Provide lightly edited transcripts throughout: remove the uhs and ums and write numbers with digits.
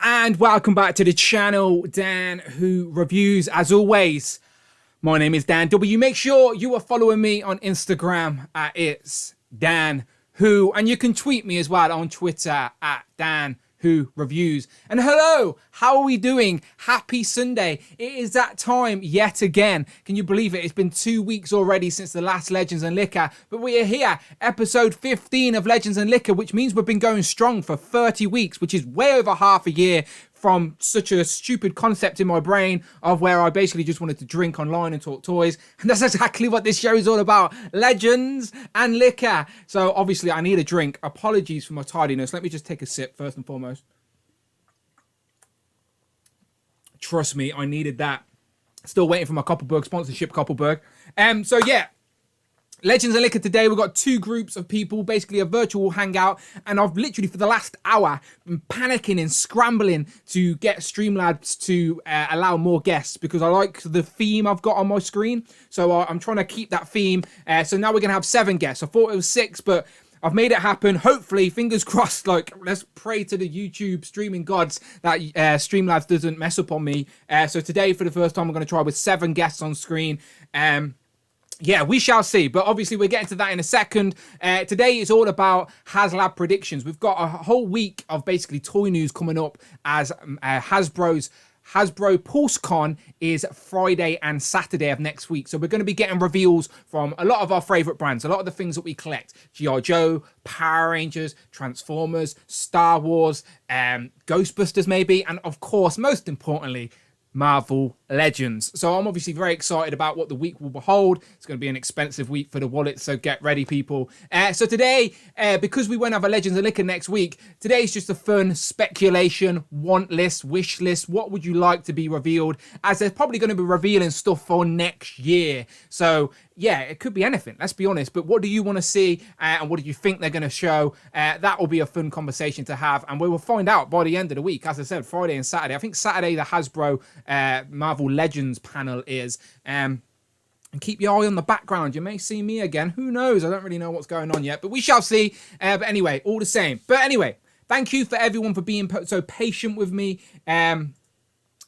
and welcome back to the channel, Dan Who Reviews. As always, my name is Dan W. Make sure you are following me on Instagram at It's Dan Who, and you can tweet me as well on Twitter at Dan Who Reviews. And hello, how are we doing? Happy Sunday. It is that time yet again. Can you believe it? It's been 2 weeks already since the last Legends and Liquor, but we are here, episode 15 of Legends and Liquor, which means we've been going strong for 30 weeks, which is way over half a year from such a stupid concept in my brain of where I basically just wanted to drink online and talk toys. And that's exactly what this show is all about. Legends and Liquor. So obviously I need a drink. Apologies for my tardiness. Let me just take a sip first and foremost. Trust me, I needed that. Still waiting for my Koppelberg sponsorship, Koppelberg. So yeah. Legends and Liquor today, we've got two groups of people, basically a virtual hangout, and I've literally for the last hour been panicking and scrambling to get Streamlabs to allow more guests because I like the theme I've got on my screen, so I'm trying to keep that theme. So now we're going to have 7 guests. I thought it was 6, but I've made it happen. Hopefully, fingers crossed, like, let's pray to the YouTube streaming gods that Streamlabs doesn't mess up on me. So today, for the first time, I'm going to try with 7 guests on screen. Yeah, we shall see. But obviously, we're getting to that in a second. Today is all about HasLab predictions. We've got a whole week of basically toy news coming up as Hasbro PulseCon is Friday and Saturday of next week. So we're going to be getting reveals from a lot of our favorite brands, a lot of the things that we collect. G.I. Joe, Power Rangers, Transformers, Star Wars, Ghostbusters maybe, and of course, most importantly, Marvel Legends. So I'm obviously very excited about what the week will behold. It's going to be an expensive week for the wallet, so get ready, people. So today, because we won't have a Legends and Liquor next week, today's just a fun speculation, want list, wish list. What would you like to be revealed? As they're probably going to be revealing stuff for next year. So yeah, it could be anything, let's be honest. But what do you want to see and what do you think they're going to show? That will be a fun conversation to have. And we will find out by the end of the week. As I said, Friday and Saturday. I think Saturday, the Hasbro Marvel Legends panel is. And keep your eye on the background. You may see me again. Who knows? I don't really know what's going on yet. But we shall see. But anyway, all the same. But anyway, thank you for everyone for being so patient with me. As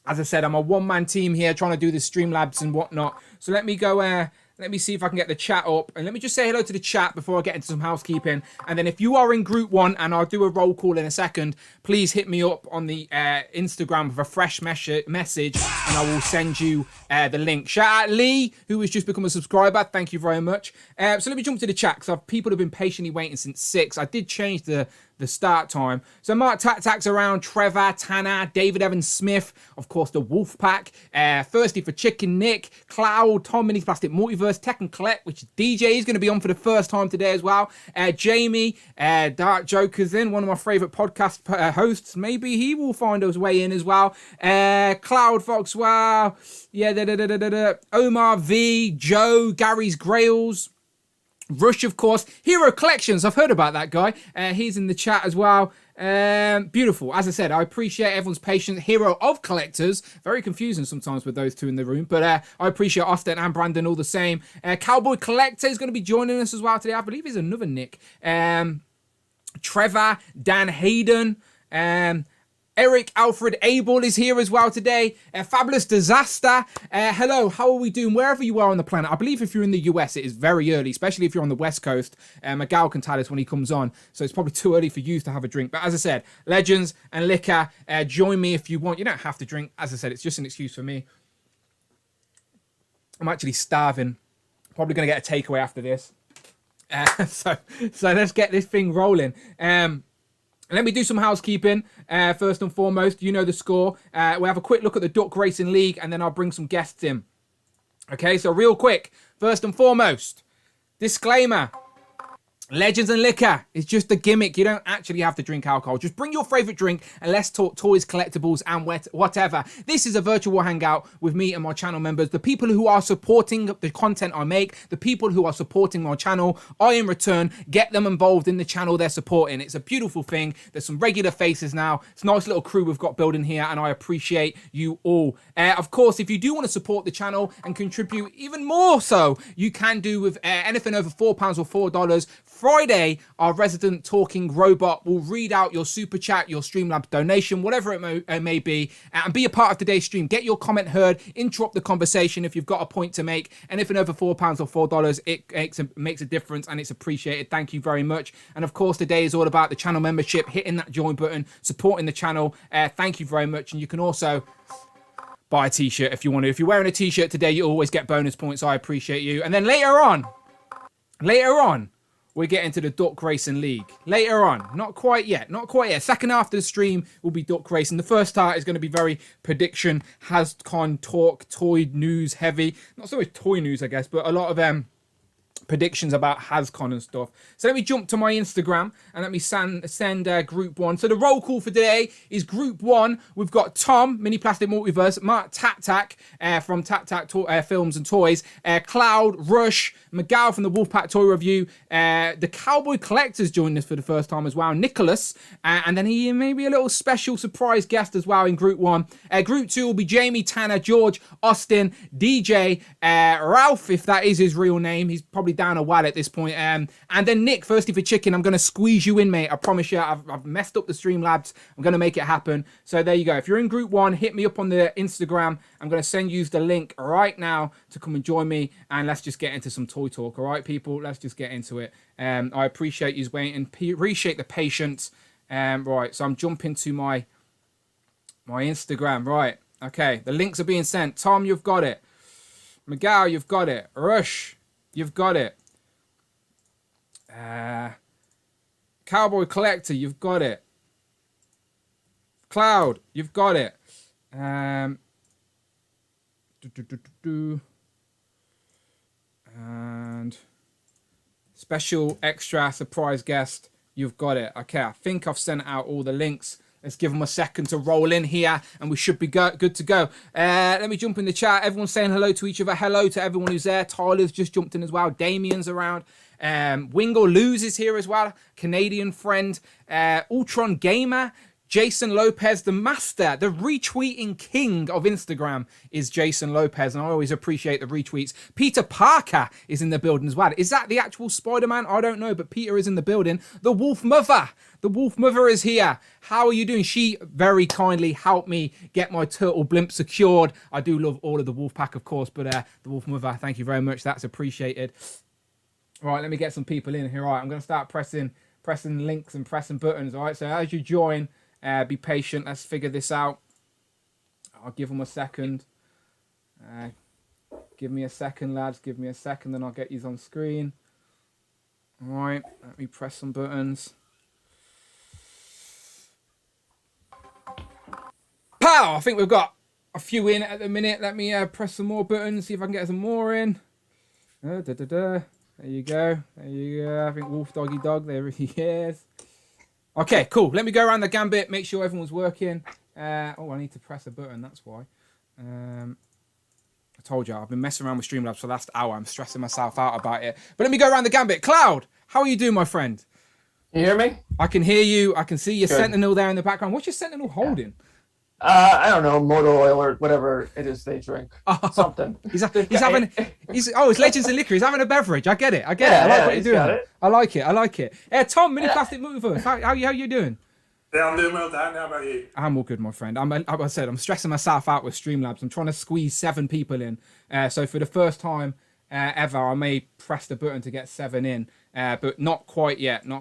I said, I'm a one-man team here trying to do the Streamlabs and whatnot. So let me go... let me see if I can get the chat up. And let me just say hello to the chat before I get into some housekeeping. And then if you are in group 1, and I'll do a roll call in a second, please hit me up on the Instagram with a fresh message, and I will send you the link. Shout out Lee, who has just become a subscriber. Thank you very much. So let me jump to the chat, because people have been patiently waiting since 6. I did change the start time. So MarkTakTak's around, Trevor, Tanner, David Evans Smith, of course the Wolf Pack, Thirsty for Chicken Nick, Cloud, Tom Mini Plastic Multiverse, Tech and Collect, which DJ is going to be on for the first time today as well. Jamie, Dark Joker's in, one of my favorite podcast hosts. Maybe he will find his way in as well. Cloud Fox, wow. Yeah, Omar V, Joe, Gary's Grails, Rush, of course. Hero Collections, I've heard about that guy. He's in the chat as well. Beautiful. As I said, I appreciate everyone's patience. Hero of Collectors. Very confusing sometimes with those two in the room. But I appreciate Austin and Brandon all the same. Cowboy Collector is going to be joining us as well today. I believe he's another Nick. Trevor, Dan Hayden. Eric Alfred Abel is here as well today. Fabulous Disaster. Hello, how are we doing? Wherever you are on the planet. I believe if you're in the US, it is very early, especially if you're on the West Coast. Miguel can tell us when he comes on. So it's probably too early for you to have a drink. But as I said, Legends and Liquor, join me if you want. You don't have to drink. As I said, it's just an excuse for me. I'm actually starving. Probably going to get a takeaway after this. So let's get this thing rolling. Let me do some housekeeping. First and foremost, you know the score. We'll have a quick look at the Duck Racing League, and then I'll bring some guests in. Okay, so real quick. First and foremost, disclaimer. Legends and Liquor is just a gimmick. You don't actually have to drink alcohol. Just bring your favorite drink and let's talk toys, collectibles, and whatever. This is a virtual hangout with me and my channel members, the people who are supporting the content I make, the people who are supporting my channel. I, in return, get them involved in the channel they're supporting. It's a beautiful thing. There's some regular faces now. It's a nice little crew we've got building here, and I appreciate you all. Of course, if you do want to support the channel and contribute even more so, you can do with anything over £4 or $4. Friday, our resident talking robot will read out your super chat, your Streamlabs donation, whatever it may be, and be a part of today's stream. Get your comment heard, interrupt the conversation if you've got a point to make. And if over £4 or $4, it makes a difference and it's appreciated. Thank you very much. And of course, today is all about the channel membership, hitting that join button, supporting the channel. Thank you very much. And you can also buy a t-shirt if you want to. If you're wearing a t-shirt today, you always get bonus points. I appreciate you. And then later on, we get into the Duck Racing League. Later on. Not quite yet. Second half of the stream will be Duck Racing. The first part is going to be very prediction, HasCon talk, toy news heavy. Not so much toy news, I guess, but a lot of predictions about HasCon and stuff. So let me jump to my Instagram and let me send group one. So the roll call for today is group one. We've got Tom, Mini Plastic Multiverse, MarkTakTak from TakTak Films and Toys, Cloud, Rush, Miguel from the Wolfpack Toy Review, the Cowboy Collectors joined us for the first time as well, Nicholas, and then he may be a little special surprise guest as well in group one. Group two will be Jamie, Tanner, George, Austin, DJ, Ralph, if that is his real name. He's probably down a while at this point. And then Nick, Thirsty for Chicken, I'm going to squeeze you in, mate. I promise you, I've messed up the Streamlabs. I'm going to make it happen. So there you go. If you're in group one, hit me up on the Instagram. I'm going to send you the link right now to come and join me. And let's just get into some toy talk. All right, people? Let's just get into it. I appreciate you waiting. Appreciate the patience. Right, so I'm jumping to my Instagram. Right, okay. The links are being sent. Tom, you've got it. Miguel, you've got it. Rush, you've got it. Cowboy Collector, you've got it. Cloud, you've got it. And special extra surprise guest, you've got it. Okay, I think I've sent out all the links. Let's give them a second to roll in here, and we should be good to go. Let me jump in the chat. Everyone's saying hello to each other. Hello to everyone who's there. Tyler's just jumped in as well. Damien's around. Wingle Lose is here as well. Canadian friend. Ultron Gamer. Jason Lopez, the master, the retweeting king of Instagram is Jason Lopez, and I always appreciate the retweets. Peter Parker is in the building as well. Is that the actual Spider-Man? I don't know, but Peter is in the building. The Wolf Mother is here. How are you doing? She very kindly helped me get my turtle blimp secured. I do love all of the Wolf Pack, of course, but the Wolf Mother, thank you very much. That's appreciated. All right, let me get some people in here. All right, I'm going to start pressing links and pressing buttons. All right, so as you join, be patient. Let's figure this out. I'll give them a second. Give me a second, lads. Give me a second, then I'll get you on screen. All right, let me press some buttons. Pow! I think we've got a few in at the minute. Let me press some more buttons, see if I can get some more in. There you go. There you go. I think Wolf Doggy Dog, there he is. Okay, cool. Let me go around the gambit, make sure everyone's working. I need to press a button, that's why. I told you, I've been messing around with Streamlabs for the last hour. I'm stressing myself out about it. But let me go around the gambit. Cloud, how are you doing, my friend? You hear me? I can hear you. I can see your Sentinel there in the background. What's your Sentinel holding? I don't know, motor oil or whatever it is they drink. Something. It's Legends and Liquor. He's having a beverage. I get it. I like what you're doing. I like it. Tom, Mini Plastic Multiverse. How you doing? Yeah, I'm doing well, Dan. How about you? I'm all good, my friend. Like I said, I'm stressing myself out with Streamlabs. I'm trying to squeeze 7 people in. So for the first time ever, I may press the button to get 7 in. But not quite yet. So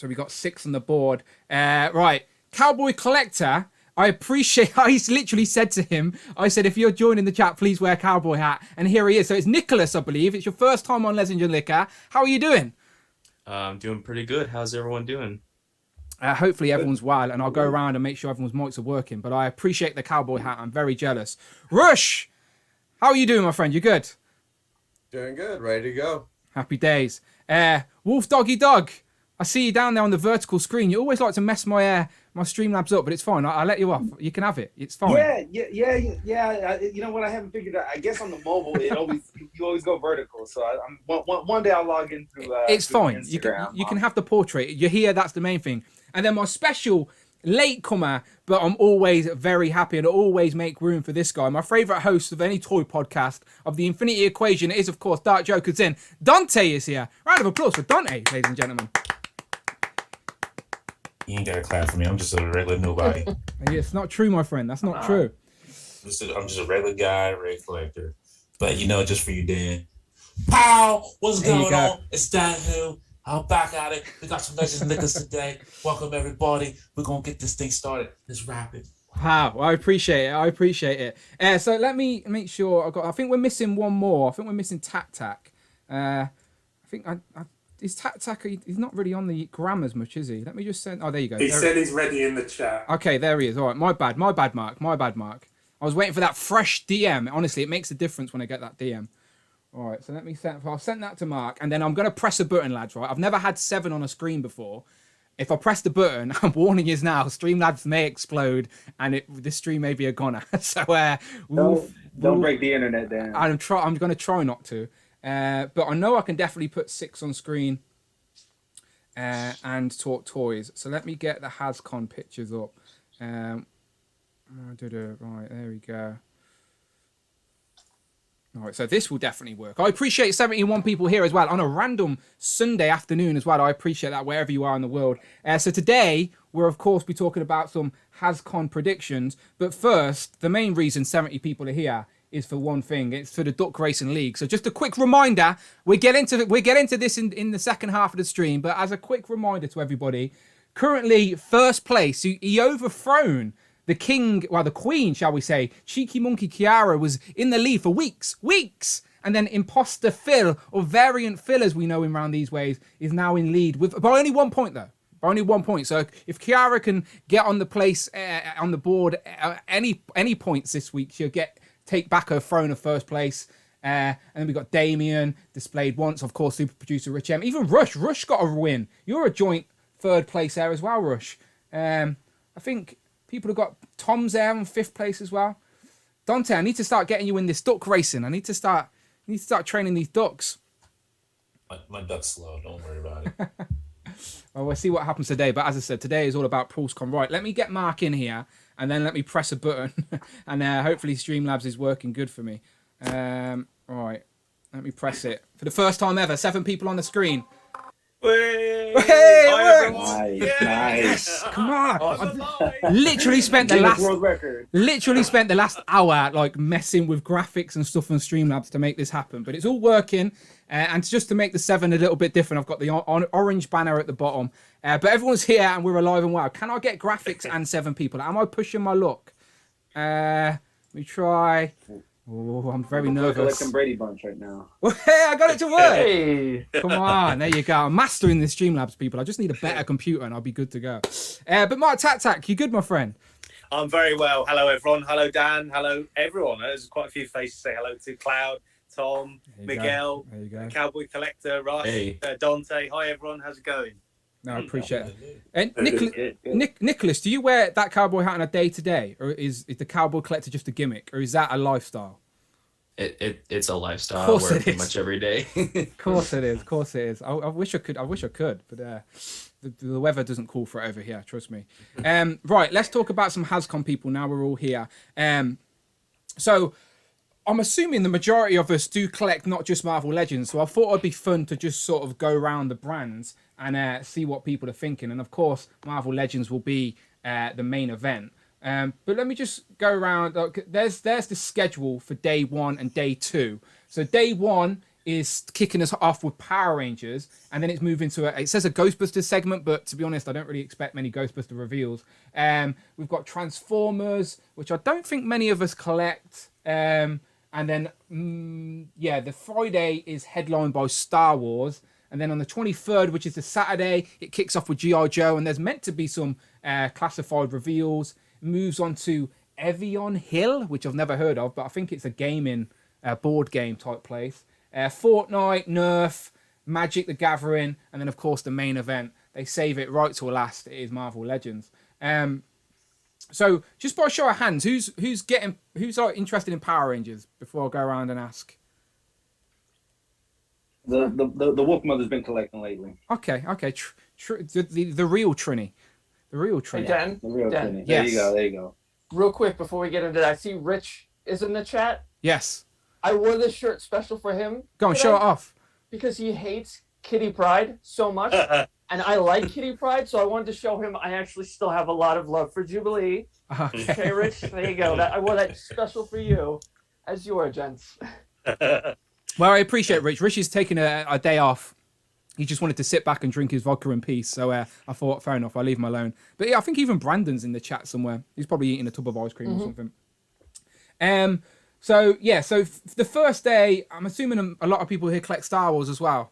we got 6 on the board. Right. Cowboy Collector, I appreciate, I literally said to him, I said, if you're joining the chat, please wear a cowboy hat. And here he is. So it's Nicholas, I believe. It's your first time on Legends and Liquor. How are you doing? I'm doing pretty good. How's everyone doing? Hopefully everyone's well, and I'll go around and make sure everyone's mics are working. But I appreciate the cowboy hat. I'm very jealous. Rush, how are you doing, my friend? You good? Doing good. Ready to go. Happy days. Wolf Doggy Dog, I see you down there on the vertical screen. You always like to mess my Streamlabs up, but it's fine. I'll let you off. You can have it. It's fine. Yeah. You know what? I haven't figured out. I guess on the mobile, you always go vertical. So one day I'll log into. It's fine. Instagram. You can have the portrait. You're here. That's the main thing. And then my special latecomer, but I'm always very happy and I always make room for this guy. My favourite host of any toy podcast of the Infinity Equation is, of course, Dark Joker's in. Dante is here. Round of applause for Dante, ladies and gentlemen. You ain't got to clap for me. I'm just a regular nobody. It's not true, my friend. That's not true. I'm just a regular guy, regular collector. But, just for you, Dan. Pow! What's going on? It's Dan Hill. I'm back at it. We got some Legends and Lickers today. Welcome, everybody. We're going to get this thing started. Let's wrap it. Wow, I appreciate it. So let me make sure I think we're missing one more. I think we're missing TakTak. I think is TakTak, he's not really on the gram as much, is he? Let me just send. Oh, there you go. He said he's ready in the chat. Okay, there he is. All right, my bad, Mark. I was waiting for that fresh DM. Honestly, it makes a difference when I get that DM. All right, so I'll send that to Mark, and then I'm going to press a button, lads, right? I've never had 7 on a screen before. If I press the button, I'm warning you now, Streamlabs may explode, and this stream may be a goner. So don't break the internet down. I'm going to try not to. But I know I can definitely put 6 on screen and talk toys. So let me get the HasCon pictures up. Right, there we go. All right, so this will definitely work. I appreciate 71 people here as well on a random Sunday afternoon as well. I appreciate that wherever you are in the world. So today, we'll of course be talking about some HasCon predictions. But first, the main reason 70 people are here is for one thing. It's for the Duck Racing League. So just a quick reminder, we get into this in the second half of the stream. But as a quick reminder to everybody, currently first place, he overthrown the queen, shall we say, Cheeky Monkey Kiara was in the lead for weeks. And then Imposter Phil, or Variant Phil as we know him around these ways, is now in lead by only 1 point though. By only 1 point. So if Kiara can get on the place on the board any points this week, she'll take back her throne of first place. And then we got Damien displayed once, of course, super producer Rich M. Even Rush got a win. You're a joint third place there as well, Rush. I think people have got Tom's there in 5th place as well. Dante, I need to start getting you in this duck racing. I need to start training these ducks. My duck's slow. Don't worry about it. Well, we'll see what happens today. But as I said, today is all about PulseCon. Right, let me get Mark in here, and then let me press a button. And hopefully Streamlabs is working good for me. All right, let me press it. For the first time ever, 7 people on the screen. Hey, Nice. Come on! I've literally spent the last hour like messing with graphics and stuff on Streamlabs to make this happen, but it's all working. And just to make the 7 a little bit different, I've got the orange banner at the bottom. But everyone's here and we're alive and well. Can I get graphics and 7 people? Am I pushing my luck? Let me try. Oh, I'm very nervous. Like some Brady Bunch right now. Hey, I got it to work. Hey. Come on, there you go. I'm mastering this Streamlabs, people. I just need a better computer and I'll be good to go. But MarkTakTak, you good, my friend? I'm very well. Hello, everyone. Hello, Dan. Hello, everyone. There's quite a few faces to say hello to. Cloud, Tom, Miguel, Cowboy Collector, Rush, Dante. Hi, everyone. How's it going? No, I appreciate it. And Nicholas, do you wear that cowboy hat on a day-to-day? Or is the Cowboy Collector just a gimmick? Or is that a lifestyle? It's a lifestyle. Of course I wear it it pretty is. much every day. Of course it is. I wish I could. But the weather doesn't call for it over here, trust me. Right, let's talk about some HasCon people now we're all here. So I'm assuming the majority of us do collect not just Marvel Legends, so I thought it'd be fun to just sort of go around the brands and see what people are thinking. And of course, Marvel Legends will be the main event. But let me just go around. There's the schedule for day 1 and day 2. So day 1 is kicking us off with Power Rangers, and then it's moving to it says a Ghostbusters segment, but to be honest, I don't really expect many Ghostbuster reveals. We've got Transformers, which I don't think many of us collect. And then, the Friday is headlined by Star Wars. And then on the 23rd, which is the Saturday, it kicks off with G.I. Joe. And there's meant to be some classified reveals. It moves on to Evian Hill, which I've never heard of, but I think it's a gaming, board game type place. Fortnite, Nerf, Magic the Gathering, and then, of course, the main event. They save it right till last. It is Marvel Legends. So just by a show of hands, who's interested in Power Rangers before I go around and ask? The Wolf Mother's been collecting lately. Okay. The real Trini. The real Hey, Trinity. Dan. The real Dan. Trinity. There you go. There you go. Real quick before we get into that, I see Rich is in the chat. Yes. I wore this shirt special for him. Go on, show it off. Because he hates Kitty Pryde so much. And I like Kitty Pryde, so I wanted to show him I actually still have a lot of love for Jubilee. Okay, Rich, there you go. I wore that special for you, as you are, gents. Well, I appreciate Rich. Rich is taking a day off. He just wanted to sit back and drink his vodka in peace. So I thought, fair enough, I'll leave him alone. But yeah, I think even Brandon's in the chat somewhere. He's probably eating a tub of ice cream or something. So the first day, I'm assuming a lot of people here collect Star Wars as well.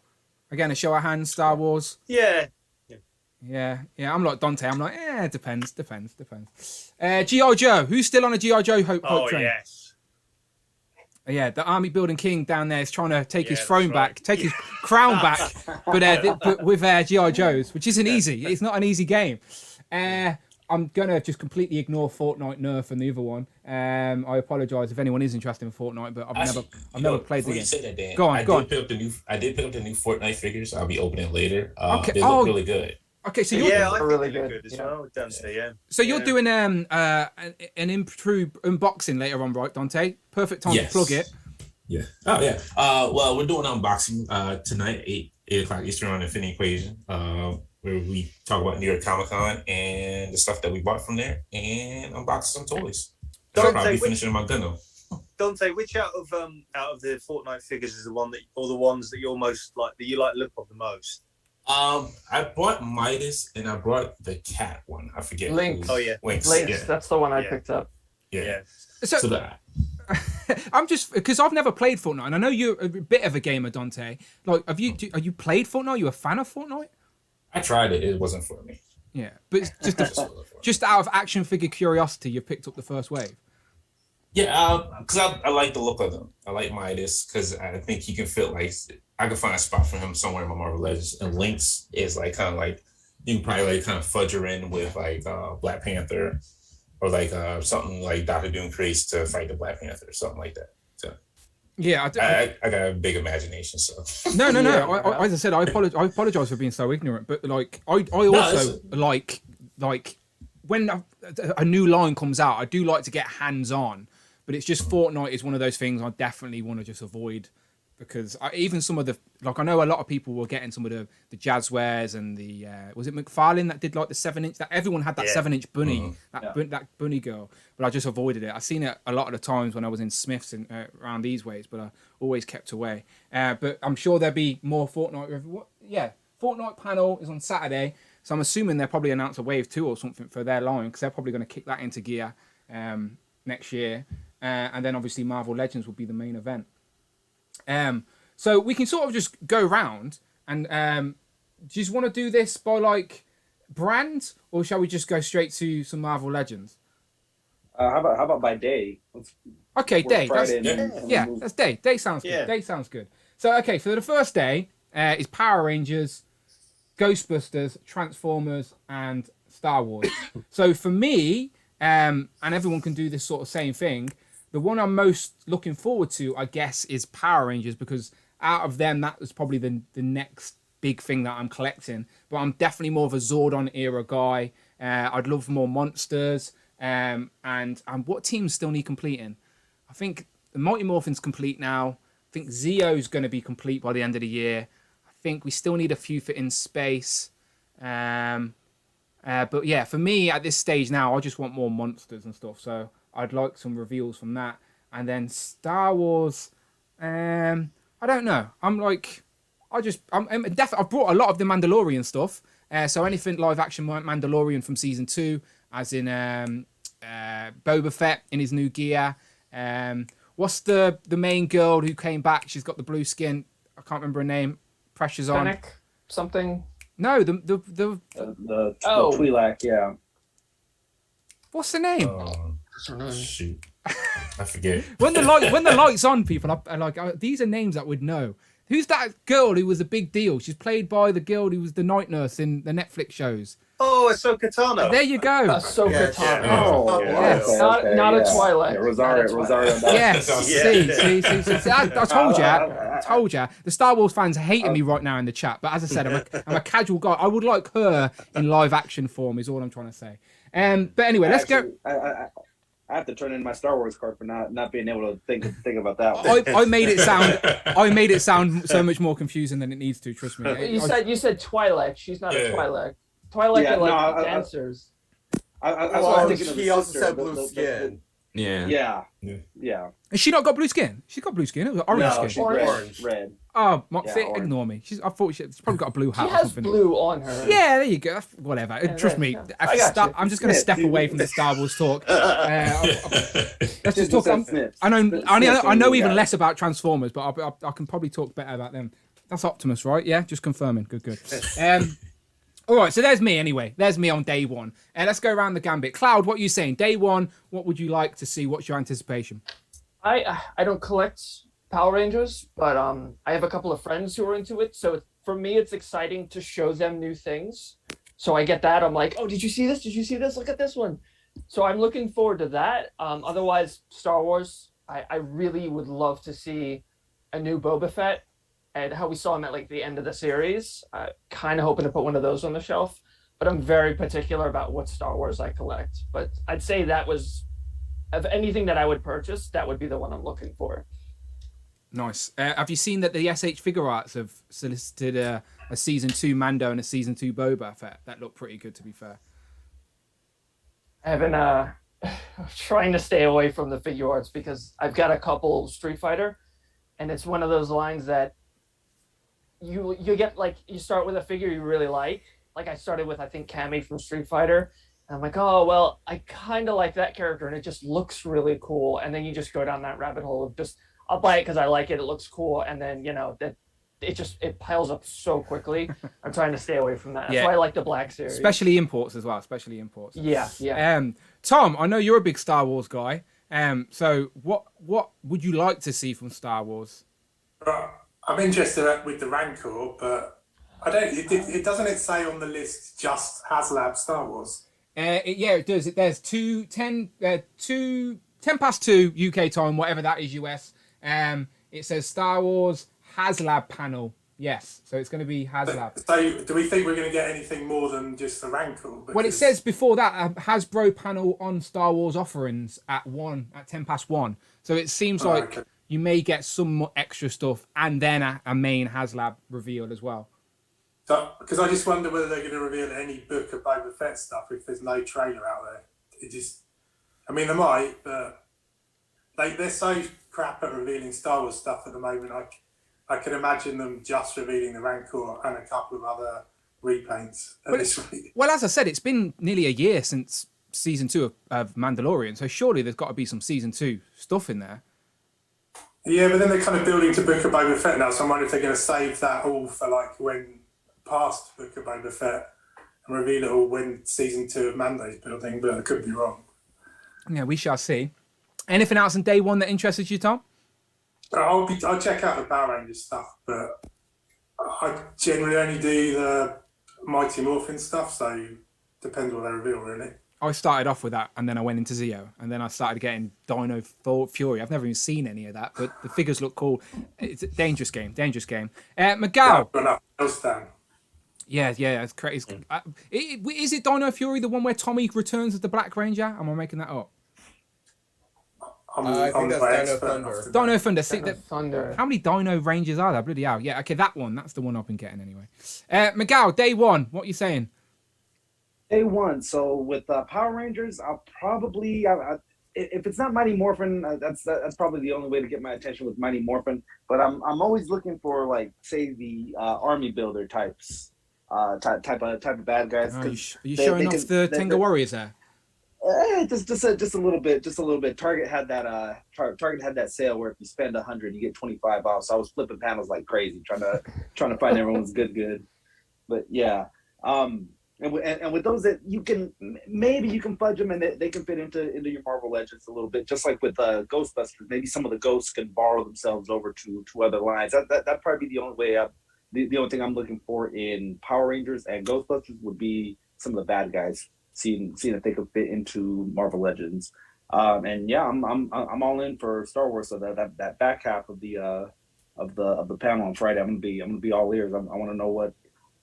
Again, a show of hands, Star Wars. Yeah. Yeah. I'm like Dante. I'm like, depends. G.I. Joe. Who's still on a G.I. Joe hope train? Yes. Yeah, the army building king down there is trying to take his throne back, take his crown back, but with G.I. Joes, which isn't easy. It's not an easy game. I'm going to just completely ignore Fortnite Nerf and the other one. I apologise if anyone is interested in Fortnite, but I've never played the game. Say that, Dan, go on. I did pick up the new Fortnite figures. I'll be opening later. Okay. They look really good. Okay, so I think really they look good as well. Dante, yeah. So you're doing an improved unboxing later on, right, Dante? Perfect time to plug it. Yeah. Oh yeah. Well, we're doing unboxing tonight, 8 o'clock Eastern on Infinity Equation, where we talk about New York Comic Con and the stuff that we bought from there, and unbox some toys. I'll probably be finishing my Gundam. Dante, which out of the Fortnite figures is the one that, or the ones that you're most like, that you like the look of the most? I bought Midas and I brought the cat one. I forget. Lynx. Oh yeah, Lynx. Lynx. That's the one I picked up. Yeah. So that. I'm just because I've never played Fortnite, and I know you're a bit of a gamer, Dante. Like, are you played Fortnite? Are you a fan of Fortnite? I tried it. It wasn't for me. Yeah, but it's just out of action figure curiosity, you picked up the first wave. Yeah, because I like the look of them. I like Midas because I think he can fit like I can find a spot for him somewhere in my Marvel Legends. And Lynx is like kind of like you can probably like kind of fudge her in with like Black Panther or like something like Doctor Doom creates to fight the Black Panther or something like that. So yeah, I got a big imagination. So no. As I said, I apologize for being so ignorant. But like I also like when a new line comes out, I do like to get hands on. But it's just Fortnite is one of those things I definitely want to just avoid because even some of the I know a lot of people were getting some of the Jazzwares and the was it McFarlane that did like the 7-inch that everyone had that 7-inch bunny that bunny girl, but I just avoided it. I've seen it a lot of the times when I was in Smiths and around these ways, but I always kept away. But I'm sure there'll be more Fortnite. Fortnite panel is on Saturday, so I'm assuming they'll probably announce a wave 2 or something for their line because they're probably going to kick that into gear next year. And then obviously Marvel Legends will be the main event. So we can sort of just go round and do you just want to do this by like brand or shall we just go straight to some Marvel Legends? How about by day? Okay, day. That's day. Day sounds good. Day sounds good. So okay, so the first day is Power Rangers, Ghostbusters, Transformers, and Star Wars. So for me, and everyone can do this sort of same thing. The one I'm most looking forward to, I guess, is Power Rangers because out of them, that was probably the next big thing that I'm collecting. But I'm definitely more of a Zordon era guy. I'd love more monsters. And what teams still need completing? I think the Mighty Morphin's complete now. I think Zeo's going to be complete by the end of the year. I think we still need a few for in space. But yeah, for me at this stage now, I just want more monsters and stuff. So I'd like some reveals from that. And then Star Wars, I don't know. I brought a lot of the Mandalorian stuff. So anything live action Mandalorian from season 2, as in Boba Fett in his new gear. What's the main girl who came back? She's got the blue skin. I can't remember her name. Pressure's on. Fennec something. No, the Twi'lek, yeah. What's the name? Shoot, I forget. when the lights on, people are like, these are names that would know. Who's that girl who was a big deal? She's played by the girl who was the night nurse in the Netflix shows. Oh, Ahsoka Tano. There you go. Ahsoka Tano. Yeah. Oh, Yes. Not a Twilight. Yeah, Rosario. Yes. See. I told you. I Told you. The Star Wars fans are hating me right now in the chat, but as I said, I'm a casual guy. I would like her in live action form. Is all I'm trying to say. But anyway, let's go. I have to turn in my Star Wars card for not being able to think about that one. I made it sound so much more confusing than it needs to. Trust me. You said Twilight. She's not a Twilight. Twilight are like dancers. I was thinking of she also said blue skin. Yeah. Yeah. Has she not got blue skin? She's got blue skin. It was orange No, skin. she's Orange. red. Oh, orange. ignore me. I thought she's probably got a blue hat She or has something. blue on her. Yeah, there you go. Whatever. Trust me. I got you. I'm just going to step away from the Star Wars talk. Let's just talk. I know even less about Transformers, but I can probably talk better about them. That's Optimus, right? Yeah, just confirming. Good. All right, so there's me anyway. There's me on day one. Let's go around the gambit. Cloud, what are you saying? Day one, what would you like to see? What's your anticipation? I don't collect Power Rangers, but I have a couple of friends who are into it. So for me, it's exciting to show them new things. So I get that. I'm like, oh, did you see this? Did you see this? Look at this one. So I'm looking forward to that. Otherwise, Star Wars, I really would love to see a new Boba Fett. And how we saw him at like the end of the series, kind of hoping to put one of those on the shelf. But I'm very particular about what Star Wars I collect. But I'd say that was, of anything that I would purchase, that would be the one I'm looking for. Nice. Have you seen that the SH Figure Arts have solicited a season 2 Mando and a season 2 Boba Fett? That looked pretty good, to be fair. I haven't. I'm trying to stay away from the figure arts because I've got a couple Street Fighter, and it's one of those lines that you get, like, you start with a figure you really like I started with, I think, Cammy from Street Fighter, and I'm like, oh well, I kind of like that character and it just looks really cool, and then you just go down that rabbit hole of just, I'll buy it because I like it, it looks cool, and then that it piles up so quickly. I'm trying to stay away from that. That's why I like the Black series, especially imports as well. Yeah. Tom, I know you're a big Star Wars guy. So what would you like to see from Star Wars? I'm interested with the Rancor, but I don't. It doesn't it say on the list just HasLab Star Wars? It does. There's 10 past 2 UK time, whatever that is US. It says Star Wars HasLab panel. Yes, so it's going to be HasLab. So do we think we're going to get anything more than just the Rancor? Well, it says before that Hasbro panel on Star Wars offerings at 10 past 1. So it seems like you may get some extra stuff and then a main HasLab reveal as well. So, because I just wonder whether they're going to reveal any book of Boba Fett stuff if there's no trailer out there. They might, but they're so crap at revealing Star Wars stuff at the moment. I can imagine them just revealing the Rancor and a couple of other repaints this week. Well, as I said, it's been nearly a year since season 2 of Mandalorian, so surely there's got to be some season 2 stuff in there. Yeah, but then they're kind of building to Book of Boba Fett now, so I'm wondering if they're going to save that all for like when past Book of Boba Fett and reveal it all when season 2 of Mando's building, but I could be wrong. Yeah, we shall see. Anything else on day one that interested you, Tom? I'll check out the Power Rangers stuff, but I generally only do the Mighty Morphin stuff, so depends what they reveal, really. I started off with that, and then I went into Zeo, and then I started getting Dino Fury. I've never even seen any of that, but the figures look cool. It's a dangerous game. Miguel. Yeah, it's crazy. Is it Dino Fury, the one where Tommy returns as the Black Ranger? Am I making that up? I think that's Dino Thunder. Dino Thunder. Thunder. How many Dino Rangers are there? Bloody hell. Yeah, okay, that one. That's the one I've been getting anyway. Miguel, day one. What are you saying? Day one. So with Power Rangers, I'll probably, if it's not Mighty Morphin, that's probably the only way to get my attention with Mighty Morphin. But I'm always looking for, like, say, the army builder types, type of bad guys. Are you showing off the Tenga Warriors there? Just a little bit. Target had that sale where if you spend 100, you get 25 off. So I was flipping panels like crazy, trying to find everyone's good. But yeah, and with those that you can fudge them and they can fit into your Marvel Legends a little bit, just like with Ghostbusters. Maybe some of the ghosts can borrow themselves over to other lines. That'd probably be the only way. The only thing I'm looking for in Power Rangers and Ghostbusters would be some of the bad guys, seeing if they could fit into Marvel Legends. And yeah, I'm all in for Star Wars. So that back half of the panel on Friday, I'm gonna be all ears. I want to know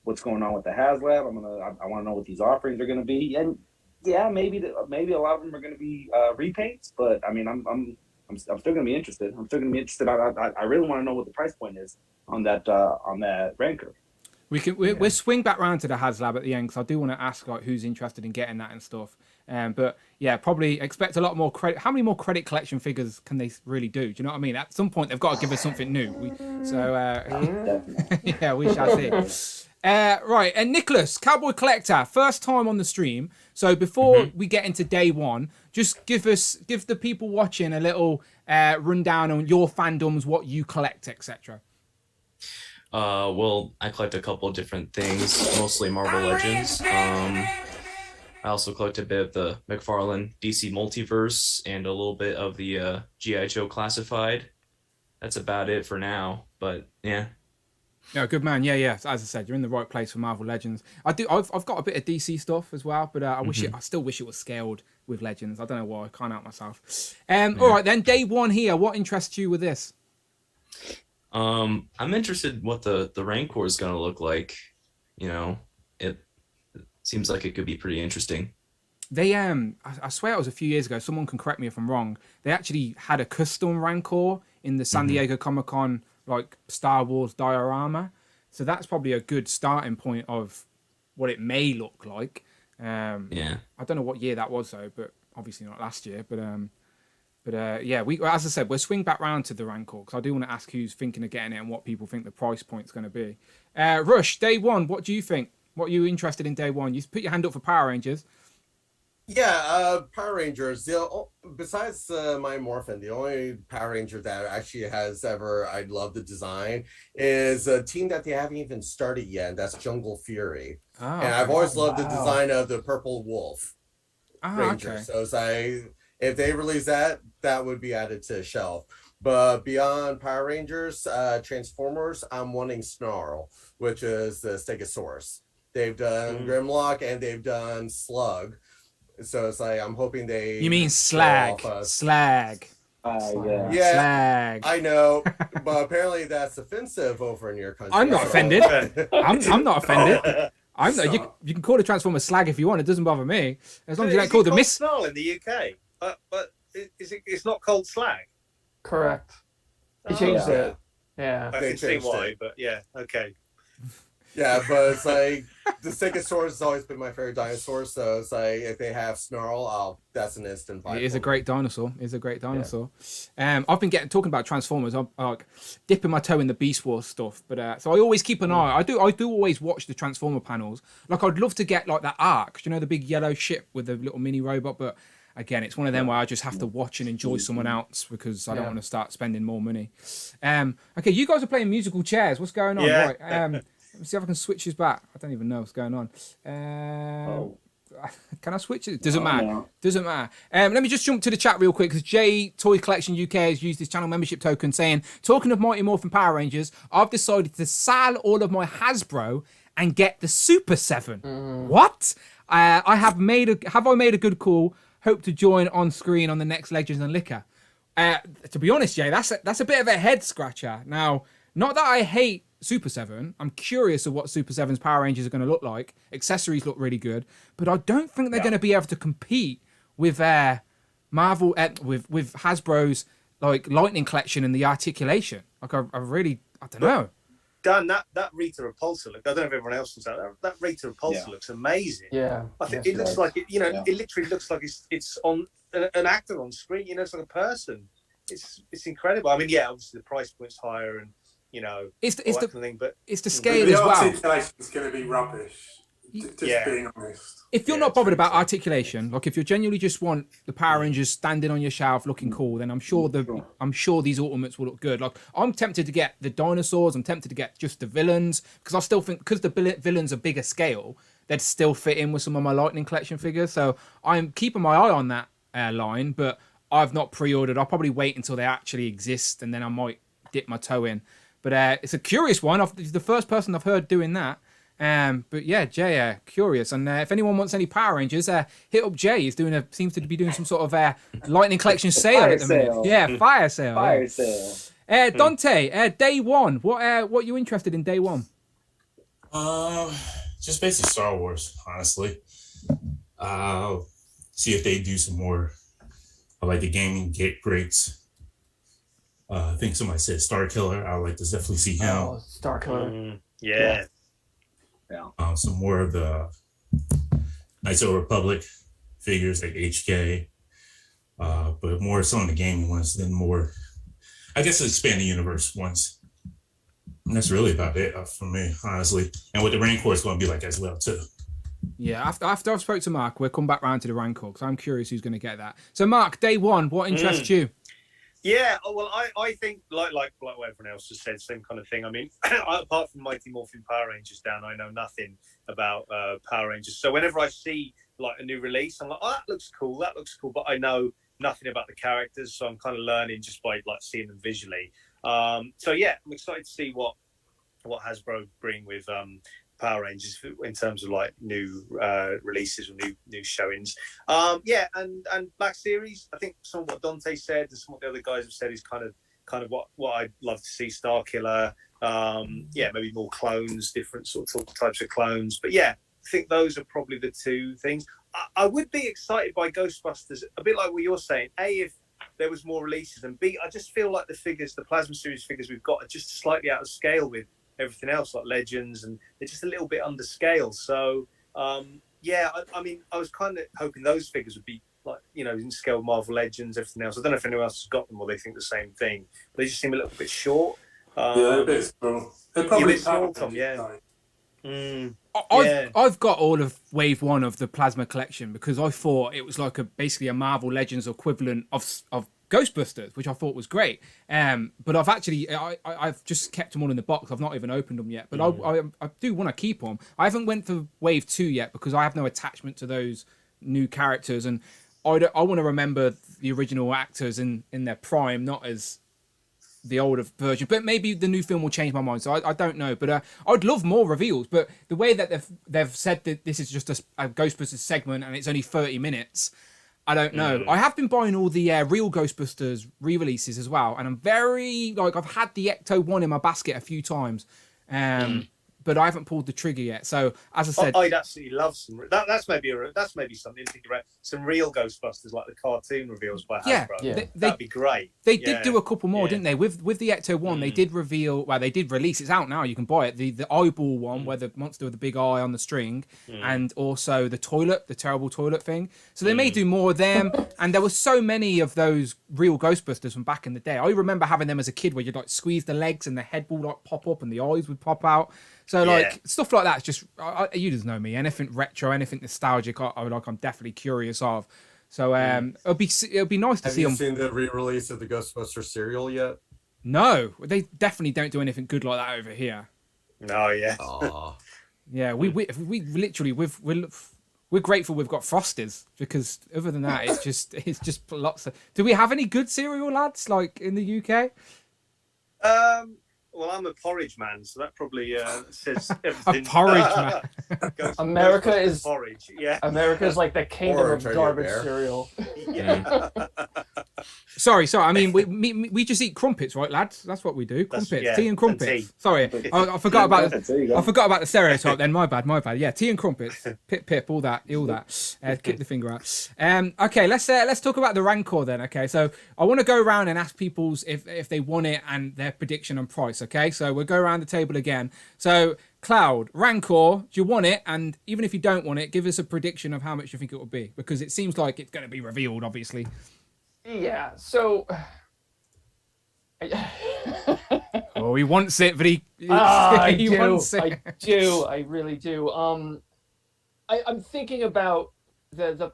what's going on with the HasLab. I want to know what these offerings are gonna be. And yeah, maybe a lot of them are gonna be repaints. But I mean, I'm still gonna be interested. I really want to know what the price point is on that Rancor. We'll swing back round to the HasLab at the end because I do want to ask like who's interested in getting that and stuff. But yeah, probably expect a lot more credit. How many more credit collection figures can they really do? Do you know what I mean? At some point, they've got to give us something new. Yeah, we shall see. Right, and Nicholas, Cowboy Collector, first time on the stream. So before we get into day one, just give the people watching a little rundown on your fandoms, what you collect, etc. Well, I collect a couple of different things, mostly Marvel Legends. I also collect a bit of the McFarlane DC Multiverse and a little bit of the G.I. Joe Classified. That's about it for now, but yeah. Yeah, good man. Yeah. As I said, you're in the right place for Marvel Legends. I've got a bit of DC stuff as well, but I still wish it was scaled with Legends. I don't know why. I can't help myself. All right, then day one here. What interests you with this? I'm interested in what the Rancor is going to look like. You know, it seems like it could be pretty interesting. They I swear it was a few years ago. Someone can correct me if I'm wrong. They actually had a custom Rancor in the San Diego Comic-Con like Star Wars diorama. So that's probably a good starting point of what it may look like. I don't know what year that was though, but obviously not last year. But yeah, as I said, we'll swing back round to the Rancor because I do want to ask who's thinking of getting it and what people think the price point's going to be. Rush, day one, what do you think? What are you interested in day one? You put your hand up for Power Rangers. Yeah, Power Rangers. Besides my Morphin, the only Power Ranger that actually has ever I'd love to design is a team that they haven't even started yet. And that's Jungle Fury. And I've always loved the design of the Purple Wolf Ranger. Okay. So it's like, if they release that would be added to the shelf. But beyond Power Rangers, Transformers, I'm wanting Snarl, which is the Stegosaurus. They've done Grimlock and they've done Slug. So it's like I'm hoping they. You mean Slag? Slag. Yeah. Slag. I know, but apparently that's offensive over in your country. I'm not offended. I'm not offended. You can call the Transformer Slag if you want. It doesn't bother me as long as you don't call the Miss. Snarl in the UK, but it's not called Slag. Correct. They changed it. Yeah. I can see why, but yeah, okay. Yeah, but it's like the Stegosaurus has always been my favorite dinosaur, so it's like if they have Snarl, that's an instant buy. It is a great dinosaur. Yeah. I've been talking about Transformers. I'm dipping my toe in the Beast Wars stuff, but so I always keep an eye. I do always watch the Transformer panels. Like I'd love to get like that Ark, you know, the big yellow ship with the little mini robot, but again, it's one of them where I just have to watch and enjoy someone else because I don't want to start spending more money. Okay, you guys are playing musical chairs. What's going on? Yeah. Right. Let me see if I can switch this back. I don't even know what's going on. Can I switch it? Doesn't matter. Doesn't matter. Let me just jump to the chat real quick because J Toy Collection UK has used his channel membership token saying, talking of Mighty Morphin Power Rangers, I've decided to sell all of my Hasbro and get the Super 7. What? Have I made a good call? Hope to join on screen on the next Legends and Liquor. To be honest, Jay, that's a bit of a head scratcher. Now, not that I hate Super 7. I'm curious of what Super 7's Power Rangers are going to look like. Accessories look really good, but I don't think they're going to be able to compete with Marvel with Hasbro's like Lightning Collection and the articulation. Like I don't know. Dan, that Rita Repulsa look. I don't know if everyone else was out. That Rita Repulsa looks amazing. Yeah, I think it looks like it. You know, it literally looks like it's on an actor on screen. You know, it's like a person. It's incredible. I mean, yeah, obviously the price point's higher and. You know, it's the scale as well. The articulation is going to be rubbish. Just being honest. If you're not bothered about articulation, like if you genuinely just want the Power Rangers standing on your shelf looking cool, then I'm sure these Ultimates will look good. Like I'm tempted to get the dinosaurs. I'm tempted to get just the villains because I still think because the villains are bigger scale, they'd still fit in with some of my Lightning Collection figures. So I'm keeping my eye on that line, but I've not pre-ordered. I'll probably wait until they actually exist and then I might dip my toe in. But it's a curious one. The first person I've heard doing that. But yeah, Jay, curious. And if anyone wants any Power Rangers, hit up Jay. He's seems to be doing some sort of Lightning Collection sale at the minute. Yeah, fire sale. Fire sale. Dante, day one. What you interested in day one? Just basically Star Wars, honestly. See if they do some more of like the gaming greats. I think somebody said Star Killer. I would like to definitely see him. Oh, Star Killer. Yeah. Some more of the Knights of the Republic figures like HK. But more so on the gaming ones than more, I guess, expand the universe ones. And that's really about it for me, honestly. And what the Rancor is going to be like as well, too. Yeah, after I've spoke to Mark, we'll come back round to the Rancor because I'm curious who's going to get that. So, Mark, day one, what interests you? Yeah, well, I think like what everyone else has said, same kind of thing. I mean, apart from Mighty Morphin Power Rangers down, I know nothing about Power Rangers. So whenever I see like a new release, I'm like, oh, that looks cool, but I know nothing about the characters, so I'm kind of learning just by like seeing them visually. So yeah, I'm excited to see what Hasbro bring with Power Rangers in terms of like new releases or new showings. Yeah, and Black Series, I think some of what Dante said and some of what the other guys have said is kind of what I'd love to see. Star Killer, yeah, maybe more clones, different sorts of types of clones. But yeah, I think those are probably the two things. I would be excited by Ghostbusters, a bit like what you're saying. A, if there was more releases, and B, I just feel like the Plasma Series figures we've got are just slightly out of scale with everything else, like Legends, and they're just a little bit under scale. So, yeah, I mean, I was kind of hoping those figures would be like, you know, in scale with Marvel Legends, everything else. I don't know if anyone else has got them or they think the same thing, but they just seem a little bit short. Yeah, they're a bit small. They're probably small, Tom, yeah. I've got all of Wave 1 of the Plasma collection because I thought it was like basically a Marvel Legends equivalent of Ghostbusters, which I thought was great. But I've actually I've just kept them all in the box. I've not even opened them yet. But I do want to keep them. I haven't went for Wave 2 yet because I have no attachment to those new characters, and I want to remember the original actors in their prime, not as the older version. But maybe the new film will change my mind, so I don't know. But I'd love more reveals. But the way that they've said that this is just a Ghostbusters segment and it's only 30 minutes, I don't know. I have been buying all the real Ghostbusters re-releases as well, and I'm very I've had the Ecto one in my basket a few times, but I haven't pulled the trigger yet. So as I said, I'd absolutely love some. That's maybe something to think about. Some real Ghostbusters like the cartoon reveals by Hasbro. Yeah, that'd be great. They did do a couple more, didn't they? With the Ecto one, they did reveal. Well, they did release. It's out now. You can buy it. The eyeball one, where the monster with the big eye on the string, and also the terrible toilet thing. So they may do more of them. And there were so many of those real Ghostbusters from back in the day. I remember having them as a kid, where you'd like squeeze the legs and the head would like pop up and the eyes would pop out. So like stuff like that is just you just know me. Anything retro, anything nostalgic, I'm definitely curious of. So it'll be nice to see them. Have you seen the re-release of the Ghostbusters cereal yet? No, they definitely don't do anything good like that over here. No, yeah. Yeah, we literally we're grateful we've got Frosters, because other than that it's just lots of. Do we have any good cereal, lads, like in the UK? Well, I'm a porridge man, so that probably says everything. A porridge man. America is porridge. Yeah. America is like the kingdom of garbage cereal. Yeah. Sorry. I mean, we just eat crumpets, right, lads? That's what we do. Crumpets, tea and crumpets. And tea. Sorry, I forgot about the stereotype. Then my bad. Yeah, tea and crumpets, pip, all that. Kick the finger out. Okay, let's talk about the Rancor then. Okay, so I want to go around and ask people if they want it and their prediction and price. Okay, so we'll go around the table again. So Cloud, Rancor, do you want it? And even if you don't want it, give us a prediction of how much you think it will be, because it seems like it's going to be revealed, obviously. Yeah, so Oh, he wants it, but he wants it. I really do. I'm thinking about the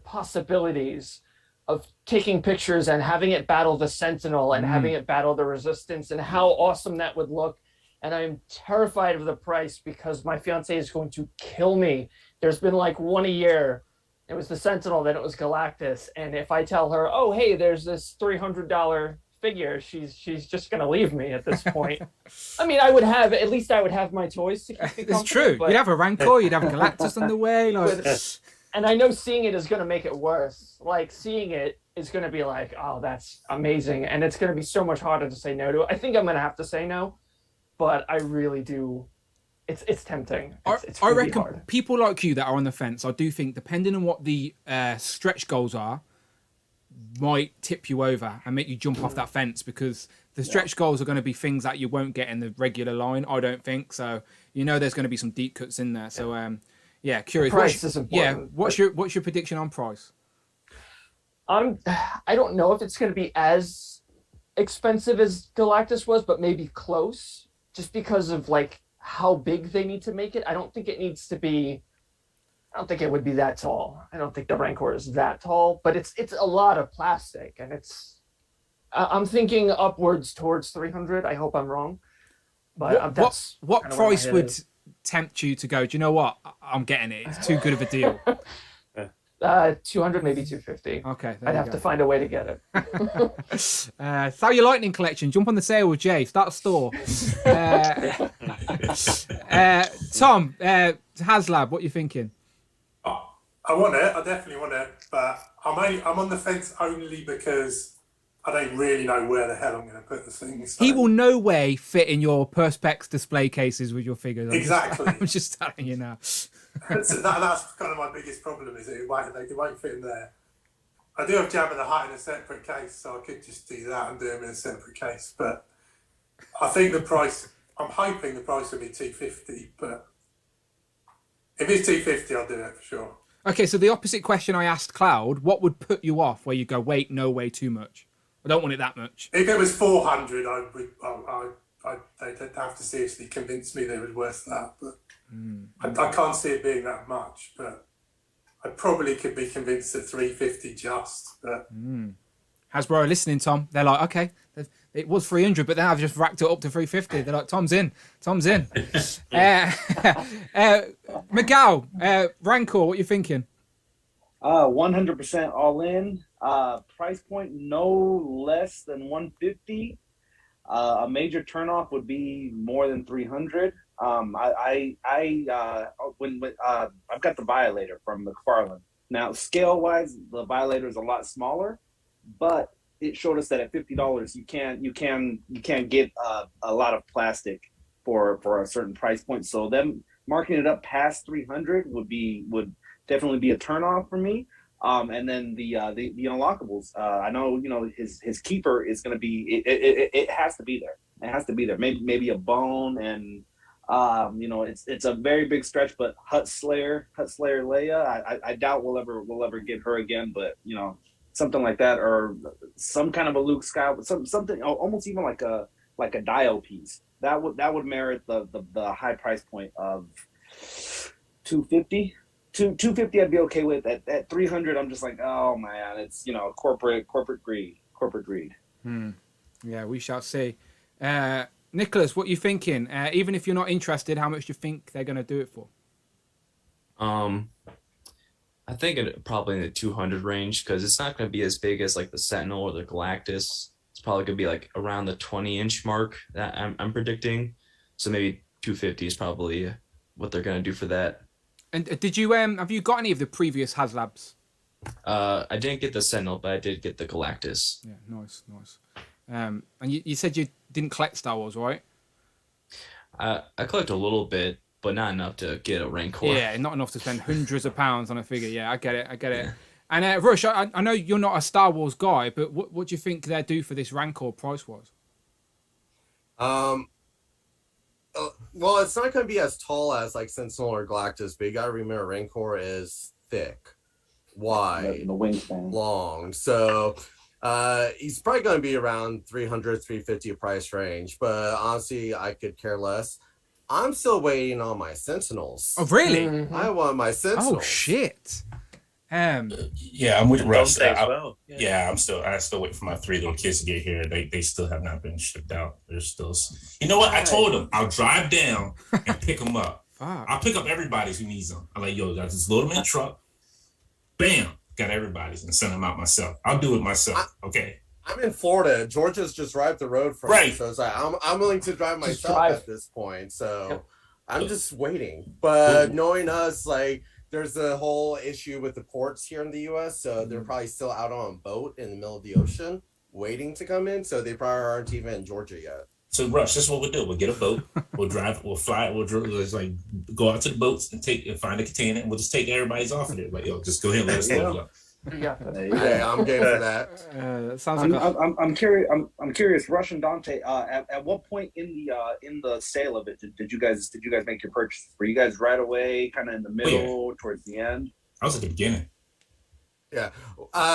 possibilities of taking pictures and having it battle the Sentinel and having it battle the Resistance, and how awesome that would look. And I'm terrified of the price because my fiance is going to kill me. There's been like one a year. It was the Sentinel, then it was Galactus. And if I tell her, oh, hey, there's this $300 figure she's just gonna leave me at this point. I mean, I would have my toys to keep me It's true. but... You'd have a Rancor, you'd have Galactus on the way. Like... And I know seeing it is gonna make it worse. Like seeing it is gonna be like, oh, that's amazing, and it's gonna be so much harder to say no to. I think I'm gonna have to say no, but I really do. It's tempting. It's I really reckon hard. people like you that are on the fence, I do think, depending on what the stretch goals are, might tip you over and make you jump off that fence, because the stretch goals are going to be things that you won't get in the regular line, I don't think. So, there's going to be some deep cuts in there. So, curious. Price is important. What's your prediction on price? I don't know if it's going to be as expensive as Galactus was, but maybe close, just because of like how big they need to make it. I don't think it would be that tall. I don't think the Rancor is that tall, but it's a lot of plastic, and I'm thinking upwards towards 300. I hope I'm wrong, but what price would tempt you to go, do you know what, I'm getting it, it's too good of a deal? 200, maybe 250. Okay, I'd have to find a way to get it. Sell your Lightning collection. Jump on the sale with Jay. Start a store. Tom, HasLab, what are you thinking? Oh, I want it. I definitely want it, but I'm on the fence only because I don't really know where the hell I'm going to put the things. So. He will no way fit in your Perspex display cases with your figures. I'm just telling you now. That's kind of my biggest problem, is it won't fit in there. I do have Jabba the Hutt in a separate case, so I could just do that and do them in a separate case. But I think I'm hoping the price will be $250, but if it's $250, I'll do it for sure. Okay, so the opposite question I asked Cloud, what would put you off where you go, wait, no, way too much? I don't want it that much. If it was $400, they'd have to seriously convince me they were worth that, but I can't see it being that much, but I probably could be convinced at $350 just. But Hasbro are listening, Tom. They're like, okay, it was 300, but then I've just racked it up to 350. They're like, Tom's in. Miguel, Rancor, what you thinking? 100% all in. Price point no less than 150. A major turnoff would be more than 300. I've got the Violator from McFarlane. Now, scale wise, the Violator is a lot smaller, but it showed us that at $50 you can get a lot of plastic for a certain price point. So them marking it up past 300 would definitely be a turnoff for me. And then the unlockables. I know his keeper is going to be. It has to be there. It has to be there. Maybe a bone, and it's a very big stretch. But Hutt Slayer Leia. I doubt we'll ever get her again. But something like that, or some kind of a Luke Skywalker, something almost even like a Dio piece. That would merit the high price point of $250. 250 I'd be okay with. At 300 I'm just like, oh man, it's corporate greed. Yeah, we shall see. Nicholas, what you thinking? Even if you're not interested, how much do you think they're going to do it for? I think probably in the 200 range, because it's not going to be as big as like the Sentinel or the Galactus. It's probably going to be like around the 20-inch mark that I'm predicting. So maybe 250 is probably what they're going to do for that. And did you have you got any of the previous HasLabs? I didn't get the Sentinel, but I did get the Galactus. Yeah, nice. And you said you didn't collect Star Wars, right? I collect a little bit, but not enough to get a Rancor. Yeah, not enough to spend hundreds of pounds on a figure. Yeah, I get it. Yeah. And Rush, I know you're not a Star Wars guy, but what do you think they're due for this Rancor price-wise? Well, it's not going to be as tall as like Sentinel or Galactus, but you got to remember Rancor is thick, wide, the wingspan long. So he's probably going to be around 300, 350 price range. But honestly, I could care less. I'm still waiting on my Sentinels. Oh, really? Mm-hmm. I want my Sentinels. Oh, shit. Yeah, I'm with Russ. Well. I still wait for my 3 little kids to get here. They still have not been shipped out. They're still. You know what? I told them I'll drive down and pick them up. I'll pick up everybody's who needs them. I'm like, yo, guys, just load them in the truck. Bam, got everybody's and send them out myself. I'll do it myself. Okay. I'm in Florida. Georgia's just right up the road from me, so it's like I'm willing to drive myself at this point. So I'm just waiting. But knowing us, like there's a whole issue with the ports here in the U.S., so they're probably still out on a boat in the middle of the ocean waiting to come in. So they probably aren't even in Georgia yet. So, Rush, this is what we'll do. We'll get a boat. We'll drive. We'll fly. Just like go out to the boats and find a container, and we'll just take everybody's off of it. Like, yo, just go ahead and let us know. Yeah, I'm game for that. Sounds like I'm curious. I'm curious. Rush and Dante. At what point in the sale of it did you guys make your purchase? Were you guys right away, kind of in the middle, towards the end? I was at the beginning. Yeah,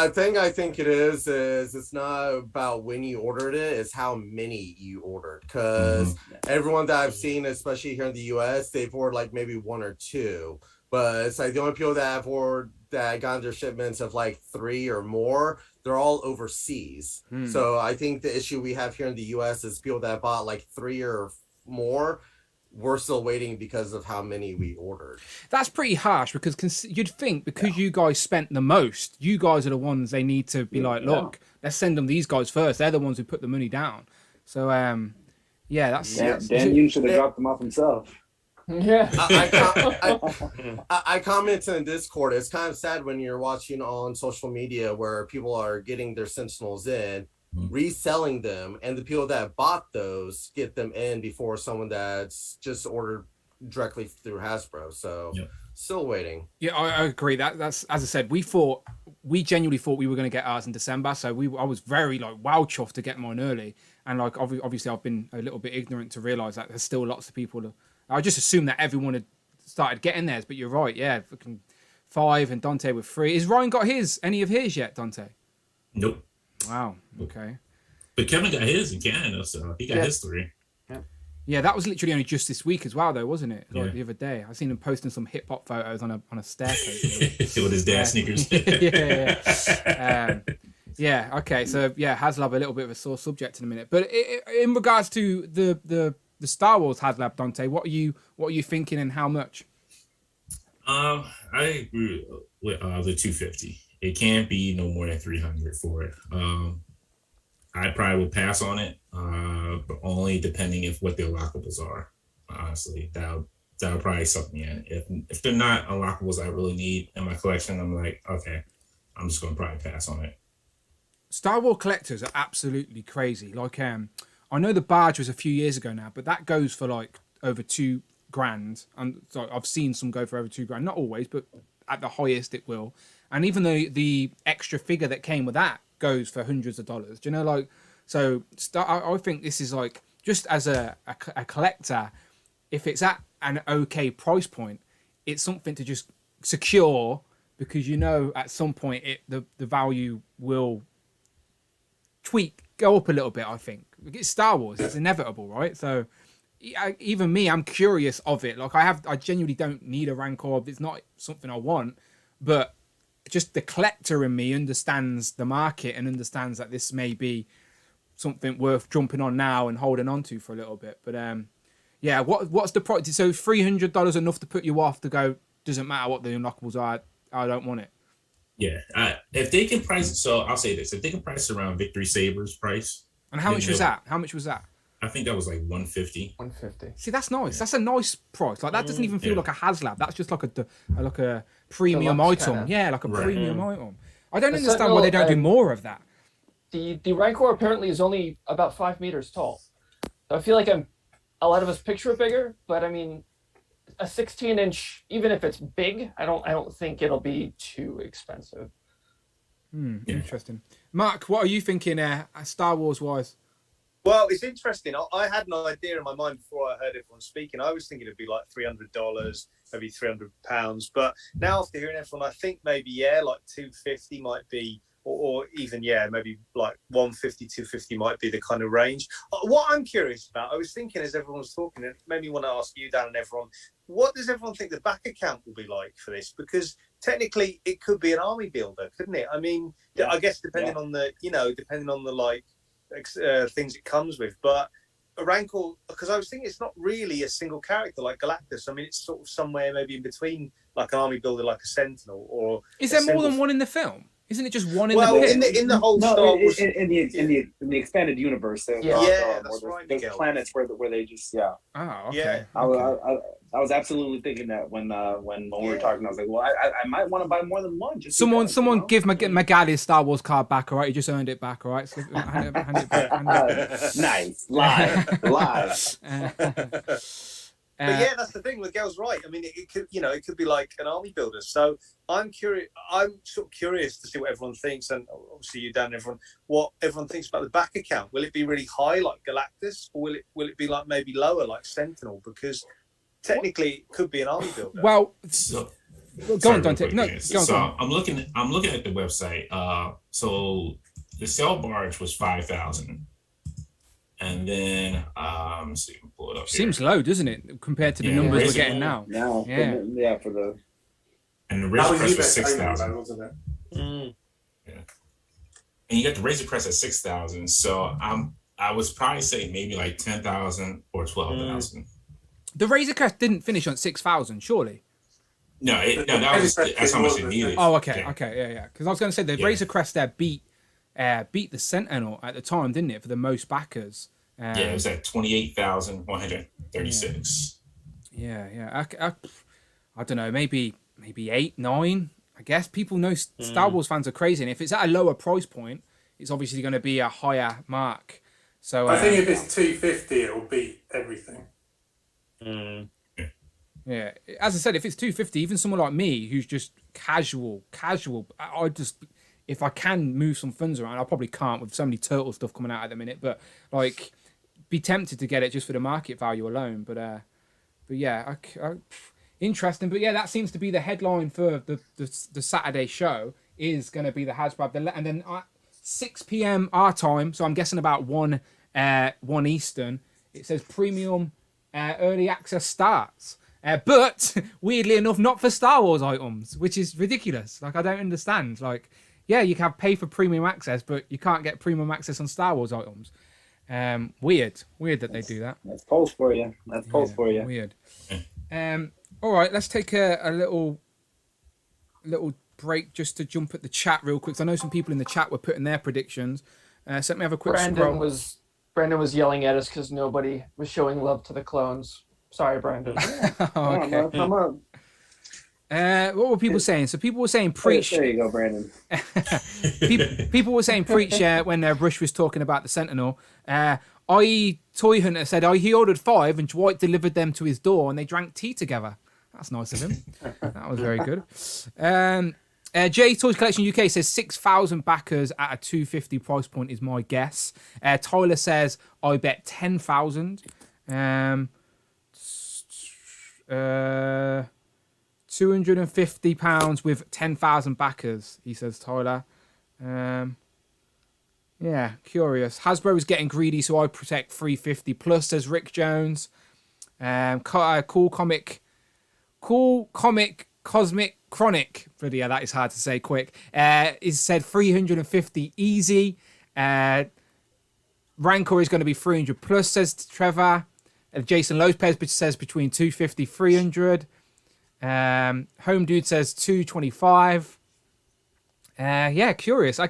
thing I think it is it's not about when you ordered it, it's how many you ordered. Because everyone that I've seen, especially here in the US, they've ordered like maybe one or two. But it's like the only people that have ordered that got their shipments of like 3 or more, they're all overseas. So I think the issue we have here in the US is people that bought like 3 or more. We're still waiting because of how many we ordered. That's pretty harsh because you'd think because you guys spent the most, you guys are the ones they need to be like, look, let's send them these guys first. They're the ones who put the money down. So, that's... Dan Yoon should have dropped them off himself. Yeah. I commented in Discord. It's kind of sad when you're watching on social media where people are getting their Sentinels in, reselling them, and the people that bought those get them in before someone that's just ordered directly through Hasbro. So still waiting. Yeah, I agree. That's as I said, we genuinely thought we were going to get ours in December. So I was very like wow chuffed to get mine early. And like obviously I've been a little bit ignorant to realize that there's still lots of people. I just assumed that everyone had started getting theirs, but you're right. Yeah, fucking 5 and Dante with 3. Has Ryan got any of his yet, Dante? Nope. Wow. Okay. But Kevin got his in Canada, so he got his 3. Yeah, that was literally only just this week as well, though, wasn't it? Like the other day, I seen him posting some hip hop photos on a staircase with his dad sneakers. Yeah. Okay. So HasLab a little bit of a sore subject in a minute, but in regards to the Star Wars HasLab, Dante, what are you thinking and how much? I agree with the 250. It can't be no more than 300 for it. I probably would pass on it, but only depending if what the unlockables are. Honestly, that'll probably suck me in. If they're not unlockables I really need in my collection, I'm like, okay, I'm just gonna probably pass on it. Star Wars collectors are absolutely crazy. Like, I know the badge was a few years ago now, but that goes for like over $2,000, and so I've seen some go for over $2,000. Not always, but at the highest it will. And even though the extra figure that came with that goes for hundreds of dollars, do you know? Like, so I think this is like just as a collector, if it's at an okay price point, it's something to just secure because you know at some point the value will go up a little bit. I think it's Star Wars; it's inevitable, right? So even me, I'm curious of it. Like I genuinely don't need a Rancor. It's not something I want, but just the collector in me understands the market and understands that this may be something worth jumping on now and holding on to for a little bit. But what's the price? So $300 enough to put you off to go? Doesn't matter what the unlockables are. I don't want it. Yeah, if they can price it, so I'll say this: if they can price it around Victory Saber's price. And how much was that? How much was that? I think that was like 150. 150. See, that's nice. That's a nice price. Like that doesn't even feel like a HasLab. That's just like a premium item. Kinda. Yeah, like a premium item. I don't understand why they don't do more of that. The Rancor apparently is only about 5 meters tall. So I feel like a lot of us picture it bigger, but I mean, a 16-inch, even if it's big, I don't think it'll be too expensive. Interesting. Mark, what are you thinking Star Wars wise? Well, it's interesting. I had an idea in my mind before I heard everyone speaking. I was thinking it'd be like $300, maybe £300. But now after hearing everyone, I think maybe, like 250 might be, or even, maybe like 150, 250 might be the kind of range. What I'm curious about, I was thinking as everyone was talking, it made me want to ask you, Dan, and everyone, what does everyone think the back account will be like for this? Because technically it could be an army builder, couldn't it? I mean, I guess depending on the like, things it comes with, but a Rancor, because I was thinking it's not really a single character like Galactus. I mean, it's sort of somewhere maybe in between like an army builder, like a Sentinel, or is there more than one in the film? Isn't it just one in the pit? in the whole Star Wars in the expanded universe, that's right. There's planets where they just Oh, okay. Yeah. I was absolutely thinking that when we were talking, I was like, well, I might want to buy more than one. Just someone because, give Miguel his Star Wars card back, all right? He just earned it back, all right? So hand it back. Nice. Live. But yeah, that's the thing. Miguel's right. I mean, it could, it could be like an army builder. So I'm curious. I'm sort of curious to see what everyone thinks, and obviously you, Dan, everyone, what everyone thinks about the back account. Will it be really high like Galactus, or will it be like maybe lower like Sentinel? Because technically, it could be an army builder. Well, go on, Dante. Go on. I'm looking at the website. So the cell barge was 5,000. And then, let's see, pull it up. Seems low, doesn't it, compared to the numbers we're getting now? For the. And the Razor Crest was 6,000, wasn't it? Yeah. And you got the Razor Crest at 6,000. So I was probably saying maybe like 10,000 or 12,000. The Razor Crest didn't finish on 6,000, surely. No, that's how much it needed. Oh, okay, yeah. Because I was going to say the Razor Crest there beat the Sentinel at the time, didn't it, for the most backers? It was at 28,136. Yeah. I don't know, maybe 8, 9. I guess people know Star Wars fans are crazy, and if it's at a lower price point, it's obviously going to be a higher mark. So I think if it's 250, it'll beat everything. Yeah, as I said, if it's 250, even someone like me who's just casual, I just, if I can move some funds around, I probably can't with so many turtle stuff coming out at the minute, but like, be tempted to get it just for the market value alone. But yeah, interesting. But yeah, that seems to be the headline for the Saturday show is going to be the Hasbro, and then 6 p.m. our time, so I'm guessing about 1 Eastern. It says premium early access starts. But weirdly enough, not for Star Wars items, which is ridiculous. Like, I don't understand. Like, yeah, you can pay for premium access, but you can't get premium access on Star Wars items. Weird that they do that. That's post for you. Weird. All right, let's take a little break just to jump at the chat real quick. I know some people in the chat were putting their predictions. So let me have a quick scroll. Brandon was yelling at us because nobody was showing love to the clones. Sorry, Brandon. Okay. Come on. What were people saying? So people were saying preach. There you go, Brandon. people were saying preach when Rush was talking about the Sentinel. I.e. Toy Hunter said he ordered 5 and Dwight delivered them to his door and they drank tea together. That's nice of him. That was very good. J Toys Collection UK says 6,000 backers at a 250 price point is my guess. Tyler says I bet 10,000. £250 with 10,000 backers, he says, Tyler. Yeah, curious. Hasbro is getting greedy, so I protect 350 plus, says Rick Jones. Cool Comic Cosmic Chronic. Bloody yeah, that is hard to say quick. Is said 350 easy. Rancor is going to be 300 plus, says Trevor. Jason Lopez says between 250 300. Home Dude says 225. Yeah, curious. I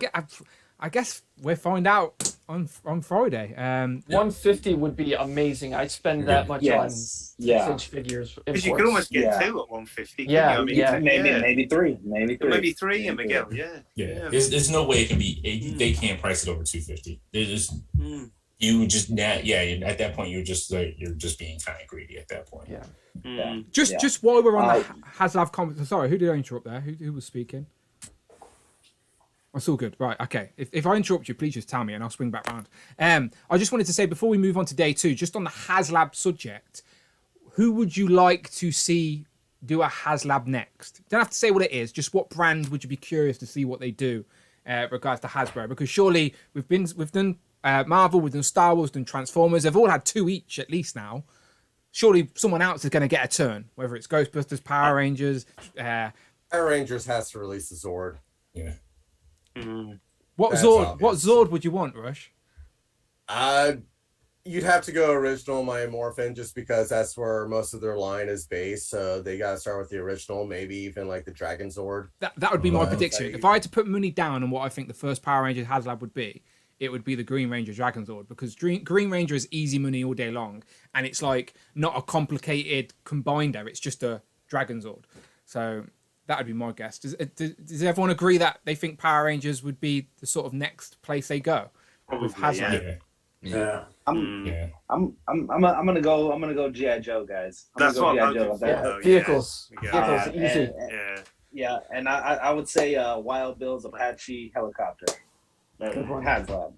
guess we'll find out on Friday. 150 would be amazing. I'd spend that much on 6-inch figures. Because you could almost get 2 at 150. Yeah, maybe three. Maybe 3 and Miguel. Yeah. There's no way it can be. They can't price it over 250. They just. You just at that point you're just being kind of greedy at that point. Just while we're on the Haslav comment, sorry, who did I interrupt there? Who was speaking? That's all good, right? Okay. If I interrupt you, please just tell me, and I'll swing back round. I just wanted to say before we move on to day 2, just on the HasLab subject, who would you like to see do a HasLab next? Don't have to say what it is. Just what brand would you be curious to see what they do, regards to Hasbro? Because surely we've done. Marvel, we've done Star Wars, done Transformers. They've all had 2 each at least now. Surely someone else is going to get a turn, whether it's Ghostbusters, Power Rangers. Power Rangers has to release the Zord. Yeah. What Zord would you want, Rush? You'd have to go original My Morphin just because that's where most of their line is based. So they got to start with the original, maybe even like the Dragon Zord. That would be my prediction. If I had to put money down on what I think the first Power Rangers HasLab would be, it would be the Green Ranger Dragon Zord, because Green Ranger is easy money all day long, and it's like not a complicated combiner. It's just a Dragon Zord. So that would be my guess. Does everyone agree that they think Power Rangers would be the sort of next place they go with HasLab? Yeah. I'm gonna go G.I. Joe, guys. That's what I'm going for. Vehicles, easy. Yeah, and I would say Wild Bill's Apache helicopter. HasLab.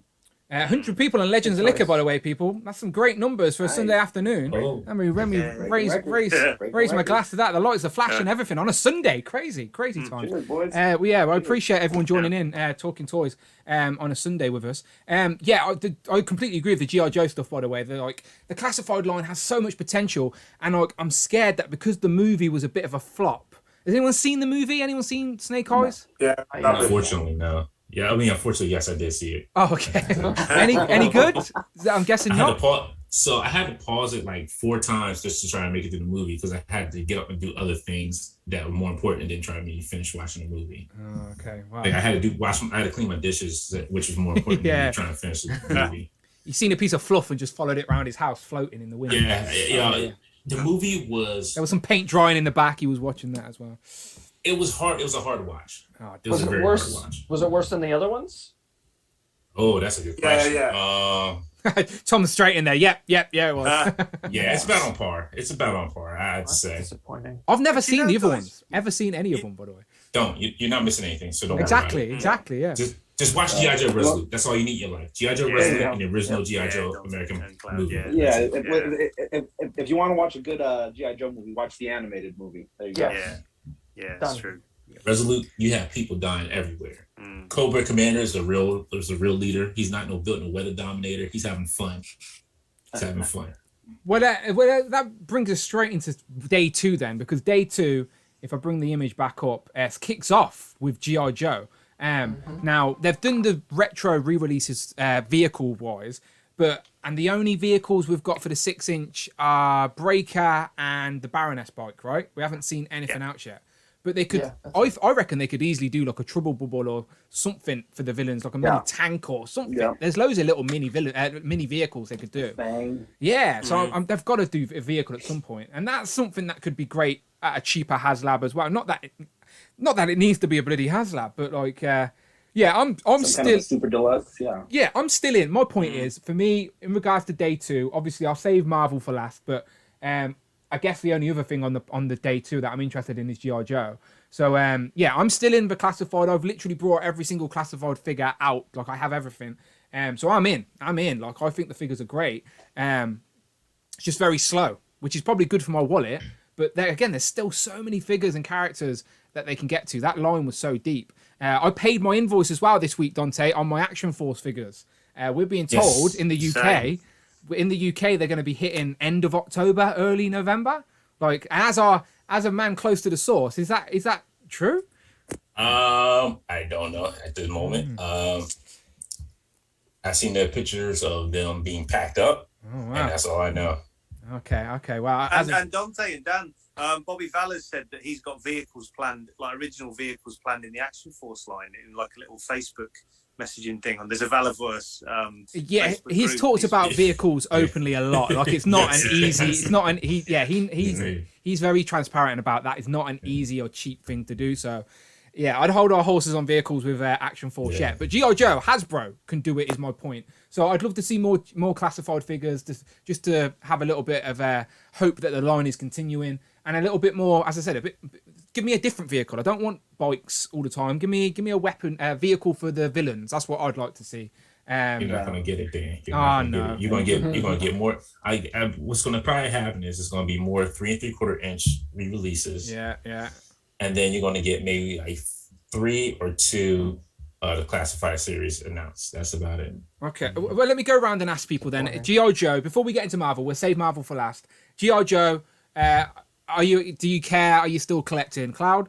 100 people on Legends of Liquor, by the way, people. That's some great numbers for a Sunday afternoon. Let me raise my glass to that. The lights are flashing, everything on a Sunday. Crazy times. Cheers, boys. I appreciate everyone joining in, talking toys on a Sunday with us. I completely agree with the G.I. Joe stuff, by the way. The classified line has so much potential, and I'm scared that because the movie was a bit of a flop. Has anyone seen the movie? Anyone seen Snake Eyes? Yeah. Unfortunately, no. Yeah, I mean, unfortunately, yes, I did see it. Oh, okay. Any good? I'm guessing not. I had to pause it like 4 times just to try and make it through the movie, because I had to get up and do other things that were more important than trying to finish watching the movie. Oh, okay. Wow. Like I had to clean my dishes, which was more important than trying to finish the movie. You seen a piece of fluff and just followed it around his house, floating in the wind. Yeah. The movie was. There was some paint drying in the back. He was watching that as well. It was hard. It was a hard watch. Was it worse than the other ones? Oh, that's a good question. Yeah. Tom's straight in there. Yep, it was. Yeah, it's about on par. I'd say. Disappointing. I've never seen the other ones. Ever seen any of them, by the way. Don't. You're not missing anything. So don't. Exactly. Yeah. Just watch G.I. Joe Resolute. That's all you need in your life. G.I. Joe Resolute and the original G.I. Joe American movie. If you want to watch a good G.I. Joe movie, watch the animated movie. There you go. Yeah, that's true. Resolute, you have people dying everywhere. Cobra Commander is a real leader. He's not built no weather dominator. He's having fun. Well, that brings us straight into day 2 then, because day 2, if I bring the image back up, kicks off with G.I. Joe. Now, they've done the retro re-releases vehicle-wise, and the only vehicles we've got for the 6-inch are Breaker and the Baroness bike, right? We haven't seen anything out yet. But they could, I reckon they could easily do like a Trouble Bubble or something for the villains, like a mini tank or something. Yeah. There's loads of little mini vehicles they could do. Bang. Yeah, so they've got to do a vehicle at some point, and that's something that could be great at a cheaper HasLab as well. Not that it needs to be a bloody HasLab, but like, I'm still kind of super deluxe. Yeah, I'm still in. My point is, for me, in regards to day 2, obviously I'll save Marvel for last, but I guess the only other thing on the day 2 that I'm interested in is G.I. Joe. So I'm still in the classified. I've literally brought every single classified figure out. Like, I have everything. So I'm in. Like, I think the figures are great. It's just very slow, which is probably good for my wallet. But there's still so many figures and characters that they can get to. That line was so deep. I paid my invoice as well this week, Dante, on my Action Force figures. We're being told in the UK. Same. In the UK, they're going to be hitting end of October, early November. Like, as a man close to the source, is that true? I don't know at the moment. I've seen the pictures of them being packed up, and that's all I know. Okay. Well, and Dante and Dan, Bobby Valor said that he's got vehicles planned, like original vehicles planned in the Action Force line, in like a little Facebook messaging thing. And there's a Valorverse. He's talked about vehicles openly a lot. Like, it's not an easy. It's not an he's very transparent about that. It's not an easy or cheap thing to do. So, yeah, I'd hold our horses on vehicles with Action Force yet. But G.I. Joe, Hasbro can do it, is my point. So I'd love to see more classified figures, just to have a little bit of hope that the line is continuing, and a little bit more, as I said, give me a different vehicle. I don't want bikes all the time. Give me a weapon, vehicle for the villains. That's what I'd like to see. You're not gonna get it, Dan. No. You're gonna get more. What's gonna probably happen is it's gonna be more 3 3/4-inch re-releases. Yeah. And then you're gonna get maybe like 3 or 2 the classified series announced. That's about it. Okay. Well, let me go around and ask people then. Okay. G.I. Joe. Before we get into Marvel, we'll save Marvel for last. G.I. Joe. Do you care? Are you still collecting, Cloud?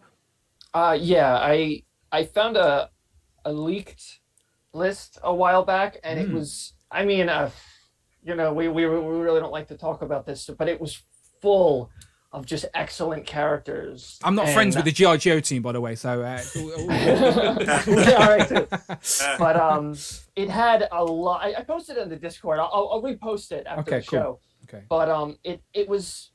Yeah, I found a leaked list a while back, and it was, you know, we really don't like to talk about this, but it was full of just excellent characters. I'm not friends with the G.I. Joe team, by the way, so yeah, all right, too. But it had a lot. I posted it in the Discord. I'll repost it after the show. Okay. But it was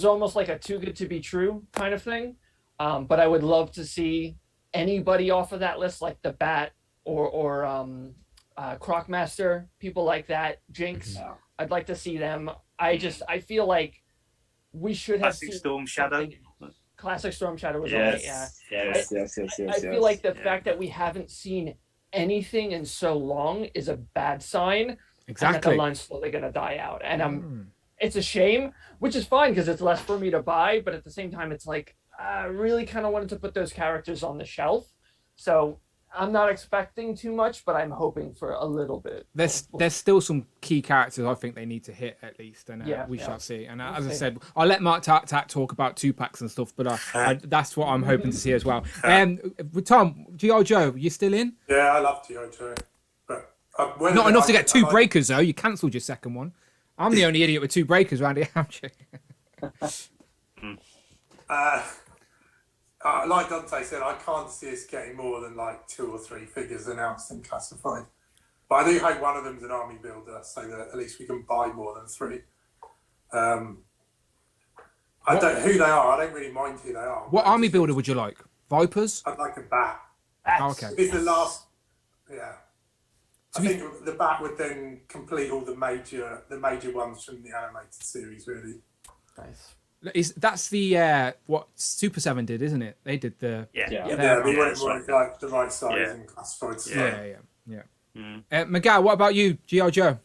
almost like a too good to be true kind of thing. But I would love to see anybody off of that list, like the Bat or Crocmaster, people like that, Jinx. I'd like to see them. I feel like we should have Classic Storm Shadow. Classic Storm Shadow was Yes. Yes. I feel like the fact that we haven't seen anything in so long is a bad sign. Exactly. And that the line's slowly going to die out. And it's a shame, which is fine because it's less for me to buy. But at the same time, it's like, I really kind of wanted to put those characters on the shelf. So I'm not expecting too much, but I'm hoping for a little bit. There's still some key characters I think they need to hit at least, and we shall see. And as I said, I'll let MarkTakTak talk about 2-packs and stuff, but that's what I'm hoping to see as well. Tom, G.I. Joe, you still in? Yeah, I love G.I. Joe. But not enough to get 2 breakers, though. You cancelled your second one. I'm the only idiot with 2 breakers around here, haven't you? Like Dante said, I can't see us getting more than like 2 or 3 figures announced and classified. But I do hope one of them's an army builder, so that at least we can buy more than 3. I don't who they are. I don't really mind who they are. What army builder would you like? Vipers? I'd like a Bat. Okay. It's the last. Yeah. I think the Bat would then complete all the major ones from the animated series, really. Nice. That's the what Super 7 did, isn't it? They did the we weren't like the right size and classified stuff. Yeah. Miguel, what about you, G.I. Joe?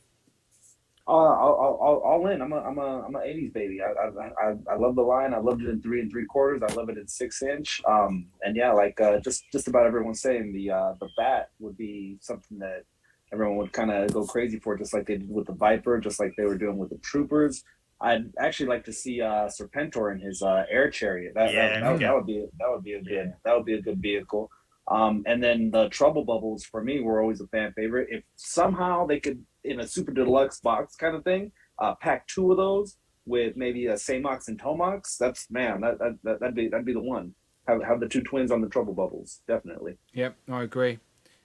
All in. I'm a 80s baby. I love the line. I loved it in 3 3/4. I love it in 6-inch. And yeah, like just about everyone's saying, the Bat would be something that everyone would kind of go crazy for, just like they did with the Viper, just like they were doing with the Troopers. I'd actually like to see Serpentor in his air chariot. That would be a good vehicle. And then the Trouble Bubbles for me were always a fan favorite. If somehow they could, in a super deluxe box kind of thing, pack 2 of those with maybe a Samox and Tomox, that'd be the one. Have the 2 twins on the Trouble Bubbles, definitely. Yep, I agree.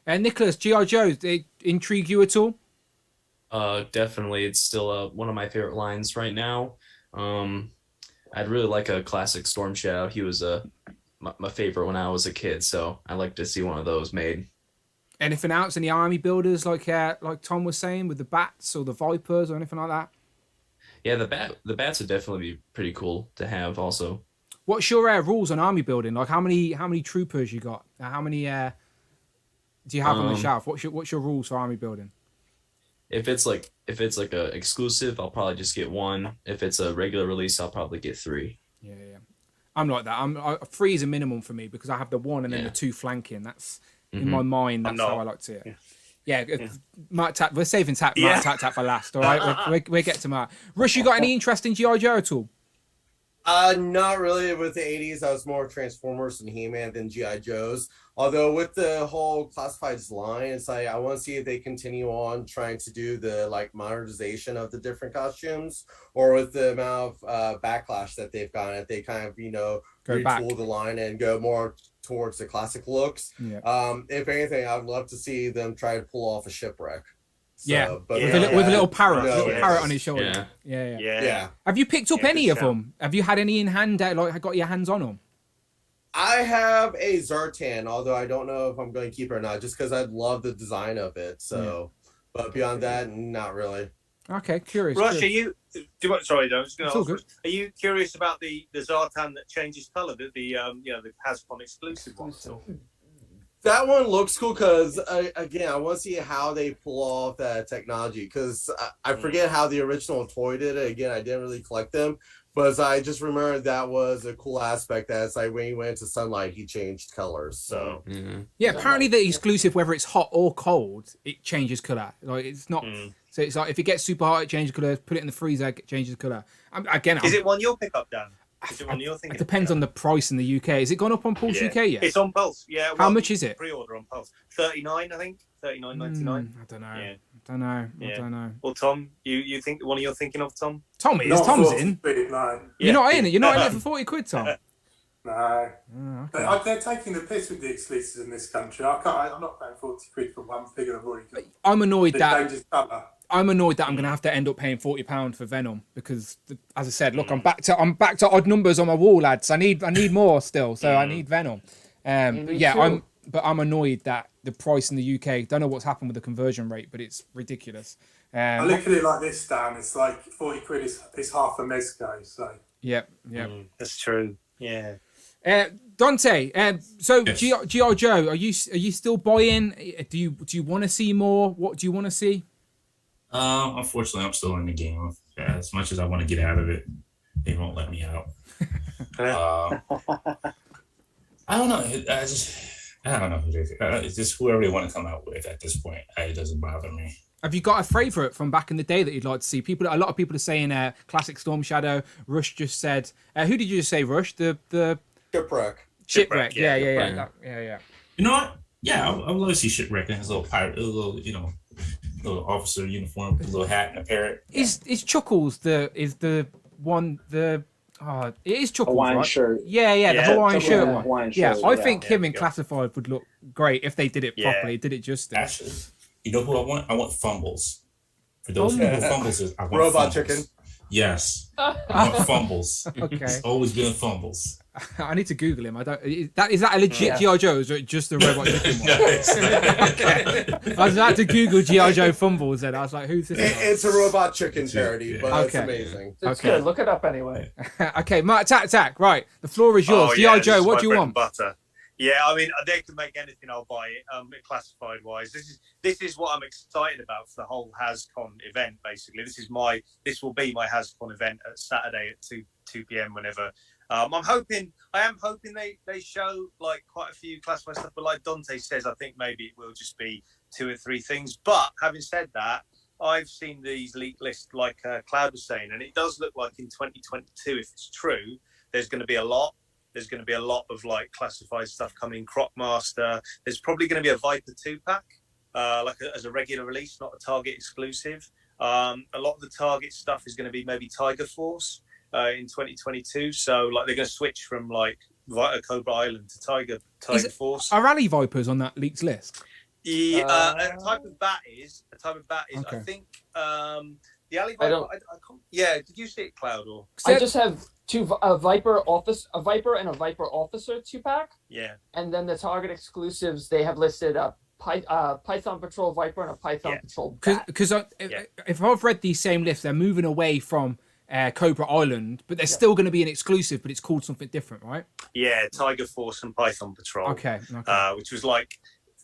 And Nicholas, G.I. Joe, they intrigue you at all? Definitely, it's still one of my favorite lines right now. I'd really like a classic Storm Shadow. He was my favorite when I was a kid, so I'd like to see one of those made. Anything else? Any army builders like Tom was saying with the Bats or the Vipers or anything like that? Yeah, the Bats would definitely be pretty cool to have also. What's your rules on army building? Like how many troopers you got? How many do you have on the shelf? What's your rules for army building? If it's like a exclusive, I'll probably just get 1. If it's a regular release, I'll probably get 3. Yeah. I'm like that. 3 is a minimum for me because I have the 1 and then the 2 flanking. That's in my mind. That's how I like to see it. Yeah. MarkTakTak, we're saving MarkTakTak for last. All right, we'll get to Mark. Rush, you got any interest in G.I. Joe at all? Not really with the 80s. I was more Transformers and He-Man than G.I. Joes. Although with the whole classifieds line, it's like I want to see if they continue on trying to do the like modernization of the different costumes, or with the amount of backlash that they've gotten, if they kind of retool the line and go more towards the classic looks. Yeah. If anything, I'd love to see them try to pull off a shipwreck. So, with a little parrot, parrot on his shoulder. Yeah. Have you picked up any of them? Have you had any in hand? Like, got your hands on them? I have a Zartan, although I don't know if I'm going to keep it or not, just because I love the design of it. So, but beyond that, not really. Okay, curious. Rush, are you? Sorry, I was going to ask. Are you curious about the Zartan that changes color? The Hasbro exclusive one. That one looks cool because, again, I want to see how they pull off that technology, because I forget how the original toy did it. Again, I didn't really collect them, but I just remember that was a cool aspect, that it's like when he went into sunlight, he changed colors. So yeah, apparently the exclusive, whether it's hot or cold, it changes color. Like it's not. So it's like if it gets super hot, it changes color. Put it in the freezer, it changes color. Is it one you'll pick up, Dan? Is it one you're thinking? It depends on the price in the UK. Has it gone up on Pulse UK yet? It's on Pulse. Yeah. How much is it? Pre-order on Pulse. $39, I think. $39.99. I don't know. Don't know. I don't know. Well, Tom, you think the one you're thinking of, Tom? Tommy, is Tom's in? No. You're not in it. You're not in it for 40 quid, Tom. No. Oh, okay. They're taking the piss with the exclusives in this country. I'm not paying 40 quid for one figure I've already got. I'm annoyed that I'm going to have to end up paying £40 for Venom because, as I said, look, I'm back to odd numbers on my wall, lads. I need more still, so I need Venom. But yeah, I'm annoyed that the price in the UK. Don't know what's happened with the conversion rate, but it's ridiculous. I look at it like this, Dan. It's like 40 quid is half a mezco. So yeah, that's true. Yeah. Dante, so Yes. G.I. Joe, are you still buying? Do you want to see more? What do you want to see? Unfortunately, I'm still in the game. As much as I want to get out of it, they won't let me out. I don't know. I don't know who they. It's just whoever they want to come out with at this point. It doesn't bother me. Have you got a favourite from back in the day that you'd like to see? A lot of people are saying classic Storm Shadow. Rush just said. Who did you just say? Rush the Shipwreck. Yeah. You know what? Yeah, I would love to see Shipwreck in his little pirate, little officer uniform, with a little hat and a parrot. Is Chuckles the one the? Oh, it is Chuckles, Hawaiian right? shirt. Yeah, the Hawaiian shirt one. Hawaiian Yeah, shirt, I think him in Classified would look great if they did it properly, did it justice. Actually, you know who I want? I want Fumbles. For those who know who Fumbles is, I want Robot Fumbles. Chicken. Yes, I want Fumbles. Okay. It's always been Fumbles. I need to Google him. Is that a legit G.I. Joe, or is it just the Robot Chicken one? Okay. I was about to Google G.I. Joe Fumbles then. I was like, who's this? It's a Robot Chicken parody, but it's amazing. It's good. Look it up anyway. Okay, MarkTakTak. Right, the floor is yours. G.I. Joe, what do you want? Butter. Yeah, I mean, they can make anything. I'll buy it. Classified wise, this is what I'm excited about for the whole HasCon event. Basically, this will be my HasCon event at Saturday at 2 p.m. Whenever. I am hoping they show like quite a few classified stuff, but like Dante says, I think maybe it will just be 2 or 3 things. But having said that, I've seen these leaked lists like Cloud was saying, and it does look like in 2022, if it's true, there's going to be a lot. There's going to be a lot of like classified stuff coming. Crocmaster. There's probably going to be a Viper 2-pack, as a regular release, not a Target exclusive. A lot of the Target stuff is going to be maybe Tiger Force in 2022. So like they're going to switch from like Cobra Island to Tiger Force. Are Rally Vipers on that leaked list? A type of bat is. Okay. I think the Alley Viper. I can't. Yeah. Did you see it, Cloud? Or I just have a Viper and a Viper Officer 2-pack. Yeah. And then the Target exclusives, they have listed a Python Patrol Viper and a Python Patrol Bat. Because if I've read these same lists, they're moving away from Cobra Island, but there's still going to be an exclusive, but it's called something different, right? Yeah, Tiger Force and Python Patrol. Okay. Which was like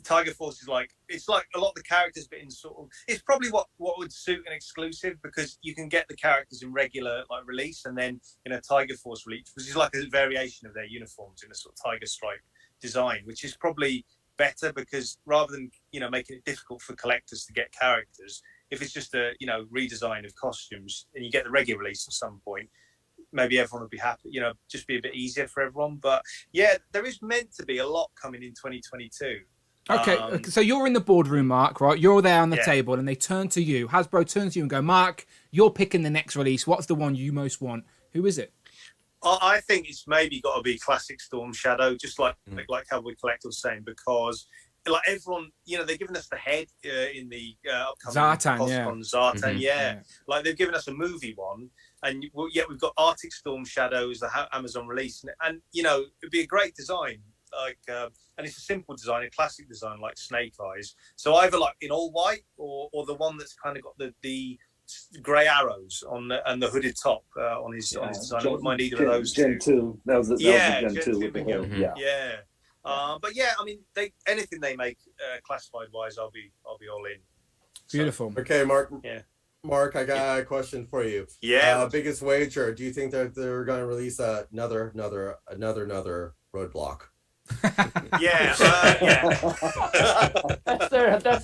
Tiger Force is like, it's like a lot of the characters, but in sort of, it's probably what would suit an exclusive, because you can get the characters in regular like release, and then in a Tiger Force release, which is like a variation of their uniforms in a sort of tiger stripe design, which is probably better, because rather than making it difficult for collectors to get characters, if it's just a redesign of costumes and you get the regular release at some point, maybe everyone would be happy, just be a bit easier for everyone. But yeah, there is meant to be a lot coming in 2022. Okay, so you're in the boardroom, Mark, right? You're there on the table, and they turn to you. Hasbro turns to you and go, Mark, you're picking the next release. What's the one you most want? Who is it? I think it's maybe got to be classic Storm Shadow, just like Cowboy Collector was saying, because like everyone, they're giving us the head in the upcoming Zartan, like they've given us a movie one, and yet we've got Arctic Storm Shadows, the Amazon release, and it'd be a great design. Like and it's a simple design, a classic design like Snake Eyes. So either like in all white, or the one that's kind of got the grey arrows on and the hooded top on his design. I wouldn't mind either of those. Gen 2. That was Gen 2 with the hood. Yeah. But yeah, I mean, anything they make classified wise, I'll be all in. Beautiful. Okay, Mark. Yeah. Mark, I got a question for you. Yeah. Biggest wager. Do you think that they're going to release another Roadblock? Yeah, That's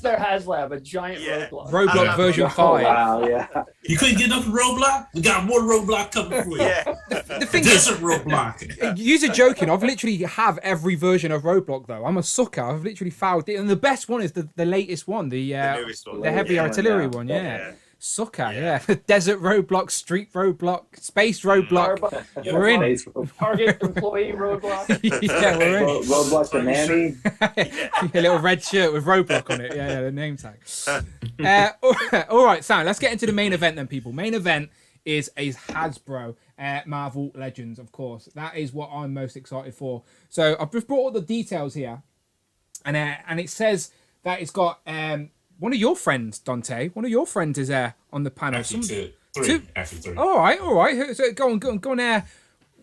their HasLab, a giant roadblock. Roadblock version 5. Wow, yeah. You couldn't get enough roadblock? We got more roadblock coming for you. Yeah. The thing is, roadblock. You're joking. I've literally have every version of Roadblock though. I'm a sucker. I've literally fouled it, and the best one is the latest one, the newest one. the heavy artillery one. Yeah. Sucker, yeah. Desert roadblock, street roadblock, space roadblock. We're in. Target employee roadblock. Yeah, we're in. Roadblock the nanny. A little red shirt with roadblock on it. Yeah, the name tag. All right, Sam, let's get into the main event then, people. Main event is a Hasbro Marvel Legends, of course. That is what I'm most excited for. So I've just brought all the details here, and it says that it's got one of your friends, Dante. One of your friends is there on the panel. Actually, three. Actually, three. All right. So go on there. Have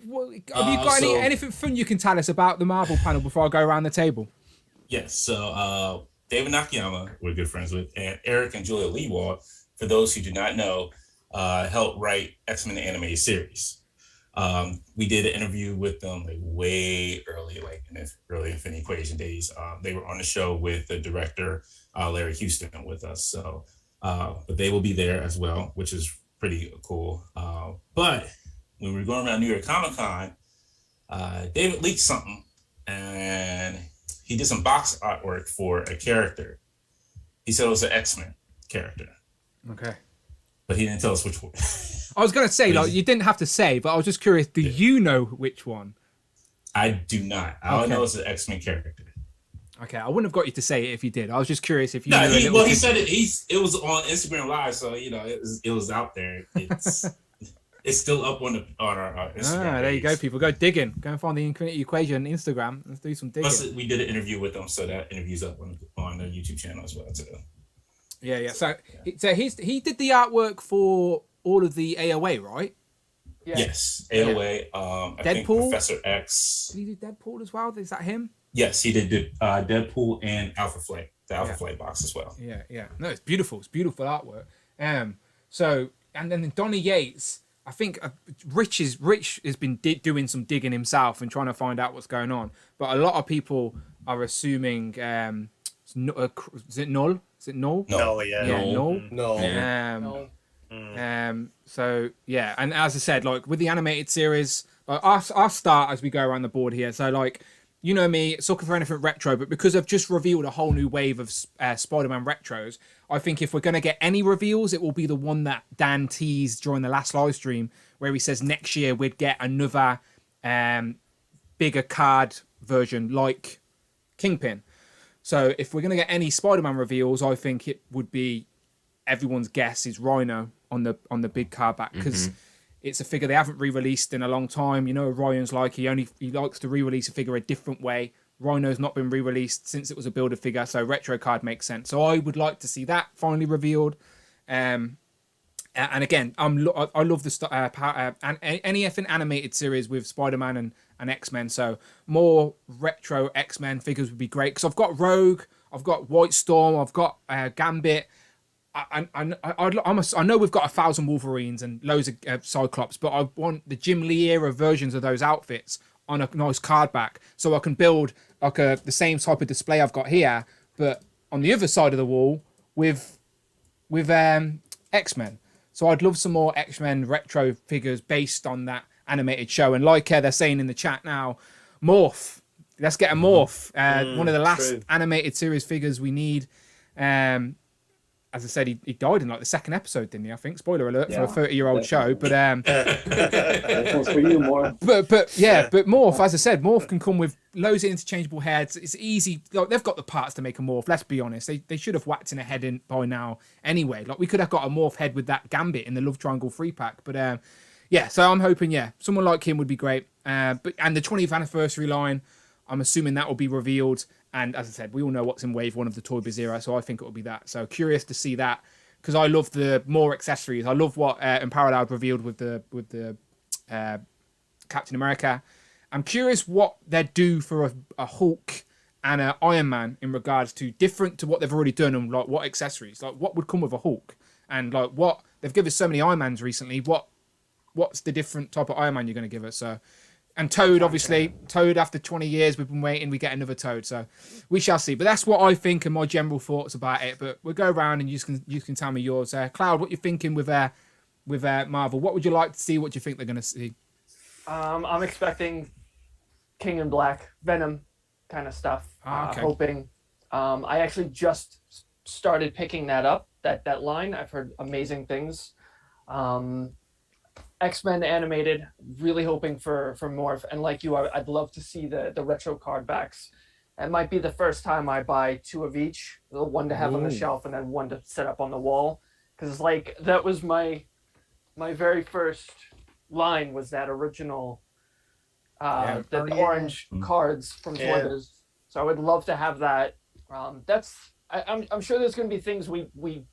you got anything fun you can tell us about the Marvel panel before I go around the table? Yes. So David Nakayama, we're good friends with, and Eric and Julia Leewald, for those who do not know, helped write X-Men the animated series. We did an interview with them like way early, like in the early Infinity Equation days. They were on the show with the director, Larry Houston, with us. So, but they will be there as well, which is pretty cool. But when we were going around New York Comic Con, David leaked something, and he did some box artwork for a character. He said it was an X-Men character. Okay. But he didn't tell us which one. I was going to say, like, you didn't have to say, but I was just curious, do you know which one? I do not. I know it's an X-Men character. Okay, I wouldn't have got you to say it if you did. I was just curious if you No, knew. he said it. It was on Instagram Live, so it was out there. It's still up on our Instagram. There you go, people. Go digging. Go and find the Infinity Equation on Instagram. Let's do some digging. Plus, we did an interview with them, so that interview's up on the YouTube channel as well too. Yeah. So he did the artwork for all of the AOA, right? Yeah. Yes, AOA. I think Professor X. Did he do Deadpool as well? Is that him? Yes, he did Deadpool and Alpha Flight, the Alpha Flight box as well. Yeah. No, it's beautiful. It's beautiful artwork. So, and then Donny Yates, I think Rich has been doing some digging himself and trying to find out what's going on. But a lot of people are assuming, is it Null? Is it Null? No, yeah. Yeah, Null. No. So yeah, and as I said, like with the animated series, like I'll start as we go around the board here. So like, you know me, sucker for anything retro, but because I've just revealed a whole new wave of Spider-Man retros, I think if we're going to get any reveals, it will be the one that Dan teased during the last live stream, where he says next year we'd get another bigger card version like Kingpin. So if we're going to get any Spider-Man reveals, I think it would be everyone's guess is Rhino on the big card back, because it's a figure they haven't re-released in a long time. You know, Ryan's like he likes to re-release a figure a different way. Rhino's not been re-released since it was a builder figure, so retro card makes sense. So I would like to see that finally revealed. And again, I love the and any animated series with Spider-Man and X-Men. So more retro X-Men figures would be great, because I've got Rogue, I've got White Storm, I've got Gambit. I know we've got 1,000 Wolverines and loads of Cyclops, but I want the Jim Lee era versions of those outfits on a nice card back, so I can build like the same type of display I've got here, but on the other side of the wall with X-Men. So I'd love some more X-Men retro figures based on that animated show. And like they're saying in the chat now, Morph. Let's get a Morph. One of the last animated series figures we need. As I said, he died in like the second episode, didn't he? I think. Spoiler alert for a 30-year-old show. But that was for you, Morph. But Morph, as I said, Morph can come with loads of interchangeable heads. It's easy. Like, they've got the parts to make a Morph. Let's be honest. They should have whacked in a head in by now anyway. Like, we could have got a Morph head with that Gambit in the Love Triangle 3-pack. But so I'm hoping someone like him would be great. And the 20th anniversary line, I'm assuming that will be revealed. And as I said, we all know what's in Wave 1 of the Toy Biz era, so I think it will be that. So curious to see that, because I love the more accessories. I love what Unparalleled revealed with the Captain America. I'm curious what they'd do for a Hulk and an Iron Man in regards to different to what they've already done, and like what accessories, like what would come with a Hulk, and like what they've given us so many Iron Mans recently. What's the different type of Iron Man you're going to give us? So. And Toad, obviously, Toad, after 20 years, we've been waiting, we get another Toad. So we shall see. But that's what I think and my general thoughts about it. But we'll go around and you can tell me yours. Cloud, what you're thinking with Marvel? What would you like to see? What do you think they're going to see? I'm expecting King in Black, Venom kind of stuff. Okay. Hoping. I actually just started picking that up, that line. I've heard amazing things. X-Men animated, really hoping for Morph. And like you, I'd love to see the retro card backs. It might be the first time I buy 2 of each, one to have on the shelf and then one to set up on the wall. Because like that was my very first line, was that original the orange cards from Toy Biz. So I would love to have that. I'm sure there's going to be things we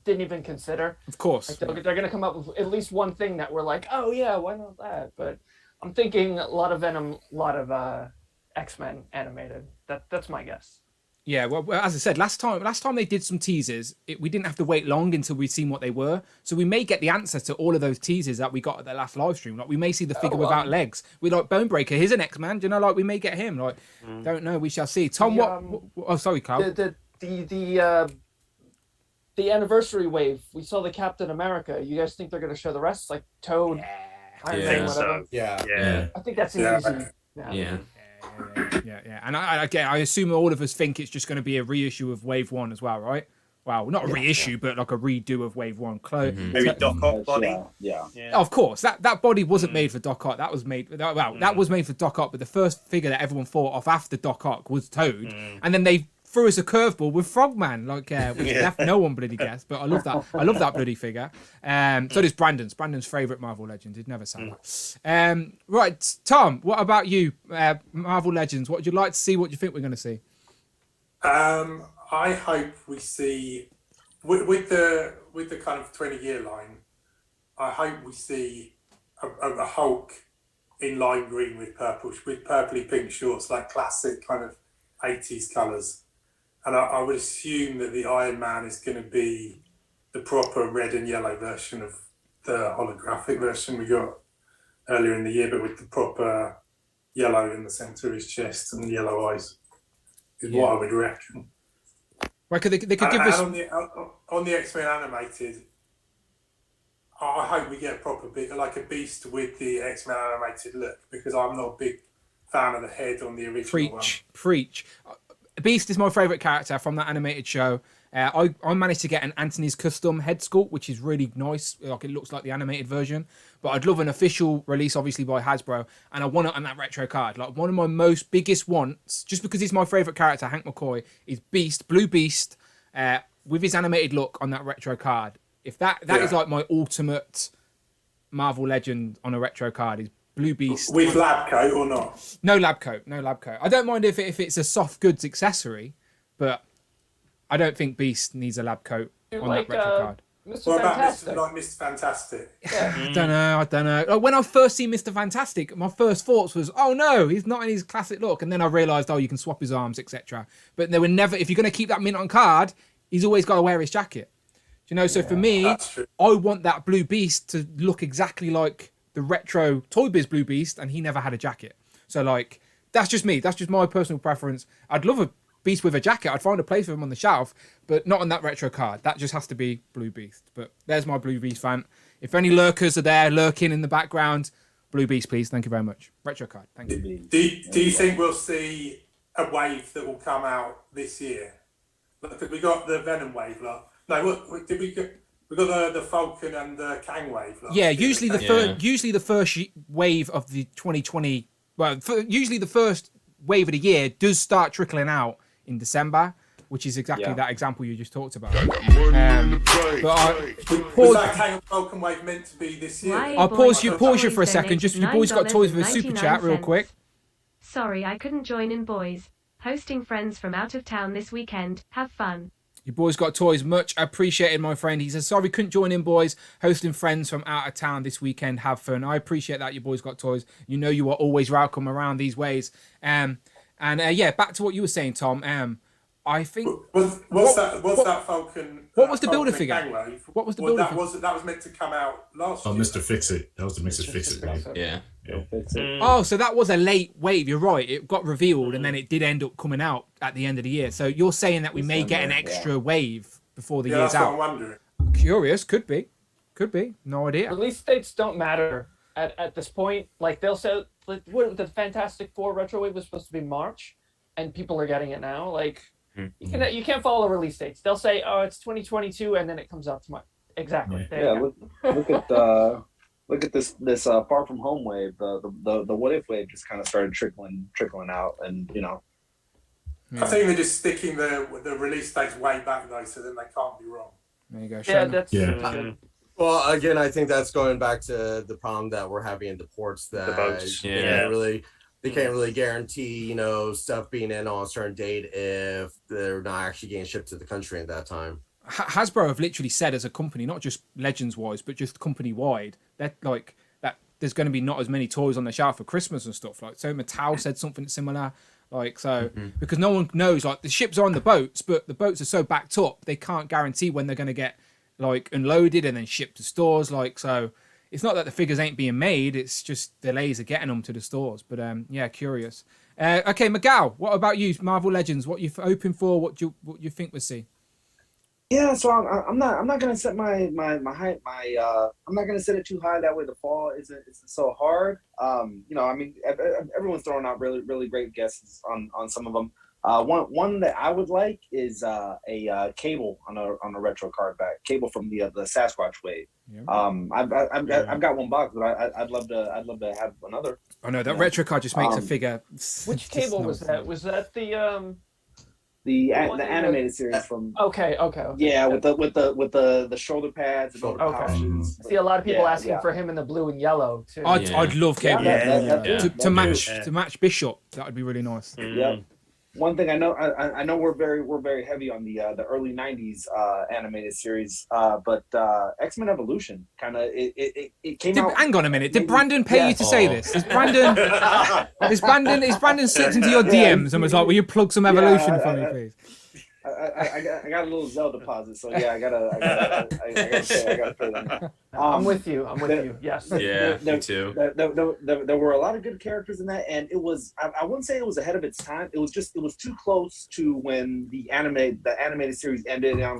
didn't even consider. Of course. Like they're going to come up with at least one thing that we're like, oh yeah, why not that? But I'm thinking a lot of Venom, a lot of X-Men animated. That's my guess. Yeah, well, as I said, last time they did some teasers, we didn't have to wait long until we'd seen what they were. So we may get the answer to all of those teasers that we got at the last live stream. Like, we may see the figure without legs. We like Bonebreaker. He's an X-Man. Do you know, like, we may get him. Like, don't know. We shall see. Tom, oh, sorry, Carl. The anniversary wave. We saw the Captain America. You guys think they're going to show the rest? Like Toad, Iron Man, whatever. Yeah. I think that's an easy. Yeah. Yeah. And I assume all of us think it's just going to be a reissue of Wave 1 as well, right? Well, not a reissue, but like a redo of Wave 1. Maybe Doc Ock body. Yeah. Of course, that body wasn't made for Doc Ock. That was made. That was made for Doc Ock. But the first figure that everyone thought of after Doc Ock was Toad, and then they threw us a curveball with Frogman, like which no one bloody guessed. But I love that. I love that bloody figure. So does Brandon's favourite Marvel Legend. He'd never say that. Right, Tom. What about you? Marvel Legends. What would you like to see? What do you think we're going to see? I hope we see with the kind of 20-year line. I hope we see a Hulk in lime green with purpley pink shorts, like classic kind of 80s colours. And I would assume that the Iron Man is going to be the proper red and yellow version of the holographic version we got earlier in the year, but with the proper yellow in the centre of his chest and yellow eyes, is what I would reckon. Right, they could give us on the X-Men animated. I hope we get a proper like a Beast with the X-Men animated look, because I'm not a big fan of the head on the original one. Preach. Beast is my favourite character from that animated show. I managed to get an Anthony's custom head sculpt, which is really nice. Like, it looks like the animated version. But I'd love an official release, obviously, by Hasbro. And I want it on that retro card. Like, one of my most biggest wants, just because he's my favourite character, Hank McCoy, is Beast, Blue Beast, with his animated look on that retro card. If that is like my ultimate Marvel Legend on a retro card, is Blue Beast. With lab coat or not? No lab coat. I don't mind if it's a soft goods accessory, but I don't think Beast needs a lab coat on that retro card. What about Mr. Fantastic? I don't know. Like, when I first seen Mr. Fantastic, my first thoughts was, oh no, he's not in his classic look. And then I realised, you can swap his arms, etc. But they were never, if you're going to keep that mint on card, he's always got to wear his jacket. Do you know? So for me, I want that Blue Beast to look exactly like the retro Toy Biz Blue Beast, and he never had a jacket. So like, that's just me. That's just my personal preference. I'd love a Beast with a jacket. I'd find a place for him on the shelf, but not on that retro card. That just has to be Blue Beast. But there's my Blue Beast fan. If any lurkers are there lurking in the background, Blue Beast, please. Thank you very much. Retro card. Thank you. Do you think we'll see a wave that will come out this year? Because we got the Venom wave. What did we get? We got the Falcon and the Kang wave. Usually the first wave of the 2020. Well, usually the first wave of the year does start trickling out in December, which is exactly that example you just talked about. Was that Kang and Falcon wave meant to be this year? I'll pause you for a second. Just your boys got toys with a super chat, real quick. Sorry, I couldn't join in, boys. Hosting friends from out of town this weekend. Have fun. Your boys got toys. Much appreciated, my friend. He says, sorry, couldn't join in, boys. Hosting friends from out of town this weekend. Have fun. I appreciate that. Your boys got toys. You know you are always welcome around these ways. Back to what you were saying, Tom. I think... Was that Falcon... What was the builder figure? What was the builder figure? That was meant to come out last year. Mr. Fix-It. That was the Mr. Fix-It. Yeah. They'll fix it. Oh, so that was a late wave. You're right. It got revealed, and then it did end up coming out at the end of the year. So you're saying that we may get an extra wave before the year's out. I'm wondering. Curious. Could be. No idea. Release dates don't matter at this point. Like they'll say, like, what the Fantastic Four retro wave was supposed to be March, and people are getting it now. Like you can't follow the release dates. They'll say, oh, it's 2022, and then it comes out tomorrow. Exactly. Look at this Far From Home wave. The What If wave just kind of started trickling out, and I think they're just sticking the release dates way back though, so then they can't be wrong. There you go. Well, again, I think that's going back to the problem that we're having in the ports, that the boats. They can't really guarantee, stuff being in on a certain date if they're not actually getting shipped to the country at that time. Hasbro have literally said as a company, not just Legends-wise, but just company-wide, that there's going to be not as many toys on the shelf for Christmas and stuff. Like, so Mattel said something similar. Because no one knows, like, the ships are on the boats, but the boats are so backed up, they can't guarantee when they're going to get, like, unloaded and then shipped to stores. Like, so it's not that the figures ain't being made, it's just delays of getting them to the stores. But, curious. Okay, Miguel, what about you? Marvel Legends, what you hoping for? What you think we'll see? Yeah, so I'm not gonna set my height I'm not gonna set it too high, that way the fall isn't so hard. Everyone's throwing out really great guesses on some of them. One that I would like is a Cable on a retro card back, Cable from the Sasquatch wave. Yeah. I've got one box, but I'd love to have another. Oh no, that retro card just makes a figure. Which Cable was that? Was that the animated series from? Okay. Yeah, with the shoulder pads. And See a lot of people asking for him in the blue and yellow too. I'd love Cable to match Bishop. That would be really nice. Yeah. One thing I know we're very heavy on the early '90s animated series, but X-Men Evolution kind of it came out. Hang on a minute. Did Brandon pay you to say this? Is Brandon slipped into your DMs and was like, "Will you plug some Evolution for me, please?" I got a little Zelle deposit, so I gotta pay them. I'm with you. Yes. Yeah, me too. There were a lot of good characters in that, and it was I wouldn't say it was ahead of its time. It was too close to when the animated series ended. I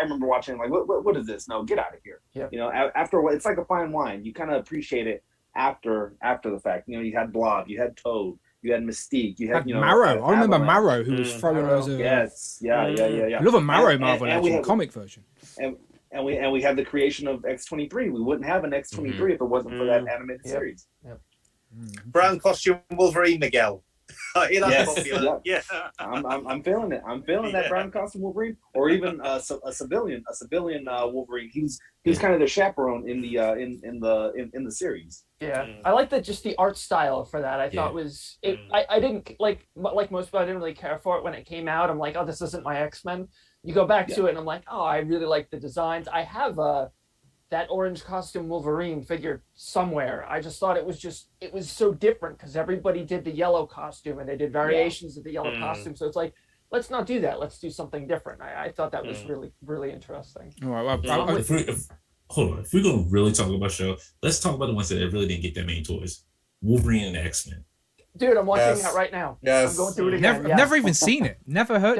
remember watching like, what is this? No, get out of here. Yeah. After it's like a fine wine. You kind of appreciate it after the fact. You had Blob, you had Toad. You had Mystique. You had Marrow. I remember Marrow, who was throwing those. Yes. Yeah. I love a Marrow Marvel Legend comic version. And we had the creation of X-23. We wouldn't have an X-23 if it wasn't for that animated series. Yep. Brown costume Wolverine, Miguel. Popular. Yeah. I'm feeling it. I'm feeling that brown costume Wolverine, or even a civilian Wolverine. He was kind of the chaperone in the series. Yeah, I like just the art style for that. I thought was it. I didn't like most people. I didn't really care for it when it came out. I'm like, oh, this isn't my X-Men. You go back to it, and I'm like, oh, I really like the designs. I have that orange costume Wolverine figure somewhere. I just thought it was so different because everybody did the yellow costume and they did variations of the yellow costume. So it's like, let's not do that. Let's do something different. I thought that was really, really interesting. All right, if we're going to really talk about show, let's talk about the ones that really didn't get that many toys. Wolverine and X-Men. Dude, I'm watching that right now. Yes. I'm going through it again. Never even seen it. Never heard.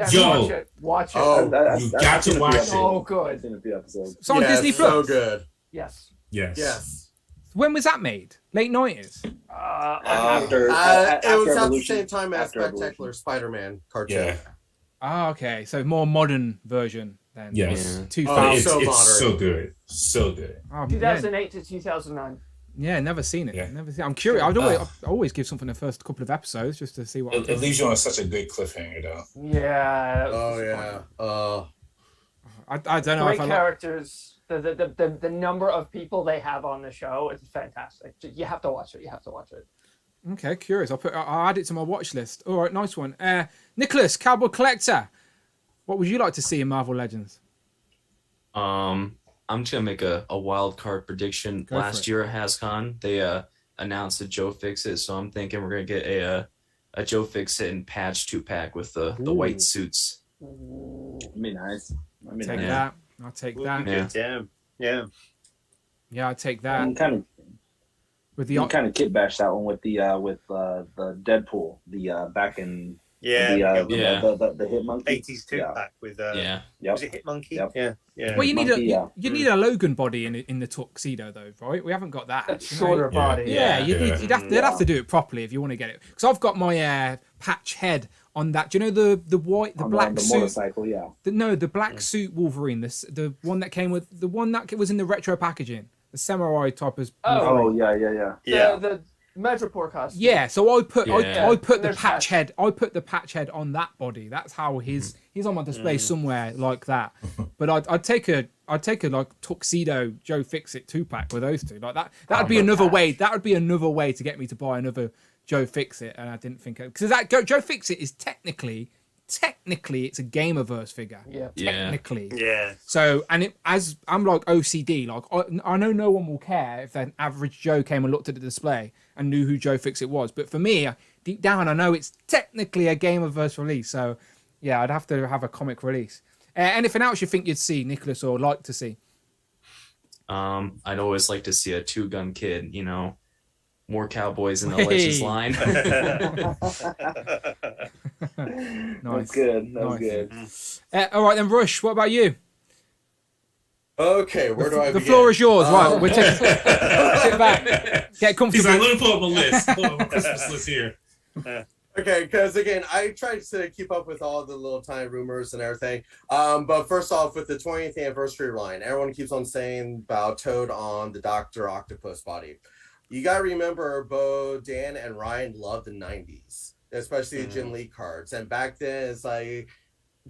Watch it. Oh, you got to watch it. Oh, good. It's on Disney Plus. So good. Yes. When was that made? Late 90s? It was at the same time as Spectacular Spider-Man cartoon. Yeah. Oh, okay. So more modern version then. Yes. 2000. It's so good. So good. Oh, 2008 to 2009. Yeah, never seen it. Yeah. Never seen it. I'm curious. I always give something the first couple of episodes just to see what. It leaves you on such a good cliffhanger, though. Yeah. I don't know. Great characters. The number of people they have on the show is fantastic. You have to watch it. Okay, curious. I'll add it to my watch list. All right, nice one. Nicholas, Cowboy Collector. What would you like to see in Marvel Legends? I'm just gonna make a wild card prediction. Last year at HasCon, they announced a Joe Fix-It, so I'm thinking we're gonna get a Joe Fix-It and Patch 2-pack with the white suits. That'd be nice. Take that. I'll take that. Yeah. Yeah, I'll take that. With the you kind of kit bashed that one with the Deadpool, the back in the Hit Monkey 80s two-pack with was it Hit Monkey? Yep. Yeah. Well, you need a Logan body in the tuxedo though, right? We haven't got that. Shorter body. Yeah, they'd have to do it properly if you want to get it. Because I've got my patch head on that. Do you know the black suit? Motorcycle, the black suit Wolverine. The one that came with the one that was in the retro packaging, the samurai type of. The Metroport costume. Yeah, so I put the patch head. I put the patch head on that body. That's how he's on my display somewhere like that. But I'd take a like tuxedo Joe Fixit 2-pack with those two like that. That'd be another way. That would be another way to get me to buy another Joe Fixit, and I didn't think because that Joe Fixit is technically it's a Gamerverse figure. Yeah. Technically. Yeah. So as I'm like OCD, like I know no one will care if an average Joe came and looked at the display and knew who Joe Fixit was, but for me, deep down, I know it's technically a Gamerverse release. So yeah, I'd have to have a comic release. Anything else you think you'd see, Nicholas, or like to see? I'd always like to see a 2-gun kid. More cowboys in the Legends line. Nice. That was good. All right then, Rush. What about you? Okay, where do I begin? The floor is yours. Right, we'll sit back. Get comfortable. He's like, let me pull up a list. Pull up a Christmas list here. Okay, because again, I tried to keep up with all the little tiny rumors and everything. But first off, with the 20th anniversary line, everyone keeps on saying about Toad on the Dr. Octopus body. You gotta remember, Bo, Dan, and Ryan loved the 90s, especially the Jim Lee cards. And back then, it's like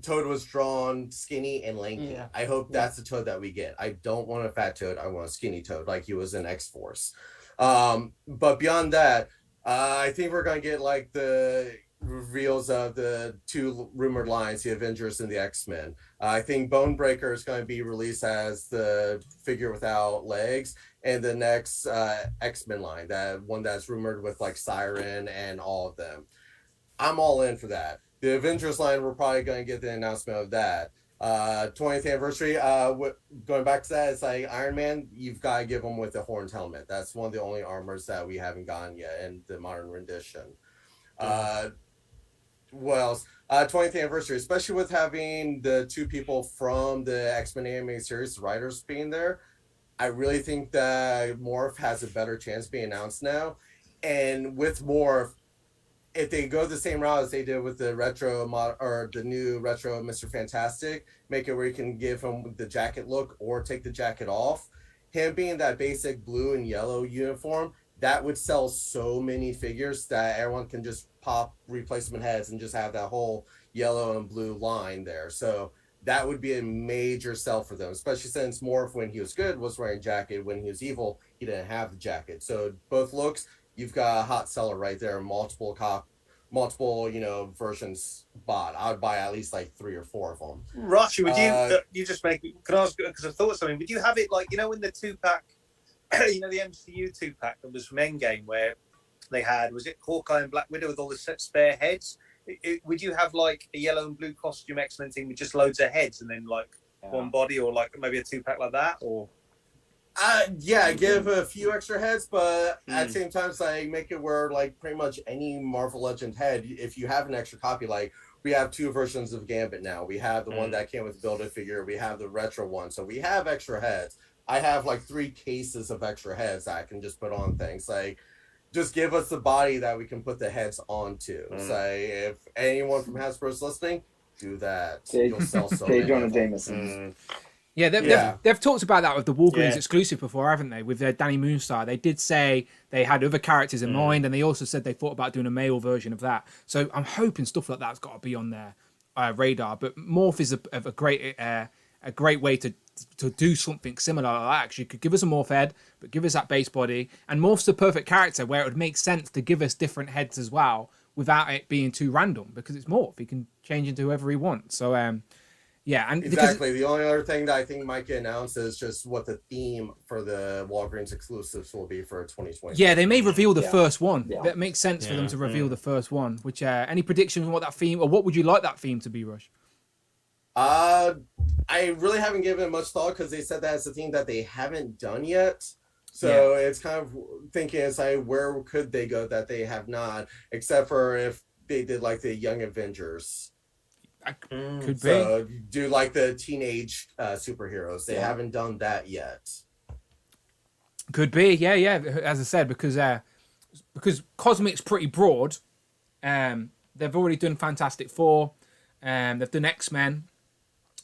Toad was drawn skinny and lanky. Yeah. I hope that's the Toad that we get. I don't want a fat Toad. I want a skinny Toad like he was in X-Force. But beyond that, I think we're going to get like the reveals of the 2 rumored lines, the Avengers and the X-Men. I think Bonebreaker is going to be released as the figure without legs, and the next X-Men line, that one that's rumored with like Siren and all of them. I'm all in for that. The Avengers line, we're probably going to get the announcement of that. 20th anniversary, going back to that, it's like Iron Man, you've got to give him with the horned helmet. That's one of the only armors that we haven't gotten yet in the modern rendition. What else? 20th anniversary, especially with having the 2 people from the X-Men animated series, the writers being there, I really think that Morph has a better chance being announced now. And with Morph, if they go the same route as they did with the retro or the new retro Mr. Fantastic, make it where you can give him the jacket look or take the jacket off. Him being that basic blue and yellow uniform, that would sell so many figures that everyone can just pop replacement heads and just have that whole yellow and blue line there. So that would be a major sell for them, especially since Morph, when he was good, was wearing a jacket. When he was evil, he didn't have the jacket. So both looks, you've got a hot seller right there, multiple versions bought. I would buy at least like 3 or 4 of them. Rush, would you just make? Can I ask? Because I thought of something. Would you have it like in the 2-pack? The MCU 2-pack that was from Endgame, where they had, was it Hawkeye and Black Widow with all the spare heads? Would you have like a yellow and blue costume X-Men team with just loads of heads and then like one body, or like maybe a 2-pack like that, or? Give a few extra heads, but at the same time, it's like make it where like pretty much any Marvel Legend head, if you have an extra copy, like we have 2 versions of Gambit now. We have the one that came with the Build-A-Figure. We have the retro one, so we have extra heads. I have like 3 cases of extra heads that I can just put on things. Like, just give us the body that we can put the heads onto. So if anyone from Hasbro's listening, do that. You'll sell so many. Jonah Jameson. Yeah, they've talked about that with the Walgreens exclusive before, haven't they? With their Danny Moonstar, they did say they had other characters in mind, and they also said they thought about doing a male version of that. So I'm hoping stuff like that's got to be on their radar. But Morph is a great way to do something similar like that. Actually, could give us a Morph head, but give us that base body. And Morph's the perfect character where it would make sense to give us different heads as well, without it being too random, because it's Morph. He can change into whoever he wants. So yeah, and exactly. The only other thing that I think might get announced is just what the theme for the Walgreens exclusives will be for 2020. Yeah, they may reveal the first one. That makes sense for them to reveal the first one. Which any predictions on what that theme, or what would you like that theme to be, Rush? I really haven't given it much thought, because they said that's a theme that they haven't done yet. So it's kind of thinking inside, where could they go that they have not, except for if they did like the Young Avengers. Could so do like the teenage superheroes. They haven't done that yet. Could be, yeah. As I said, because Cosmic's pretty broad. They've already done Fantastic Four. They've done X-Men.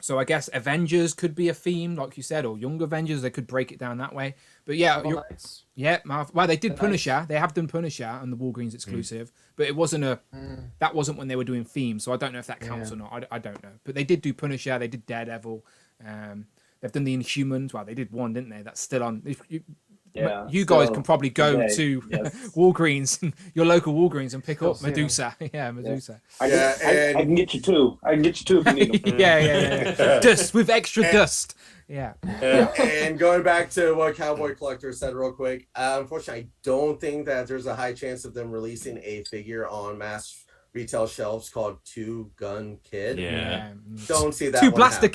So I guess Avengers could be a theme, like you said, or Young Avengers. They could break it down that way. But yeah, well, they did Punisher. They have done Punisher and the Walgreens exclusive, but it wasn't that wasn't when they were doing themes. So I don't know if that counts or not. I don't know. But they did do Punisher. They did Daredevil. They've done the Inhumans. Well, they did one, didn't they? That's still on. You guys can probably go to Walgreens, your local Walgreens, and pick up Medusa. Medusa. I can get you two. I can get you two if you need them. yeah. Dust with extra dust. Yeah. And going back to what Cowboy Collector said real quick, unfortunately, I don't think that there's a high chance of them releasing a figure on mass retail shelves called Two Gun Kid. Yeah. Don't see that. Two Blaster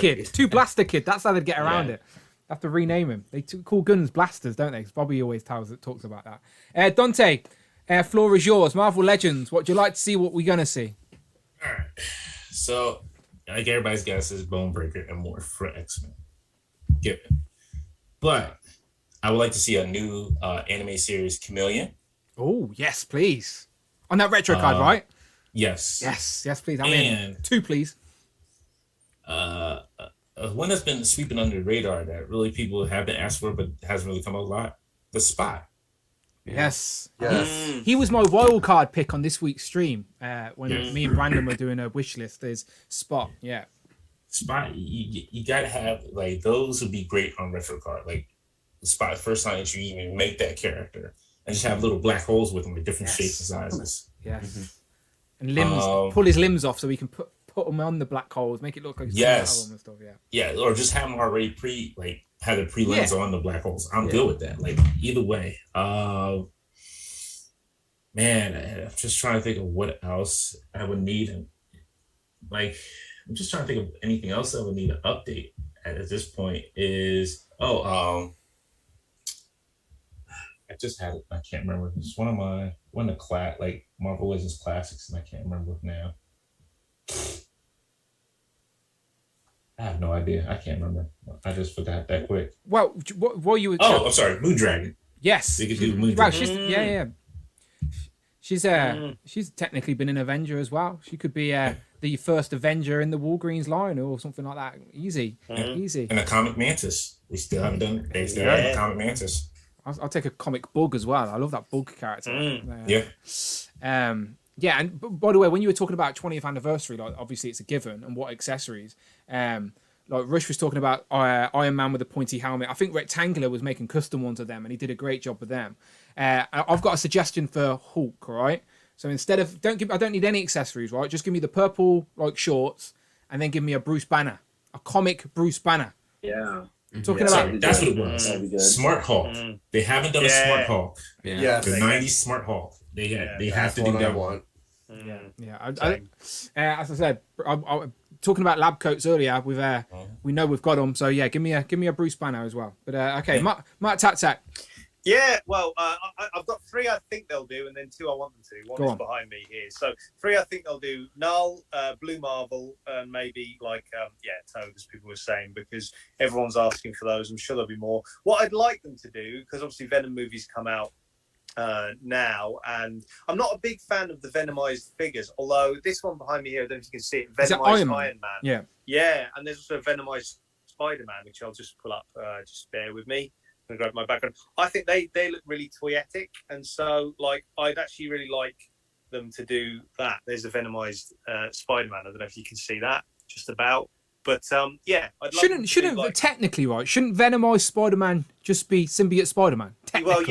Kid. That's how they'd get around it. Have to rename him. They call guns blasters, don't they? 'Cause Bobby always talks about that. Dante, floor is yours. Marvel Legends. What do you like to see? What we're gonna see? All right. So, like everybody's guess is Bonebreaker and Morph for X-Men. Given. But I would like to see a new anime series, Chameleon. Oh yes, please. On that retro card, right? Yes. Yes, please. I'm in. Two, please. One that's been sweeping under the radar that really people have been asked for, but hasn't really come up a lot. The Spy. Yes. He was my wild card pick on this week's stream when me and Brandon were doing a wish list. There's Spot. Yeah. Spy. You gotta have like those would be great on retro card. Like the Spy, first time that you even make that character, and just have little black holes with them with different shapes and sizes. Yes. And limbs. Pull his limbs off so we can put them on the black holes, make it look like and stuff. Or just have them already have the prelims on the black holes. I'm good with that. Like either way. Man, I'm just trying to think of what else I would need. Like I'm just trying to think of anything else I would need an update at this point. I just had it. I can't remember. It's one of the Marvel Legends classics, and I can't remember it now. I have no idea. I can't remember. I just forgot that quick. Well, what you were... I'm sorry. Moondragon. Yes. They could do Moondragon. Well, she's technically been an Avenger as well. She could be the first Avenger in the Walgreens line or something like that. Easy. And a Comic Mantis. We still haven't done. They still have a Comic Mantis. I'll take a comic Bug as well. I love that Bug character. And by the way, when you were talking about 20th anniversary, like obviously it's a given, and what accessories, like Rush was talking about Iron Man with a pointy helmet. I think Rectangular was making custom ones of them, and he did a great job with them. I've got a suggestion for Hulk, right? So instead of I don't need any accessories, right? Just give me the purple like shorts, and then give me a Bruce Banner, a comic Bruce Banner. Yeah. Talking about that's what it was. Smart Hulk. They haven't done a Smart Hulk. Yeah. The 90s Smart Hulk. They have to do that one. As I said, I talking about lab coats earlier. We know we've got them. So yeah, give me a Bruce Banner as well. But okay, MarkTakTak. Yeah, well, I've got 3 I think they'll do, and then 2 I want them to. One is behind me here. So 3 I think they'll do. Null, Blue Marvel, and maybe Toad, as people were saying, because everyone's asking for those. I'm sure there'll be more. What I'd like them to do, because obviously Venom movies come out now, and I'm not a big fan of the Venomized figures, although this one behind me here, I don't know if you can see it, Venomized Iron Man. Yeah, and there's also a Venomized Spider-Man, which I'll just pull up, just bear with me. I'm gonna grab my background. I think they look really toyetic, and so I'd actually really like them to do that. There's a Venomized Spider-Man. I don't know if you can see that just about, but I'd love shouldn't technically right? Shouldn't Venomized Spider-Man just be Symbiote Spider-Man? Well,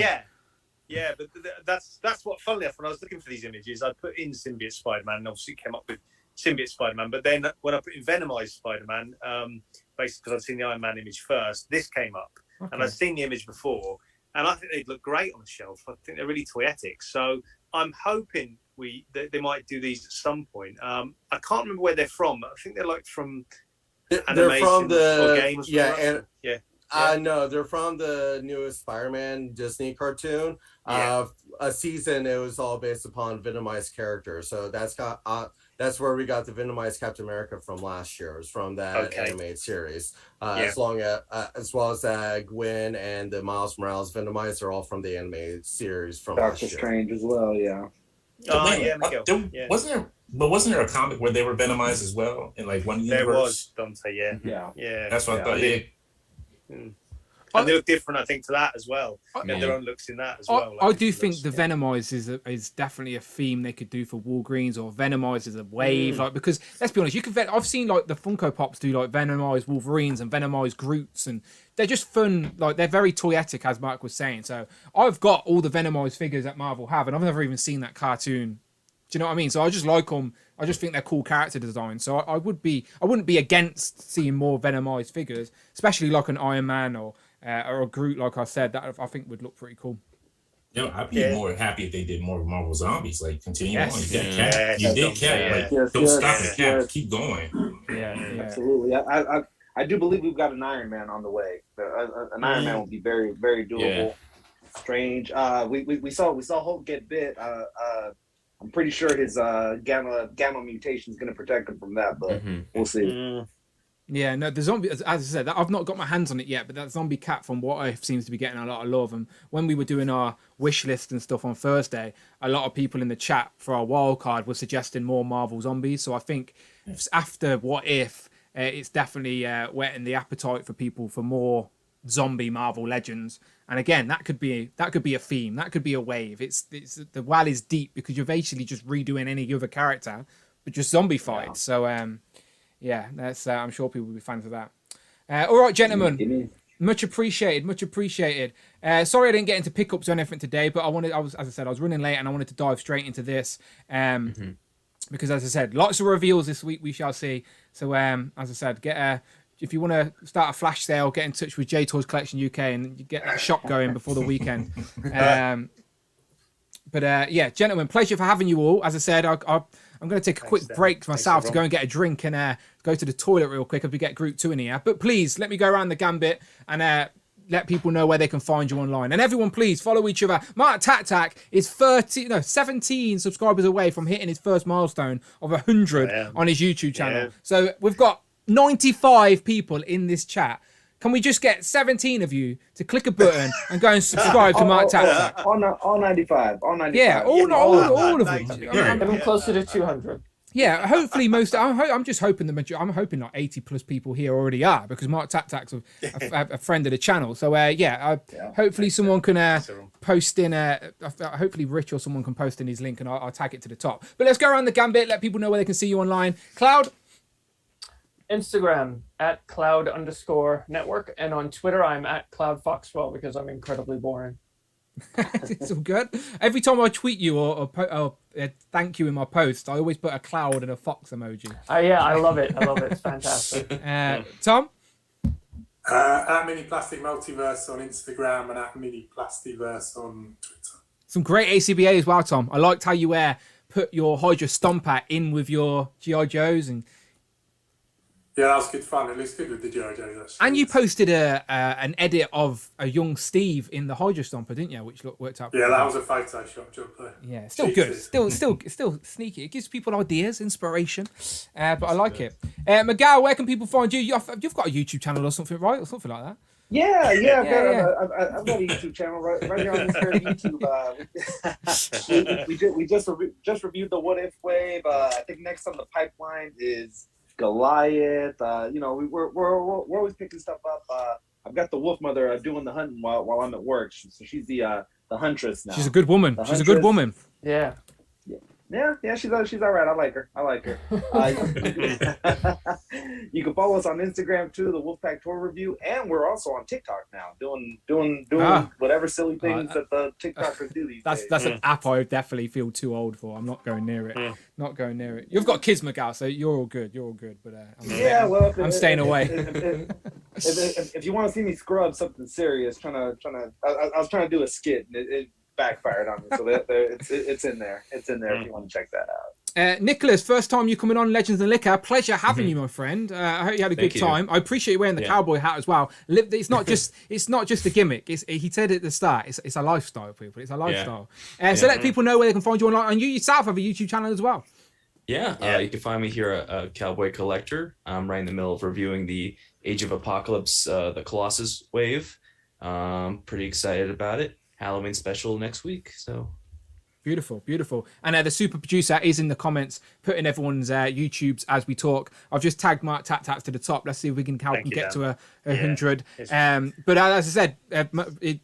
yeah, but that's what. Funnily enough, when I was looking for these images, I put in Symbiote Spider-Man, and obviously it came up with Symbiote Spider-Man. But then when I put in Venomized Spider-Man, basically because I'd seen the Iron Man image first, this came up. Okay. And I've seen the image before, and I think they'd look great on the shelf. I think they're really toyetic. So I'm hoping they might do these at some point. I can't remember where they're from. I think they're from animation, they're from the games. No, they're from the newest Spider-Man Disney cartoon. A season, it was all based upon Venomized characters. So that's where we got the Venomized Captain America from last year. It was from that animated series. As well as Gwen and the Miles Morales Venomized are all from the animated series from last year. Doctor Strange as well, yeah. Miguel. Wasn't there a comic where they were Venomized as well in like one universe? There was Dante, yeah. That's what I thought. Yeah. And they look different, I think, to that as well. They have their own looks in that as well. I do think the Venomized is definitely a theme they could do for Walgreens, or Venomized as a wave. Like, because let's be honest, I've seen like the Funko Pops do like Venomized Wolverines and Venomized Groots, and they're just fun. Like, they're very toyetic, as Mark was saying. So I've got all the Venomized figures that Marvel have, and I've never even seen that cartoon. Do you know what I mean? So I just like them. I just think they're cool character design. So I wouldn't be against seeing more Venomized figures, especially like an Iron Man or a Groot, like I said. That I think would look pretty cool. I'd be more happy if they did more Marvel Zombies. Like, continue on. You got Cap. You did Cap. Don't stop at Cap. Keep going. Yeah, absolutely. I do believe we've got an Iron Man on the way. An Iron Man will be very, very doable. Yeah. Strange. We saw Hulk get bit. I'm pretty sure his gamma mutation is going to protect him from that, but we'll see. Yeah, no, the zombie, as I said, I've not got my hands on it yet, but that zombie cat from What If seems to be getting a lot of love. And when we were doing our wish list and stuff on Thursday, a lot of people in the chat for our wild card were suggesting more Marvel zombies. So I think after What If, it's definitely whetting the appetite for people for more zombie Marvel legends. And again, that could be a theme, that could be a wave. It's the well is deep because you're basically just redoing any other character, but just zombie fights. So yeah, that's I'm sure people will be fans of that. All right, gentlemen, much appreciated. Sorry I didn't get into pickups or anything today, but I was running late and I wanted to dive straight into this. Because as I said, lots of reveals this week we shall see. So as I said, if you want to start a flash sale, get in touch with J Toys Collection UK and you get that shop going before the weekend. But yeah, gentlemen, pleasure for having you all. As I said, I'm going to take a quick break myself to go and get a drink and go to the toilet real quick if we get Group 2 in here. But please, let me go around the gambit and let people know where they can find you online. And everyone, please follow each other. MarkTakTak is 17 subscribers away from hitting his first milestone of 100 on his YouTube channel. Yeah. So we've got 95 people in this chat. Can we just get 17 of you to click a button and go and subscribe to MarkTakTak? All 95. Yeah, all of them. I'm closer to 200. Yeah, hopefully I'm just hoping I'm hoping like 80 plus people here already are, because MarkTakTak's a friend of the channel. So hopefully someone can post in hopefully Rich or someone can post in his link and I'll tag it to the top. But let's go around the gambit, let people know where they can see you online. Cloud? Instagram at @cloud_network, and on Twitter I'm at @cloudfoxwell because I'm incredibly boring. It's all good. Every time I tweet you or thank you in my post, I always put a cloud and a fox emoji. Yeah, I love it. It's fantastic. Tom? At Mini Plastic Multiverse on Instagram and at Mini Plastiverse on Twitter. Some great ACBA as well, Tom. I liked how you put your Hydra Stomper in with your G.I. Joes and. Yeah, that was good fun. It looks good with the G.I. Joes. And you posted an edit of a young Steve in the Hydra Stomper, didn't you? Which worked out. Yeah, that was a Photoshop job there. Yeah, still good. Still sneaky. It gives people ideas, inspiration. But I like it. Miguel, where can people find you? You've got a YouTube channel or something, right? Or something like that. Yeah. I've got a YouTube channel right here on this very YouTube. We just reviewed the What If wave. I think next on the pipeline is Goliath. We're always picking stuff up. I've got the Wolf Mother doing the hunting while I'm at work, so she's the huntress now. She's a good woman. She's a good woman. Yeah. Yeah, she's all right. I like her. You can follow us on Instagram too, the Wolfpack Tour Review, and we're also on TikTok now, doing whatever silly things that the TikTokers do these days. That's an app I definitely feel too old for. I'm not going near it. Not going near it. You've got kids, Miguel, so you're all good. But I'm staying away. If you want to see me scrub something serious, I was trying to do a skit and it backfired on me, so it's in there. It's in there if you want to check that out. Nicholas, first time you coming on Legends and Liquor. Pleasure having you, my friend. I hope you had a good time. I appreciate you wearing the cowboy hat as well. It's not just a gimmick. He said it at the start. It's a lifestyle, people. It's a lifestyle. So let people know where they can find you online. And you yourself have a YouTube channel as well. Yeah, you can find me here at Cowboy Collector. I'm right in the middle of reviewing the Age of Apocalypse, the Colossus wave. Pretty excited about it. Halloween special next week. So beautiful. And the super producer is in the comments, putting everyone's YouTubes as we talk. I've just tagged MarkTakTak to the top. Let's see if we can help him get to a 100. But as I said,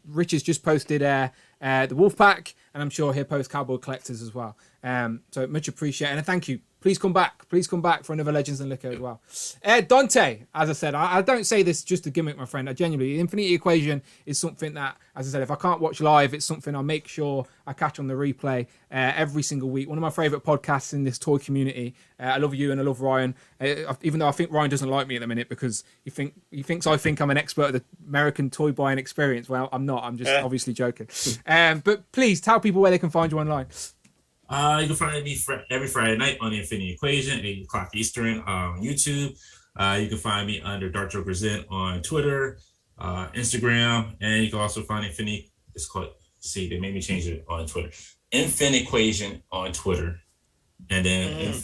Rich has just posted the Wolfpack, and I'm sure he'll post Cowboy Collectors as well. So much appreciated, and thank you. Please come back for another Legends and Liquor as well. Dante, as I said, I don't say this just a gimmick, my friend. I genuinely, the Infinity Equation is something that, as I said, if I can't watch live, it's something I'll make sure I catch on the replay every single week. One of my favourite podcasts in this toy community. I love you and I love Ryan, even though I think Ryan doesn't like me at the minute because he thinks I think I'm an expert of the American toy buying experience. Well, I'm not. I'm just obviously joking. But please tell people where they can find you online. You can find me every Friday night on the Infinity Equation, 8 o'clock Eastern on YouTube. You can find me under Dark Joker Zen on Twitter, Instagram, and you can also find Infinity. It's called. See, they made me change it on Twitter. Infinity Equation on Twitter, and then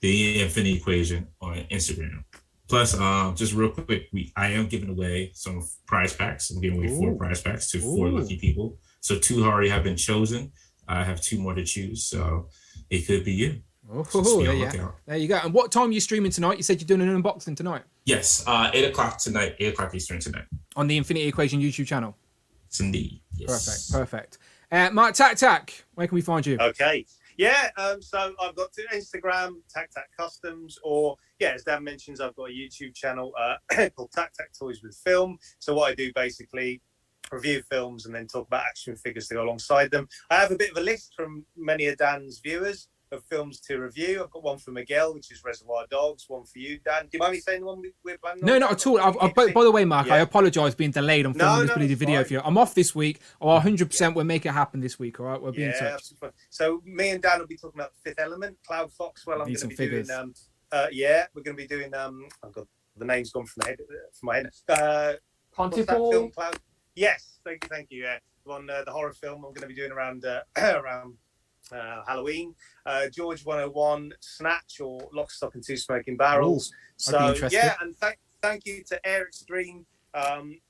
the Infinity Equation on Instagram. Plus, just real quick, I am giving away some prize packs. I'm giving away 4 prize packs to 4 lucky people. So 2 already have been chosen. I have 2 more to choose, so it could be you. There you go. And what time are you streaming tonight? You said you're doing an unboxing tonight. Yes, 8 o'clock tonight, 8 o'clock Eastern tonight. On the Infinity Equation YouTube channel. Yes, indeed. Yes. Perfect. MarkTakTak, where can we find you? Okay. Yeah, so I've got Instagram, TakTak Customs, or as Dan mentions, I've got a YouTube channel called TakTak Toys with Film. So what I do basically, review films and then talk about action figures to go alongside them. I have a bit of a list from many of Dan's viewers of films to review. I've got one for Miguel, which is Reservoir Dogs, one for you, Dan. Do you mind me saying the one we're planning on? No, not at all. By the way, Mark, I apologise being delayed on filming this bloody video for you. I'm off this week. 100% we'll make it happen this week, all right? We'll be in touch. So me and Dan will be talking about Fifth Element, Cloud Fox. Well, I'm going to be doing... we're going to be doing... oh, God, the name's gone from my head. Pontypool? Yes, thank you. Yeah, on the horror film I'm going to be doing around Halloween. George 101, Snatch, or Lock, Stock and Two Smoking Barrels. So and thank you to Air Extreme,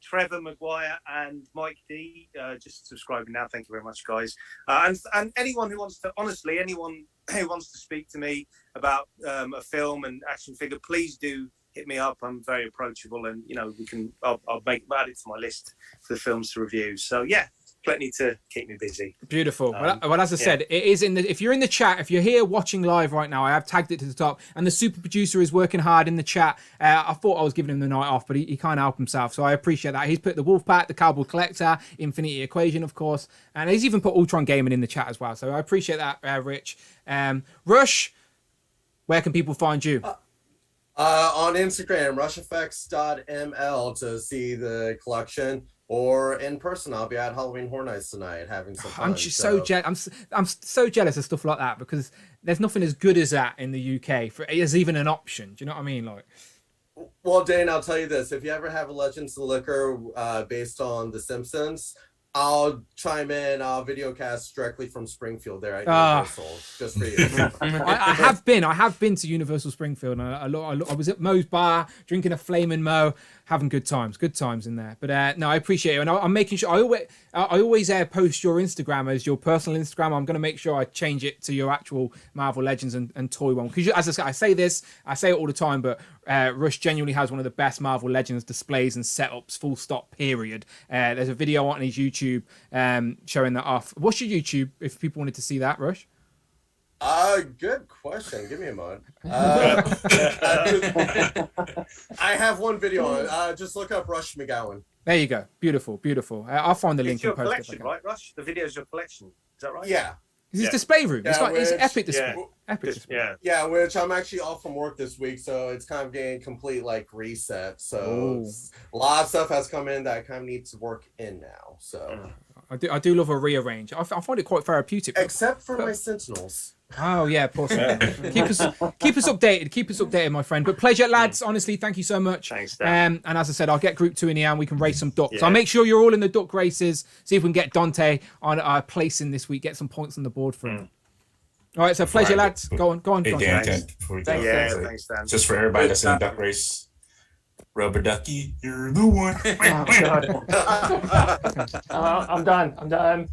Trevor Maguire, and Mike D. Just subscribing now. Thank you very much, guys. And anyone who wants to speak to me about a film and action figure, please do hit me up. I'm very approachable, and I'll add it to my list for the films to review. So plenty to keep me busy. Beautiful. Well, as I said, it is if you're in the chat, if you're here watching live right now, I have tagged it to the top, and the super producer is working hard in the chat. I thought I was giving him the night off, but he can't help himself, so I appreciate that. He's put the Wolfpack, the Cowboy Collector, Infinity Equation, of course, and he's even put Ultron Gaming in the chat as well, so I appreciate that, Rich. Rush, where can people find you? On Instagram, rusheffects.ml to see the collection, or in person. I'll be at Halloween Horror Nights tonight having some fun. I'm just so jealous. I'm so jealous of stuff like that, because there's nothing as good as that in the UK as even an option. Do you know what I mean? Like, well, Dane, I'll tell you this: if you ever have a Legends and Liquor based on The Simpsons, I'll chime in. I'll videocast directly from Springfield there at Universal, just for you. I have been to Universal Springfield, and I was at Mo's bar drinking a flaming Mo, having good times in there. But no, I appreciate it, and I'm making sure I always post your Instagram as your personal Instagram. I'm going to make sure I change it to your actual Marvel Legends and toy one, because as I say it all the time, but Rush genuinely has one of the best Marvel Legends displays and setups, full stop, period. There's a video on his YouTube showing that off. What's your YouTube if people wanted to see that, Rush? Good question. Give me a moment. I have one video on it. Just look up Rush McGowan. There you go. Beautiful. I'll find the link. It's your collection, right, Rush? The video's your collection. Is that right? Yeah. It's his display room. It's epic display. Epic. Yeah, which I'm actually off from work this week, so it's kind of getting complete like reset. So a lot of stuff has come in that I kind of need to work in now. So I do love a rearrange. I find it quite therapeutic. Except for my Sentinels. Oh yeah, poor keep us updated. Keep us updated, my friend. But pleasure, lads. Honestly, thank you so much. Thanks, Dan. And as I said, I'll get Group 2 in here and we can race some ducks. Yeah. I'll make sure you're all in the duck races. See if we can get Dante on our placing this week. Get some points on the board for him. All right, so pleasure, lads. Go on. Hey, Dan, before we go, Thanks, Dan. just for everybody that's in the duck race, Rubber Ducky, you're the one. I'm done.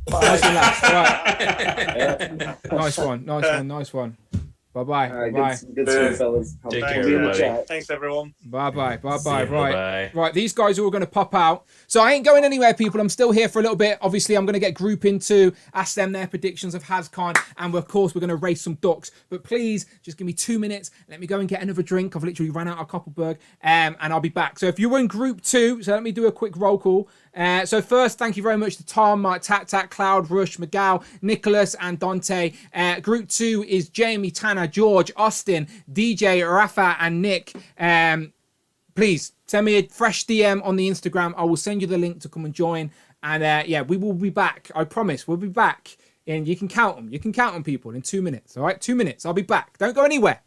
Nice one, lads. All right. Nice one. Bye-bye. All right, Bye. good stuff, fellas. Take I'll care, be in the everybody. chat. Thanks, everyone. Bye-bye. See you. Right, these guys are all going to pop out. So I ain't going anywhere, people. I'm still here for a little bit. Obviously, I'm going to get Group into, ask them their predictions of HasCon, and of course, we're going to race some ducks. But please, just give me 2 minutes. Let me go and get another drink. I've literally ran out of Koppelberg, and I'll be back. So if you were in Group 2, so let me do a quick roll call. So first, thank you very much to Tom, MarkTakTak, Cloud, Rush, Miguel, Nicholas, and Dante. Group 2 is Jamie, Tanner, George, Austin, DJ, Rafa, and Nick. Please send me a fresh DM on the Instagram. I will send you the link to come and join. And yeah, we will be back. I promise we'll be back. And you can count them. You can count on people in 2 minutes. All right, 2 minutes. I'll be back. Don't go anywhere.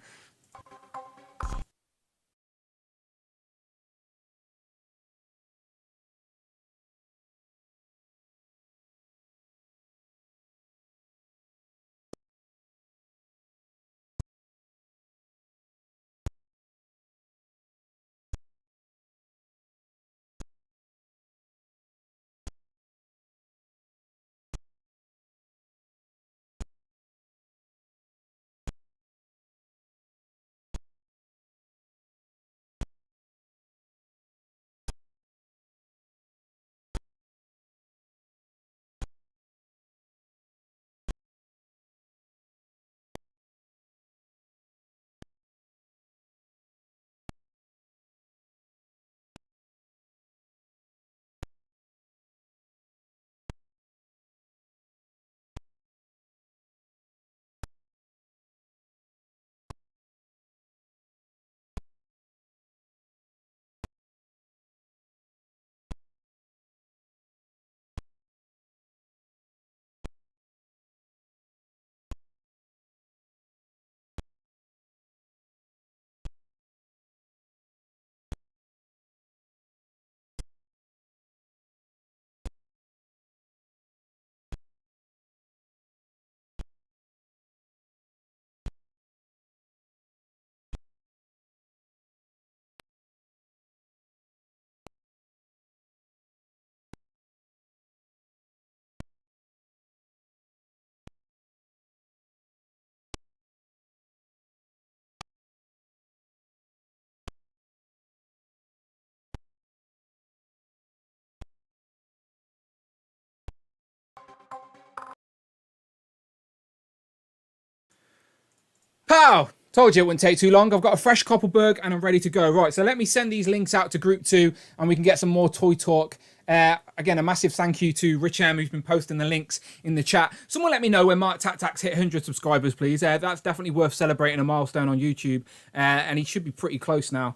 Pow! Told you it wouldn't take too long. I've got a fresh Koppelberg and I'm ready to go. Right, so let me send these links out to Group 2 and we can get some more toy talk. Again, a massive thank you to Rich M, who's been posting the links in the chat. Someone let me know when MarkTakTak's hit 100 subscribers, please. That's definitely worth celebrating a milestone on YouTube. And he should be pretty close now.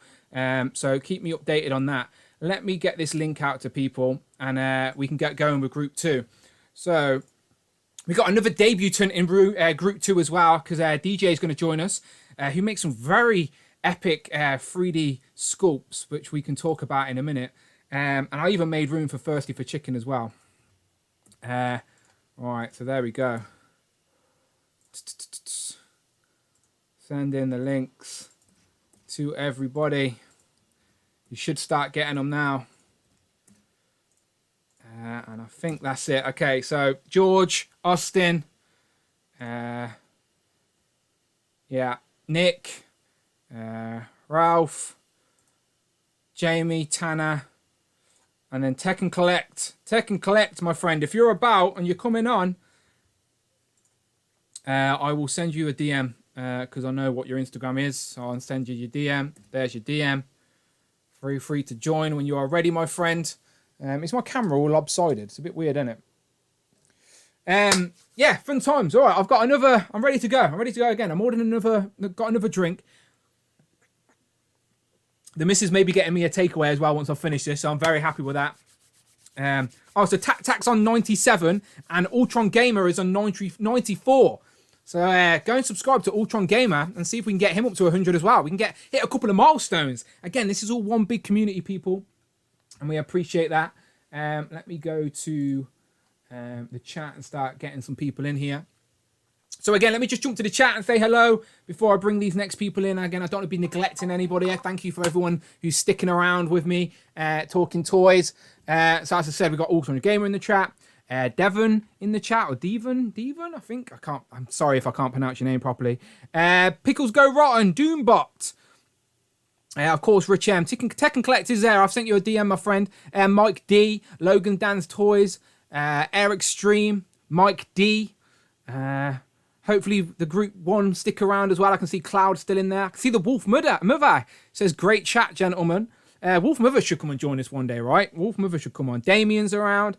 So keep me updated on that. Let me get this link out to people and we can get going with Group 2. So we got another debutant in Group 2 as well, because DJ is going to join us, who makes some very epic 3D sculpts, which we can talk about in a minute. And I even made room for Thirsty for Chicken as well. All right, so there we go. Send in the links to everybody. You should start getting them now. And I think that's it. Okay, so George, Austin, yeah, Nick, Ralph, Jamie, Tanner, and then Tech and Collect. Tech and Collect, my friend. If you're about and you're coming on, I will send you a DM because I know what your Instagram is. So I'll send you your DM. There's your DM. Feel free to join when you are ready, my friend. Is my camera all lopsided? It's a bit weird, isn't it? Yeah, fun times. All right, I'm ready to go. I'm ready to go again. I'm ordering got another drink. The missus may be getting me a takeaway as well once I finish this, so I'm very happy with that. So TakTak's on 97 and Ultron Gamer is on 94. So go and subscribe to Ultron Gamer and see if we can get him up to 100 as well. We can hit a couple of milestones. Again, this is all one big community, people, and we appreciate that. Let me go to the chat and start getting some people in here. So again, let me just jump to the chat and say hello before I bring these next people in. Again, I don't want to be neglecting anybody. Thank you for everyone who's sticking around with me, talking toys. So as I said, we've got Ultron Gamer in the chat. Devon in the chat, or Devon, I think. I'm sorry if I can't pronounce your name properly. Pickles Go Rotten, Doombot. Of course, Rich M. Tech and Collect is there. I've sent you a DM, my friend. Mike D, Logan Dan's Toys, Eric Stream, Mike D. Hopefully the group one stick around as well. I can see Cloud still in there. I can see the Wolf Mother. Says, great chat, gentlemen. Wolf Mother should come and join us one day, right? Wolf Mother should come on. Damien's around.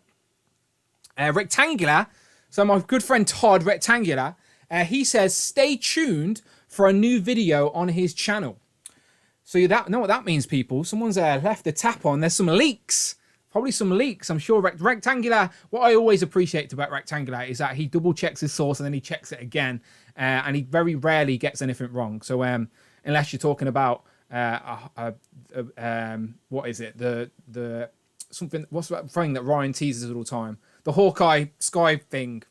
Rectangular. So my good friend Todd, Rectangular, he says, stay tuned for a new video on his channel. So you know what that means, people. Someone's left the tap on. There's some leaks. Probably some leaks. I'm sure Rectangular, what I always appreciate about Rectangular is that he double checks his source and then he checks it again. And he very rarely gets anything wrong. So unless you're talking about, what is it? What's that thing that Ryan teases all the time? The Hawkeye Sky thing.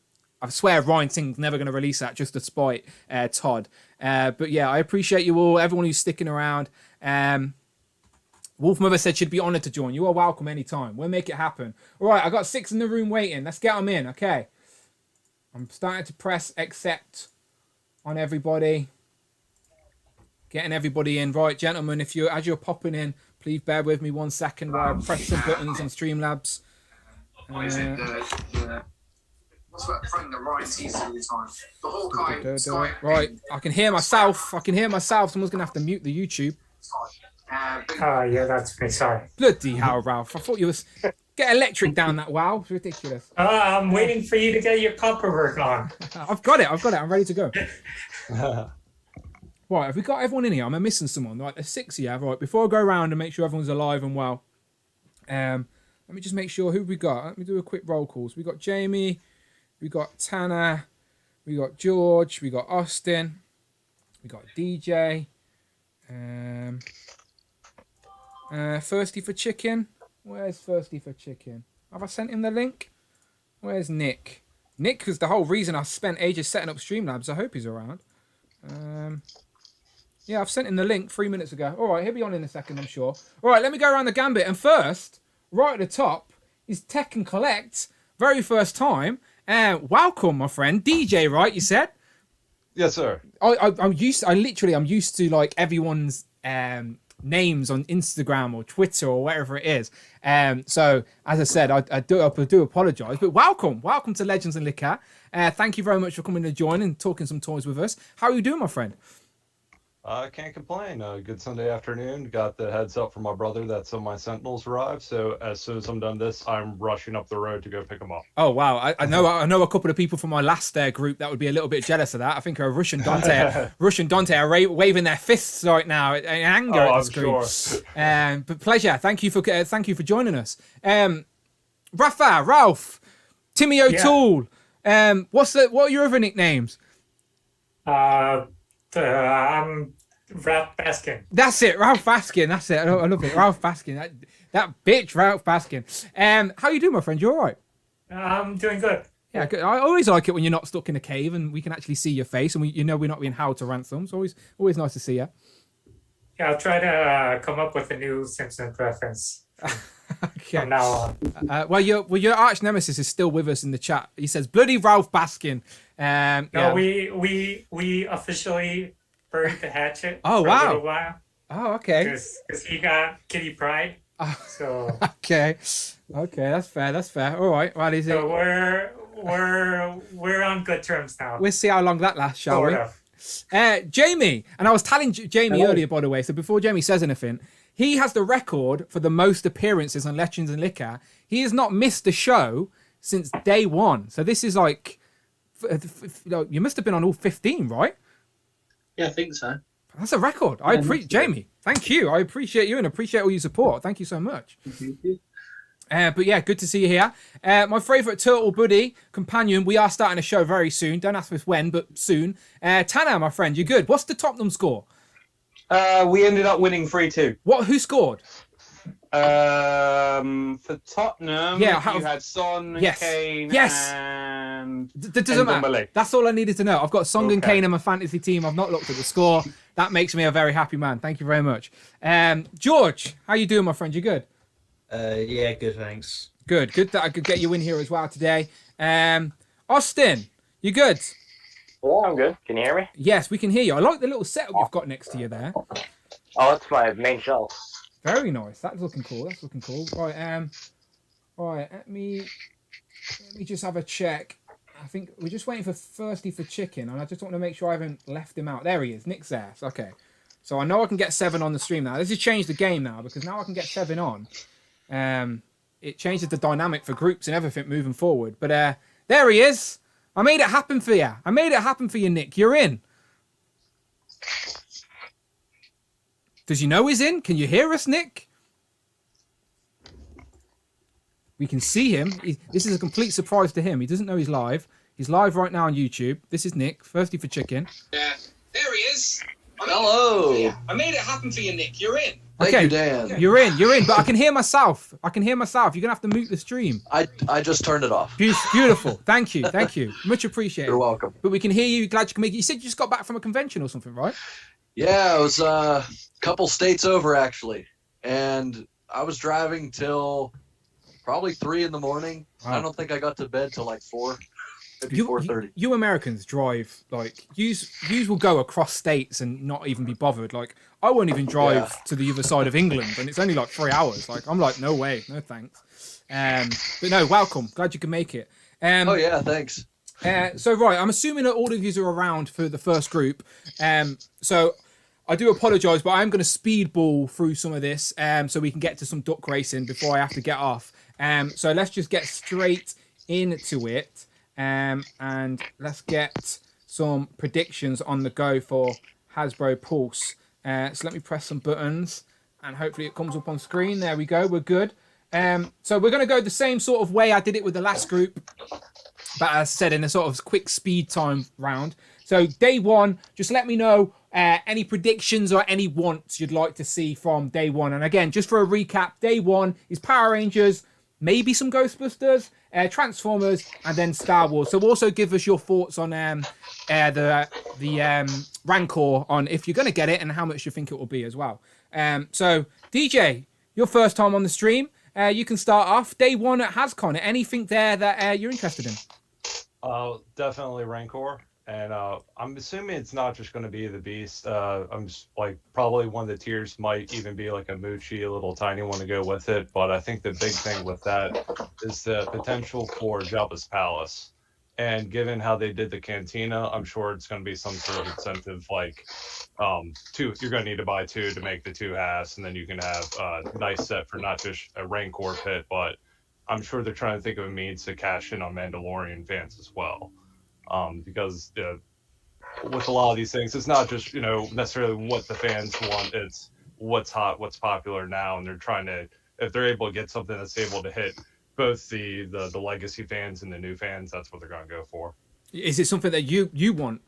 I swear Ryan Sing's never going to release that just to spite Todd. But yeah, I appreciate you all, everyone who's sticking around. Wolf Mother said she'd be honoured to join. You are welcome anytime. We'll make it happen. All right, I got 6 in the room waiting. Let's get them in, okay? I'm starting to press accept on everybody. Getting everybody in. Right, gentlemen, as you're popping in, please bear with me 1 second while I press some buttons on Streamlabs. What is it? What's that thing that Ryan sees all the time? The Hawkeye Sky. Right, I can hear myself. Someone's going to have to mute the YouTube. Yeah, that's me. Sorry. Bloody hell, Ralph. I thought you was... Get electric down that wow. It's ridiculous. I'm waiting for you to get your copper work on. I've got it. I'm ready to go. Right, have we got everyone in here? Am I missing someone? Right, there's 6 here. Right, before I go around and make sure everyone's alive and well, let me just make sure who we got. Let me do a quick roll call. So we got Jamie, we got Tanner, we got George, we got Austin, we got DJ, Thirsty for Chicken. Where's Thirsty for Chicken? Have I sent him the link? Where's Nick? Nick was the whole reason I spent ages setting up Streamlabs. I hope he's around. Yeah, I've sent him the link 3 minutes ago. All right, he'll be on in a second, I'm sure. All right, let me go around the gambit. And first, right at the top, is Tech and Collect. Very first time. Welcome, my friend. DJ, right, you said? Yes, sir. I'm used to like everyone's names on Instagram or Twitter or whatever it is. So as I said, I do apologize, but welcome to Legends and Liquor. Thank you very much for coming to join and talking some toys with us. How are you doing, my friend? I can't complain. Good Sunday afternoon. Got the heads up from my brother that some of my Sentinels arrived. So as soon as I'm done this, I'm rushing up the road to go pick them up. Oh wow! I know a couple of people from my last group that would be a little bit jealous of that. I think Rush and Dante are waving their fists right now in anger at the screen. Sure. But pleasure. Thank you for joining us. Rafa, Ralph, Timmy O'Toole. Yeah. What are your other nicknames? I'm Ralph Baskin. That's it, Ralph Baskin. That's it. I love it, Ralph Baskin. That bitch, Ralph Baskin. How you doing, my friend? You all right? I'm doing good. Yeah, good. I always like it when you're not stuck in a cave and we can actually see your face and we're not being held to ransom. It's always nice to see you. Yeah, I'll try to come up with a new Simpsons reference. Okay. From now on. Well, your arch nemesis is still with us in the chat. He says, "Bloody Ralph Baskin." No, we officially buried the hatchet. Oh for wow! A little while. Oh okay. Because he got Kitty Pryde. So okay, that's fair. All right, well, is so we're on good terms now. We'll see how long that lasts, shall sort we? of. Jamie, and I was telling Jamie earlier, by the way. So before Jamie says anything, he has the record for the most appearances on Legends and Liquor. He has not missed a show since day one. So this is like, you must have been on all 15, right? Yeah, I think so. That's a record. Jamie, thank you. I appreciate you and appreciate all your support. Thank you so much. But yeah, good to see you here. My favourite turtle buddy, companion, we are starting a show very soon. Don't ask us when, but soon. Tanner, my friend, you good? What's the Tottenham score? We ended up winning 3-2. Who scored? For Tottenham, you had Son, Kane, and that doesn't matter. That's all I needed to know. I've got Son and Kane in my fantasy team. I've not looked at the score. That makes me a very happy man. Thank you very much. George, how you doing, my friend? You good? Yeah, good, thanks. Good that I could get you in here as well today. Austin, you good? Yeah, I'm good. Can you hear me? Yes, we can hear you. I like the little setup you've got next to you there. Oh, that's my main shelf. Very nice. That's looking cool. Right. Let me just have a check. I think we're just waiting for Thirsty for Chicken, and I just want to make sure I haven't left him out. There he is. Nick's there. Okay. So I know I can get 7 on the stream now. This has changed the game now because now I can get 7 on. It changes the dynamic for groups and everything moving forward. But there he is. I made it happen for you. Nick. You're in. Does he know he's in? Can you hear us, Nick? We can see him. This is a complete surprise to him. He doesn't know he's live. He's live right now on YouTube. This is Nick, Thirsty for Chicken. Yeah, there he is. Hello. I made it happen for you, Nick. You're in. Thank you, Dan. You're in. But I can hear myself. You're going to have to mute the stream. I just turned it off. Beautiful. Thank you. Much appreciated. You're welcome. But we can hear you. Glad you can make it. You said you just got back from a convention or something, right? Yeah, it was a couple states over, actually. And I was driving till probably 3 in the morning. Wow. I don't think I got to bed till like 4. Maybe 4:30. You Americans drive like you will go across states and not even be bothered. Like I won't even drive to the other side of England, and it's only like 3 hours. Like I'm like, no way, no thanks. But no, welcome. Glad you can make it. Oh yeah, thanks. So right, I'm assuming that all of you are around for the first group. So I do apologise, but I'm going to speedball through some of this, so we can get to some duck racing before I have to get off. So let's just get straight into it. And let's get some predictions on the go for Hasbro Pulse. So let me press some buttons and hopefully it comes up on screen. There we go. We're good. So we're going to go the same sort of way I did it with the last group, but as I said, in a sort of quick speed time round. So day one, just let me know any predictions or any wants you'd like to see from day one. And again, just for a recap, day one is Power Rangers, maybe some Ghostbusters, Transformers, and then Star Wars. So also give us your thoughts on the Rancor, on if you're going to get it and how much you think it will be as well. So DJ, your first time on the stream, you can start off. Day one at HasCon. Anything there that you're interested in? Definitely Rancor. And I'm assuming it's not just going to be the Beast. I'm just, like, probably one of the tiers might even be like a Moochie, a little tiny one to go with it. But I think the big thing with that is the potential for Jabba's Palace. And given how they did the Cantina, I'm sure it's going to be some sort of incentive, like you're going to need to buy 2 to make the 2 halves, and then you can have a nice set for not just a Rancor pit, but I'm sure they're trying to think of a means to cash in on Mandalorian fans as well. Because with a lot of these things, it's not just, necessarily what the fans want, it's what's hot, what's popular now, and they're trying to, if they're able to get something that's able to hit both the legacy fans and the new fans, that's what they're going to go for. Is it something that you want?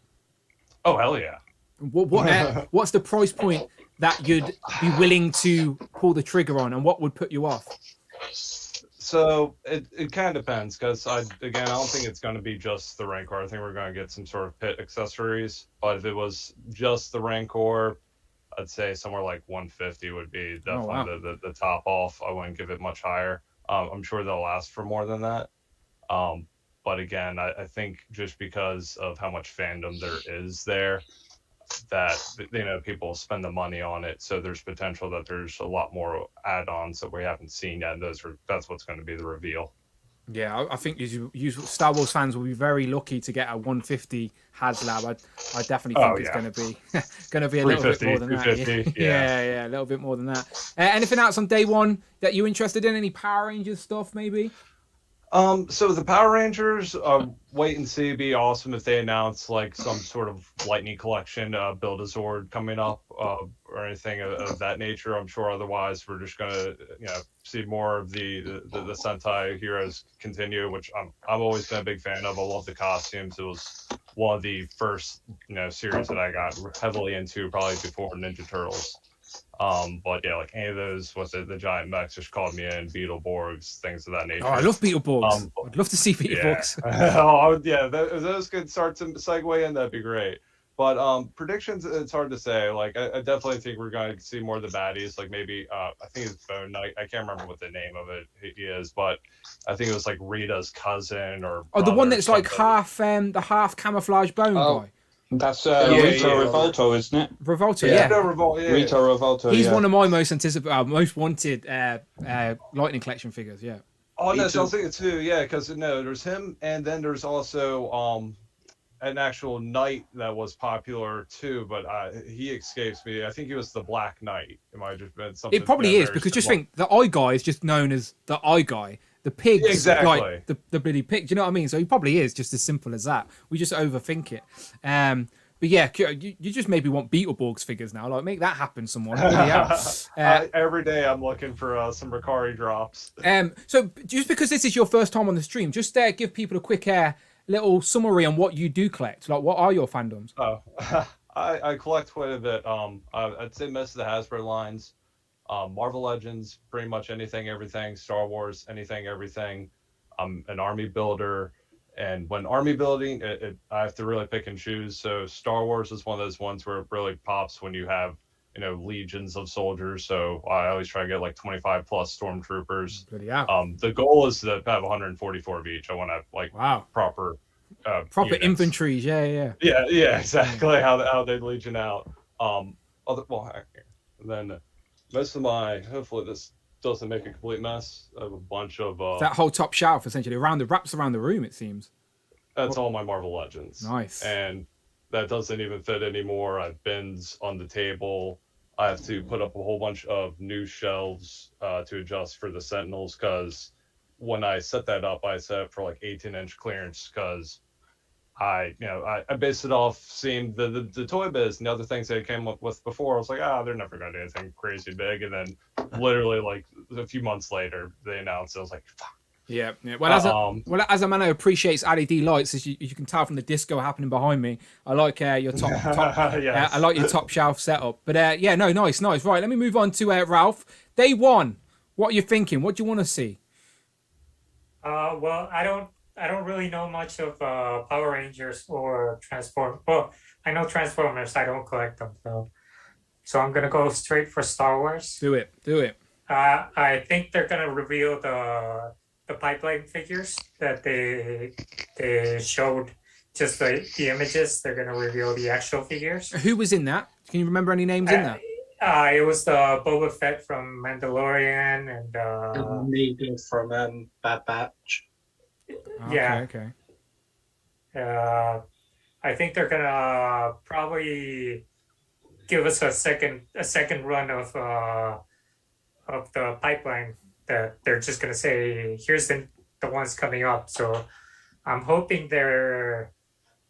Oh, hell yeah. What's the price point that you'd be willing to pull the trigger on, and what would put you off? So it kind of depends, because I don't think it's going to be just the Rancor. I think we're going to get some sort of pit accessories. But if it was just the Rancor, I'd say somewhere like 150 would be definitely the top off. I wouldn't give it much higher. I'm sure they'll last for more than that. But again, I think just because of how much fandom there is there, that people spend the money on it, so there's potential that there's a lot more add-ons that we haven't seen yet, and that's what's going to be the reveal. Yeah, I think you Star Wars fans will be very lucky to get a 150 HasLab. I definitely think it's going to be a little bit more than that. Yeah, a little bit more than that. Anything else on day one that you're interested in? Any Power Rangers stuff, maybe? So the Power Rangers, wait and see. It'd be awesome if they announce like some sort of Lightning Collection, Build-A-Zord coming up, or anything of that nature. I'm sure otherwise we're just gonna, see more of the Sentai heroes continue, which I've always been a big fan of. I love the costumes. It was one of the first, series that I got heavily into, probably before Ninja Turtles. But yeah, like any of those with the giant mechs just called me in, Beetleborgs, things of that nature. Oh, I love Beetleborgs. I'd love to see Beetleborgs. Yeah. If those could start to segue in, that'd be great. But predictions, it's hard to say. Like I definitely think we're going to see more of the baddies. Like maybe I think it's Bone Knight. I can't remember what the name of it is, but I think it was like Rita's cousin or. Oh, the one that's like half the half camouflage bone guy. That's Rita Revolto, isn't it? Revolto, yeah. Rita Revolto. He's one of my most most wanted Lightning Collection figures. Yeah. Oh no, so I was thinking too. Yeah, because there's him, and then there's also an actual knight that was popular too, but he escapes me. I think he was the Black Knight. It might have just been something. It probably is because just think the Eye Guy is just known as the Eye Guy. The pig's like the bloody pig. Do you know what I mean? So he probably is just as simple as that. We just overthink it. But yeah, you just maybe want Beetleborgs figures now. Like make that happen, someone. Every day I'm looking for some Ricari drops. So just because this is your first time on the stream, just give people a quick little summary on what you do collect. Like what are your fandoms? Oh, I collect quite a bit. I'd say most of the Hasbro lines. Marvel Legends, pretty much anything, everything. Star Wars, anything, everything. I'm an army builder, and when army building, I have to really pick and choose. So Star Wars is one of those ones where it really pops when you have, legions of soldiers. So I always try to get like 25 plus stormtroopers. The goal is to have 144 of each. I want to have like proper inventories. Yeah, exactly how they legion out. Then. Most of hopefully this doesn't make a complete mess. I have a bunch of that whole top shelf essentially wraps around the room. It seems. That's all my Marvel Legends. Nice. And that doesn't even fit anymore. I have bins on the table. I have to put up a whole bunch of new shelves to adjust for the Sentinels because when I set that up, I set it for like 18-inch clearance because I based it off seeing the Toy Biz and the other things they came up with before. I was like, they're never going to do anything crazy big. And then literally like a few months later, they announced it. I was like, fuck. Yeah. Well, as a man who appreciates LED lights, as you can tell from the disco happening behind me, I like your top yes. I like your top shelf setup. But nice. Right, let me move on to Ralph. Day one, what are you thinking? What do you want to see? Well, I don't really know much of Power Rangers or Transformers. Well, I know Transformers. I don't collect them though. So I'm gonna go straight for Star Wars. Do it. I think they're gonna reveal the pipeline figures that they showed. Just the images. They're gonna reveal the actual figures. Who was in that? Can you remember any names in that? It was the Boba Fett from Mandalorian and maybe from Bad Batch. Okay. I think they're gonna probably give us a second run of the pipeline. That they're just gonna say, here's the ones coming up. So I'm hoping they're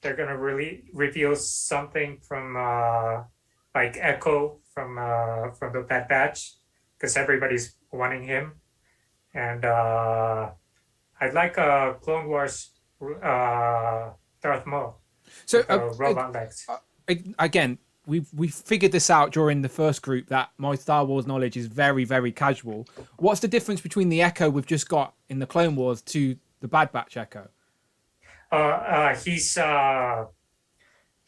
gonna really reveal something from like Echo from the Bad Batch because everybody's wanting him, and I'd like Clone Wars Darth Maul. So robot legs. Again, we figured this out during the first group that my Star Wars knowledge is very, very casual. What's the difference between the Echo we've just got in the Clone Wars to the Bad Batch Echo? He's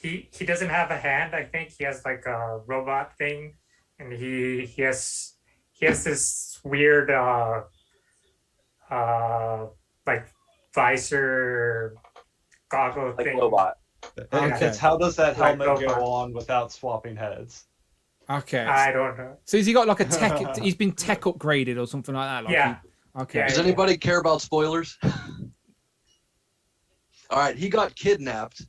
he doesn't have a hand. I think he has like a robot thing, and he has this weird like visor goggle like thing. Robot. Okay. It's how does that helmet go on without swapping heads? Okay. I don't know. So has he got like a tech? He's been tech upgraded or something like that. Like yeah. Okay. Does anybody care about spoilers? All right. He got kidnapped.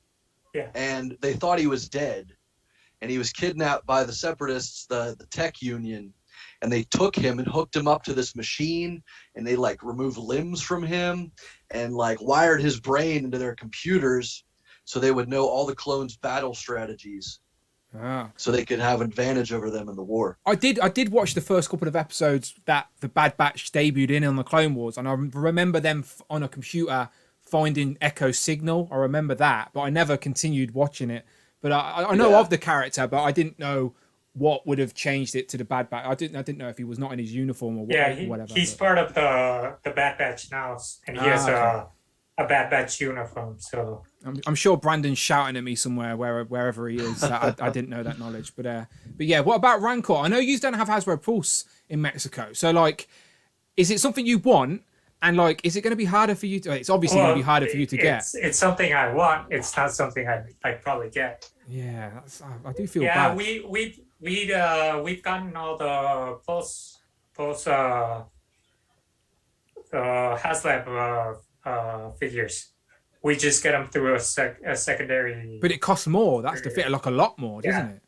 Yeah. And they thought he was dead, and he was kidnapped by the Separatists, the tech union, and they took him and hooked him up to this machine, and they like removed limbs from him and like wired his brain into their computers so they would know all the clones' battle strategies. So they could have advantage over them in the war. I did watch the first couple of episodes that the Bad Batch debuted in on the Clone Wars, and I remember them on a computer finding Echo signal. I remember that, but I never continued watching it. But I know of the character, but I didn't know what would have changed it to the Bad Batch. I didn't know if he was not in his uniform or whatever. He's part of the Bad Batch now, and he has a Bad Batch uniform. So I'm sure Brandon's shouting at me somewhere wherever he is. I didn't know that knowledge, but yeah. What about Rancor? I know you don't have Hasbro Pulse in Mexico, so like, is it something you want? And like, is it going to be harder for you to? It's obviously going to be harder for you to get. It's something I want. It's not something I'd probably get. Yeah, I do feel bad. Yeah, we've gotten all the Pulse HasLab figures. We just get them through a secondary. But it costs more. That's the fit, like a lot more, doesn't it?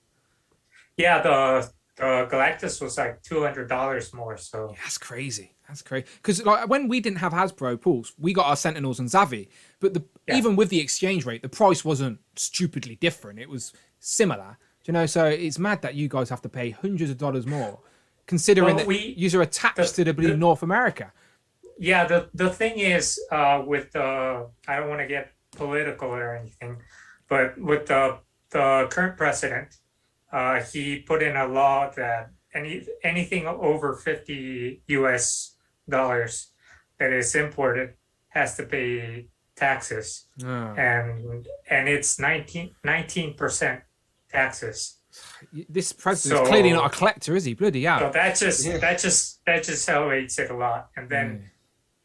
Yeah, the Galactus was like $200 more. So that's crazy. That's crazy. Because like when we didn't have Hasbro Pulse, we got our Sentinels and Zavi. But even with the exchange rate, the price wasn't stupidly different. It was similar. Do you know? So it's mad that you guys have to pay hundreds of dollars more, considering that you're attached to the North America. Yeah, the thing is with the, I don't want to get political or anything, but with the current president, he put in a law that anything over $50 US that is imported has to pay taxes, and it's 19% taxes. This president is clearly not a collector, is he? Bloody hell! So that just elevates it a lot, and then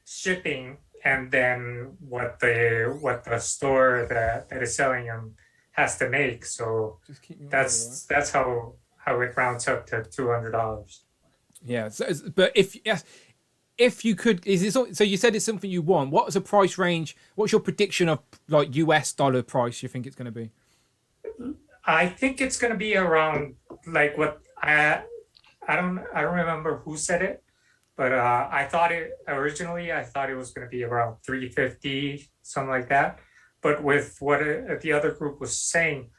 shipping, and then what the store that is selling them has to make. So that's how it rounds up to $200. Yeah, but if you could, is it so? You said it's something you want. What's the price range? What's your prediction of like US dollar price? You think it's going to be? I think it's going to be around like what I don't remember who said it, but I thought it was going to be around 350, something like that. But with what the other group was saying,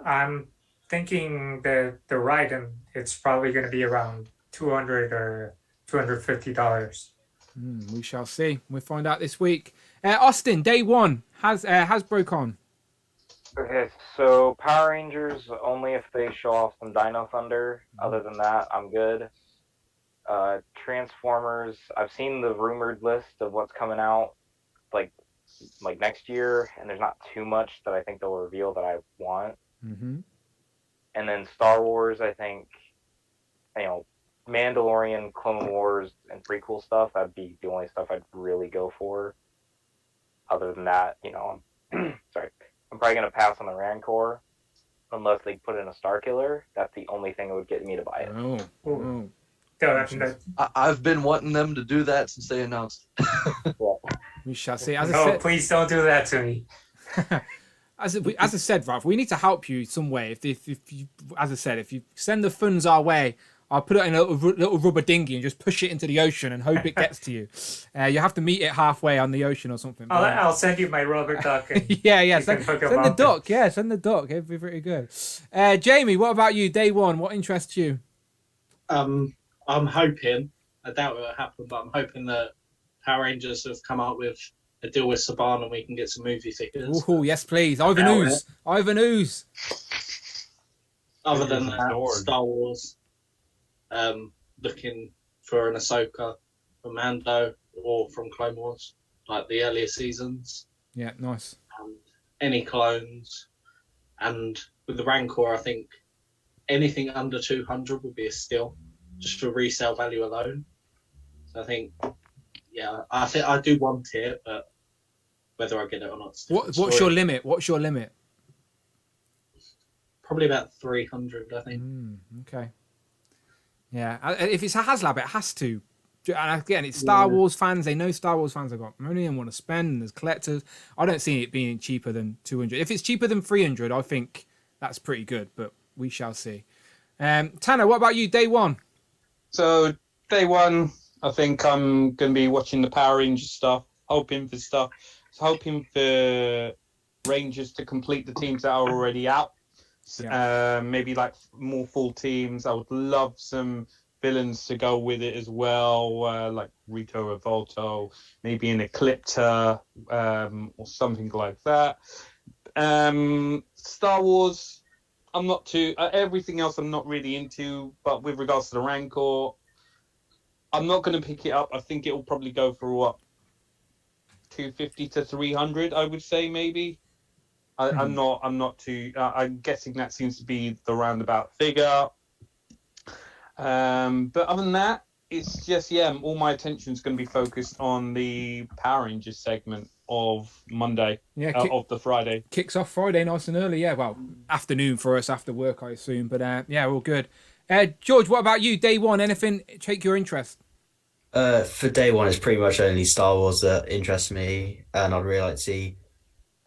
I'm thinking that they're right, and it's probably going to be around $200 or $250. We shall see. We'll find out this week. Austin, day one has BroCon. Okay, so Power Rangers only if they show off some Dino Thunder. Other than that, I'm good. Transformers, I've seen the rumored list of what's coming out like next year, and there's not too much that I think they'll reveal that I want. Mm-hmm. And then Star Wars, I think, Mandalorian, Clone Wars, and prequel stuff, that'd be the only stuff I'd really go for. Other than that, sorry. I'm probably going to pass on the Rancor unless they put in a Star Killer. That's the only thing that would get me to buy it. I've been wanting them to do that since they announced it. We shall see. Please don't do that to me. As I said, Rafa, we need to help you some way. If you, as I said, if you send the funds our way, I'll put it in a little rubber dinghy and just push it into the ocean and hope it gets to you. You have to meet it halfway on the ocean or something. I'll send you my rubber duck. Yeah. Send the duck. Yeah, send the duck. It'd be pretty good. Jamie, what about you? Day one, what interests you? I'm hoping, I doubt it will happen, but I'm hoping that Power Rangers have come up with a deal with Saban and we can get some movie figures. Oh, yes, please. Ivan Ooze. Other than that, Star Wars. Looking for an Ahsoka from Mando or from Clone Wars, like the earlier seasons. Yeah, nice. Any clones. And with the Rancor, I think anything under 200 would be a steal, just for resale value alone. So I think, I do want it, but whether I get it or not. What's your limit? Probably about 300, I think. Okay. Yeah, if it's a HasLab, it has to. And again, it's Star Wars fans. They know Star Wars fans have got money and want to spend, and there's collectors. I don't see it being cheaper than 200. If it's cheaper than 300, I think that's pretty good, but we shall see. Tanner, what about you? Day one? So day one, I think I'm going to be watching the Power Rangers stuff, hoping for Rangers to complete the teams that are already out. Maybe like more full teams. I would love some villains to go with it as well, like Rito Revolto, maybe an Ecliptor, or something like that. Star Wars, I'm not too. Everything else I'm not really into, but with regards to the Rancor, I'm not going to pick it up. I think it will probably go for what, 250 to 300, I would say maybe. I'm not too. I'm guessing that seems to be the roundabout figure. But other than that, it's just all my attention is going to be focused on the Power Rangers segment of Monday. Of the Friday. Kicks off Friday nice and early. Yeah, well, afternoon for us after work, I assume. But all good. George, what about you? Day one, anything take your interest? For day one, it's pretty much only Star Wars that interests me, and I'd really like to see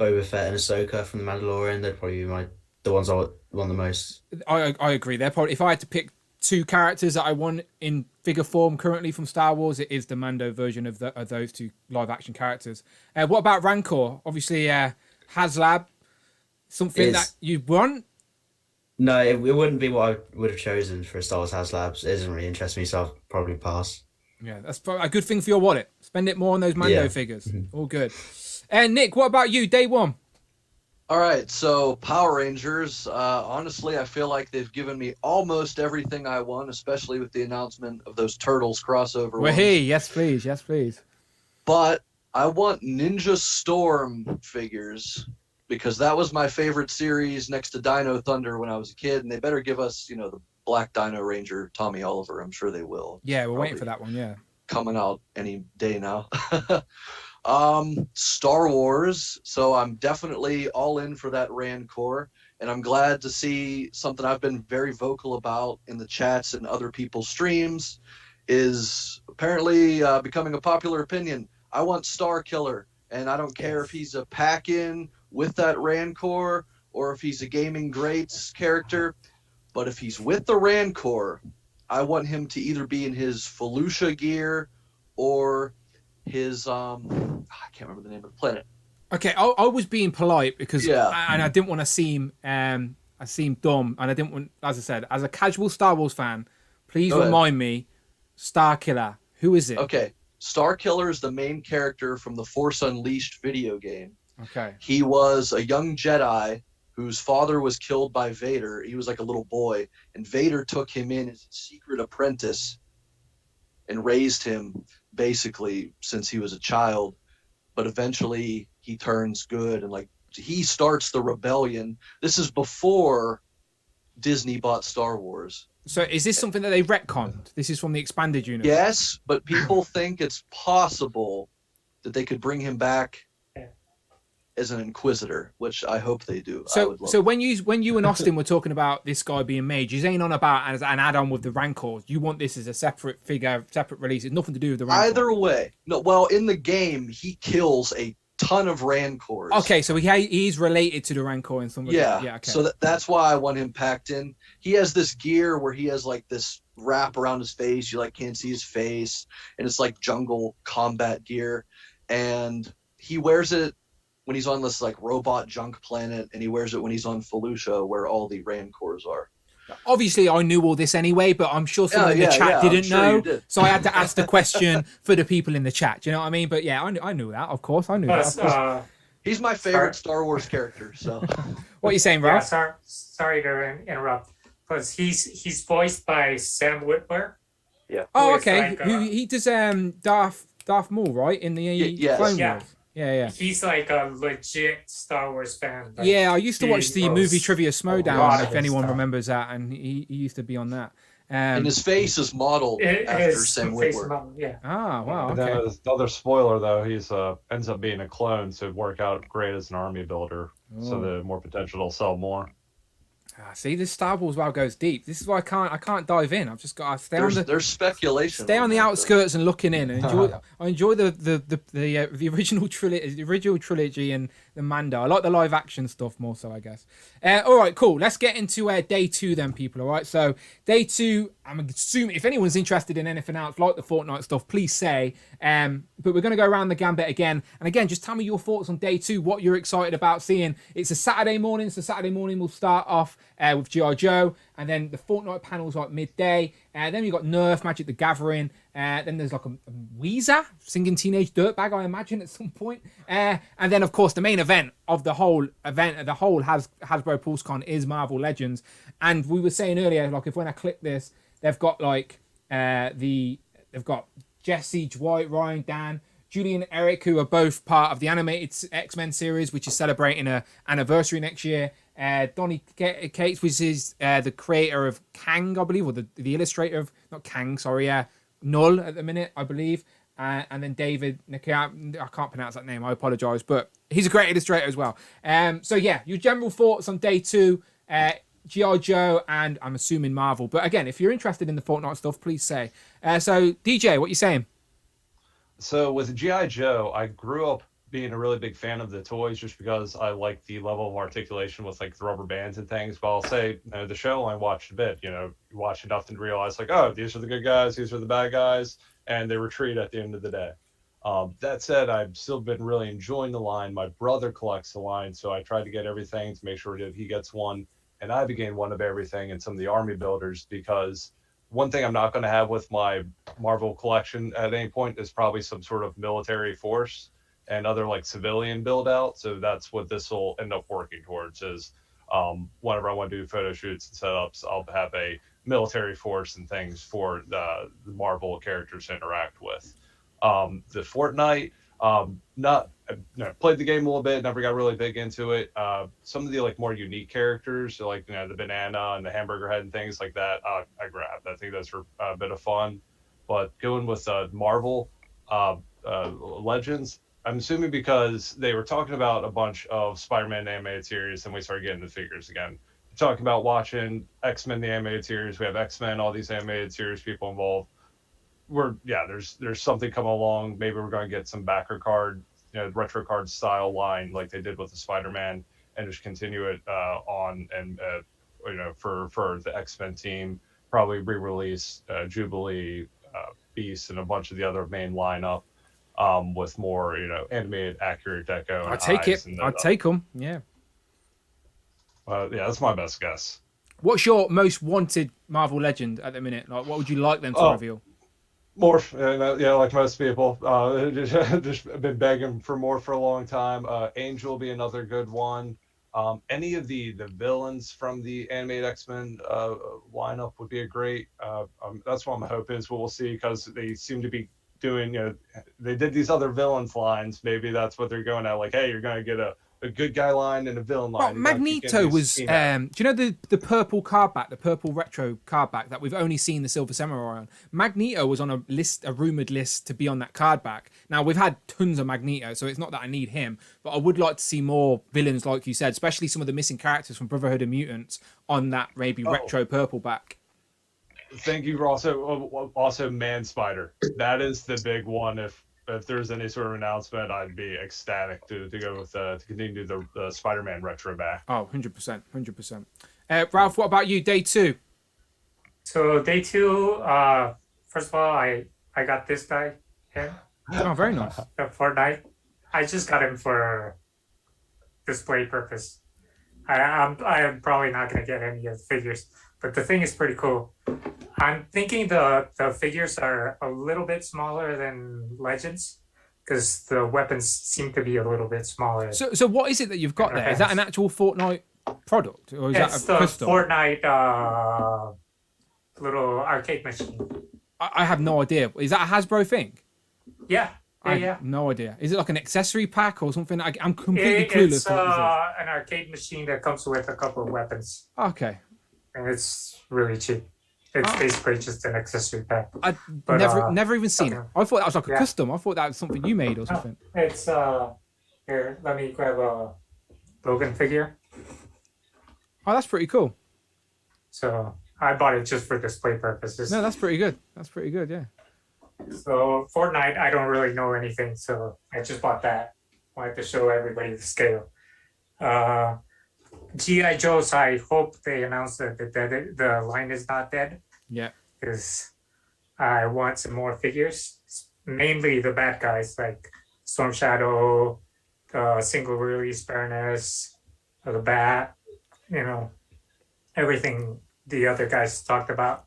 Boba Fett and Ahsoka from The Mandalorian. They'd probably be the ones I want the most. I agree. They're probably, if I had to pick two characters that I want in figure form currently from Star Wars, it is the Mando version of those two live action characters. What about Rancor? Obviously, HasLab, something that you want. No, it wouldn't be what I would have chosen for a Star Wars HasLab. It doesn't really interest me, so I'll probably pass. Yeah, that's probably a good thing for your wallet. Spend it more on those Mando figures. All good. And Nick, what about you? Day one. All right, so Power Rangers. Honestly, I feel like they've given me almost everything I want, especially with the announcement of those Turtles crossover ones. Hey, yes please, yes please. But I want Ninja Storm figures because that was my favorite series next to Dino Thunder when I was a kid, and they better give us, the Black Dino Ranger Tommy Oliver. I'm sure they will. Yeah, we're waiting for that one. Yeah, coming out any day now. Star Wars, so I'm definitely all in for that Rancor, and I'm glad to see something I've been very vocal about in the chats and other people's streams is apparently becoming a popular opinion. I want Star Killer, and I don't care if he's a pack-in with that Rancor or if he's a Gaming Greats character, but if he's with the Rancor, I want him to either be in his Felucia gear or his I can't remember the name of the planet. Okay, I was being polite because I didn't want to seem I seem dumb, and I didn't want, as I said, as a casual Star Wars fan, please remind me, Star Killer, who is it? Okay, Star Killer is the main character from the Force Unleashed video game. Okay. He was a young Jedi whose father was killed by Vader. He was like a little boy, and Vader took him in as a secret apprentice and raised him basically since he was a child, but eventually he turns good and he starts the rebellion. This is before Disney bought Star Wars. So is this something that they retconned? This is from the expanded universe? Yes, but people think it's possible that they could bring him back as an Inquisitor, which I hope they do. So when you and Austin were talking about this guy being made, you ain't on about as an add-on with the Rancors. You want this as a separate figure, separate release. It's nothing to do with the Rancor. Either way. No, well, in the game, he kills a ton of Rancors. Okay, so he's related to the Rancor in some way. Yeah, okay. So that's why I want him packed in. He has this gear where he has this wrap around his face. You can't see his face, and it's like jungle combat gear, and he wears it when he's on this robot junk planet, and he wears it when he's on Felucia, where all the Rancors are. Obviously, I knew all this anyway, but I'm sure someone in the chat didn't know, so I had to ask the question for the people in the chat. Do you know what I mean? But yeah, I knew that. Of course, I knew that. He's my favorite Star Wars character. So, what are you saying, Ralph? Yeah, sorry to interrupt, because he's voiced by Sam Witwer. Yeah. Oh, okay. He does Darth Maul, right? In the Clone Wars. Yeah. He's like a legit Star Wars fan. Yeah, I used to watch the movie Trivia Smowdown, if anyone remembers that, and he used to be on that. And his face is modeled after Sam Witwer. Yeah. Ah, wow. And Okay. then the other spoiler though, he's ends up being a clone, so it'd work out great as an army builder. So the more potential to sell more. See, this Star Wars WoW goes deep. This is why I can't dive in. I've just got to stay There's speculation. Stay on the outskirts and looking in, and enjoy. I enjoy the original trilogy, and the Mando. I like the live action stuff more so, I guess. All right, cool. Let's get into day 2 then, people. All right, so day 2. I'm assuming if anyone's interested in anything else like the Fortnite stuff, please say. But we're going to go around the gambit again, and again, just tell me your thoughts on day 2. What you're excited about seeing. It's a Saturday morning, so Saturday morning we'll start off with G.I. Joe, and then the Fortnite panels like midday. Then we've got Nerf, Magic the Gathering. Then there's like a Weezer singing Teenage Dirtbag, I imagine, at some point. And then, of course, the main event of the whole Hasbro PulseCon is Marvel Legends. And we were saying earlier, like, when I click this, they've got like they've got Jesse, Dwight, Ryan, Dan, Julie and Eric, who are both part of the animated X-Men series, which is celebrating an anniversary next year. Donny Cates, which is the creator of Kang, I believe, or the illustrator of, not Kang, sorry, Null at the minute, I believe. And then David, I can't pronounce that name, I apologize, but he's a great illustrator as well. So yeah, your general thoughts on day 2, G.I. Joe, and I'm assuming Marvel. But again, if you're interested in the Fortnite stuff, please say. So DJ, what you saying? So with G.I. Joe, I grew up being a really big fan of the toys just because I like the level of articulation with like the rubber bands and things. But I'll say, the show I watched a bit, you watch enough to realize like, oh, these are the good guys, these are the bad guys, and they retreat at the end of the day. That said, I've still been really enjoying the line. My brother collects the line, so I try to get everything to make sure that he gets one, and I began one of everything and some of the army builders, because one thing I'm not going to have with my Marvel collection at any point is probably some sort of military force and other like civilian build out. So that's what this will end up working towards is whenever I want to do photo shoots and setups, I'll have a military force and things for the Marvel characters to interact with. The Fortnite, played the game a little bit, never got really big into it. Some of the like more unique characters, so like the banana and the hamburger head and things like that, I grabbed. I think those were a bit of fun. But going with Marvel Legends, I'm assuming because they were talking about a bunch of Spider-Man animated series, and we started getting the figures again. We're talking about watching X-Men the animated series. We have X-Men, all these animated series people involved. There's something coming along. Maybe we're going to get some backer card, retro card style line like they did with the Spider-Man, and just continue it on and for the X-Men team. Probably re-release Jubilee, Beast, and a bunch of the other main lineup with more animated accurate deco. I'll take it. I'll take them. Yeah. That's my best guess. What's your most wanted Marvel Legend at the minute? Like, what would you like them to reveal? Morph, like most people, just been begging for more for a long time. Angel will be another good one. Any of the villains from the animated X-Men lineup would be a great. That's what I'm hoping is what we'll see, because they seem to be doing. They did these other villains lines. Maybe that's what they're going at. Like, hey, you're going to get a good guy line and a villain line. Well, Magneto was, do you know the purple card back, the purple retro card back that we've only seen the Silver Samurai on? Magneto was on a rumored list to be on that card back. Now, we've had tons of Magneto, so it's not that I need him, but I would like to see more villains, like you said, especially some of the missing characters from Brotherhood of Mutants on that retro purple back. Thank you for also Man Spider. That is the big one. If there's any sort of announcement, I'd be ecstatic to go with to continue the Spider-Man retro back. Oh, 100%. Ralph, what about you? Day 2. So day 2, first of all, I got this guy here. Oh, very nice. The Fortnite. I just got him for display purpose. I am probably not going to get any of the figures, but the thing is pretty cool. I'm thinking the figures are a little bit smaller than Legends, because the weapons seem to be a little bit smaller. So what is it that you've got there? Is that an actual Fortnite product, or is that a crystal? Fortnite little arcade machine. I have no idea. Is that a Hasbro thing? Yeah. I have no idea. Is it like an accessory pack or something? I'm completely clueless. It's an arcade machine that comes with a couple of weapons. Okay. And it's really cheap. It's basically just an accessory pack. I've never even seen it. I thought that was like a custom. I thought that was something you made or something. It's here. Let me grab a Logan figure. Oh, that's pretty cool. So I bought it just for display purposes. No, that's pretty good. That's pretty good, yeah. So Fortnite, I don't really know anything, so I just bought that. Wanted to show everybody the scale. G.I. Joe's, I hope they announce that the line is not dead. Yeah. Because I want some more figures, mainly the bad guys like Storm Shadow, single release Baroness, the Bat, everything the other guys talked about.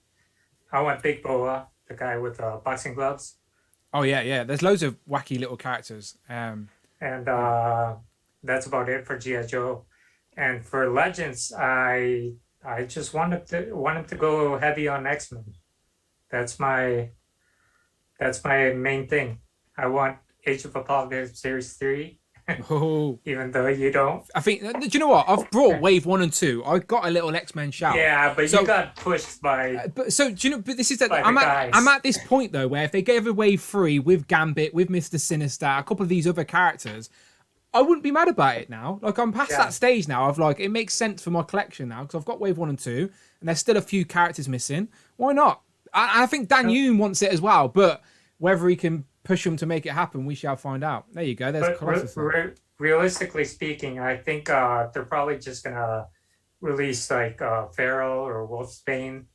I want Big Boa, the guy with boxing gloves. Oh yeah. There's loads of wacky little characters. And that's about it for G.I. Joe. And for Legends, I just wanted to go heavy on X-Men. That's my main thing. I want Age of Apocalypse Series 3. Oh. Even though you don't. I think, do you know what? I've brought Wave 1 and 2. I got a little X-Men shout. Yeah, but you got pushed by. But do you know? But this is I'm at this point though where if they gave a Wave 3 with Gambit, with Mr. Sinister, a couple of these other characters, I wouldn't be mad about it now. Like I'm past that stage now of like it makes sense for my collection now because I've got Wave 1 and 2, and there's still a few characters missing. Why not? I think Dan Yoon wants it as well, but whether he can push him to make it happen, we shall find out. There you go. There's Colossus. Realistically speaking, I think they're probably just gonna release like Feral or Wolfsbane,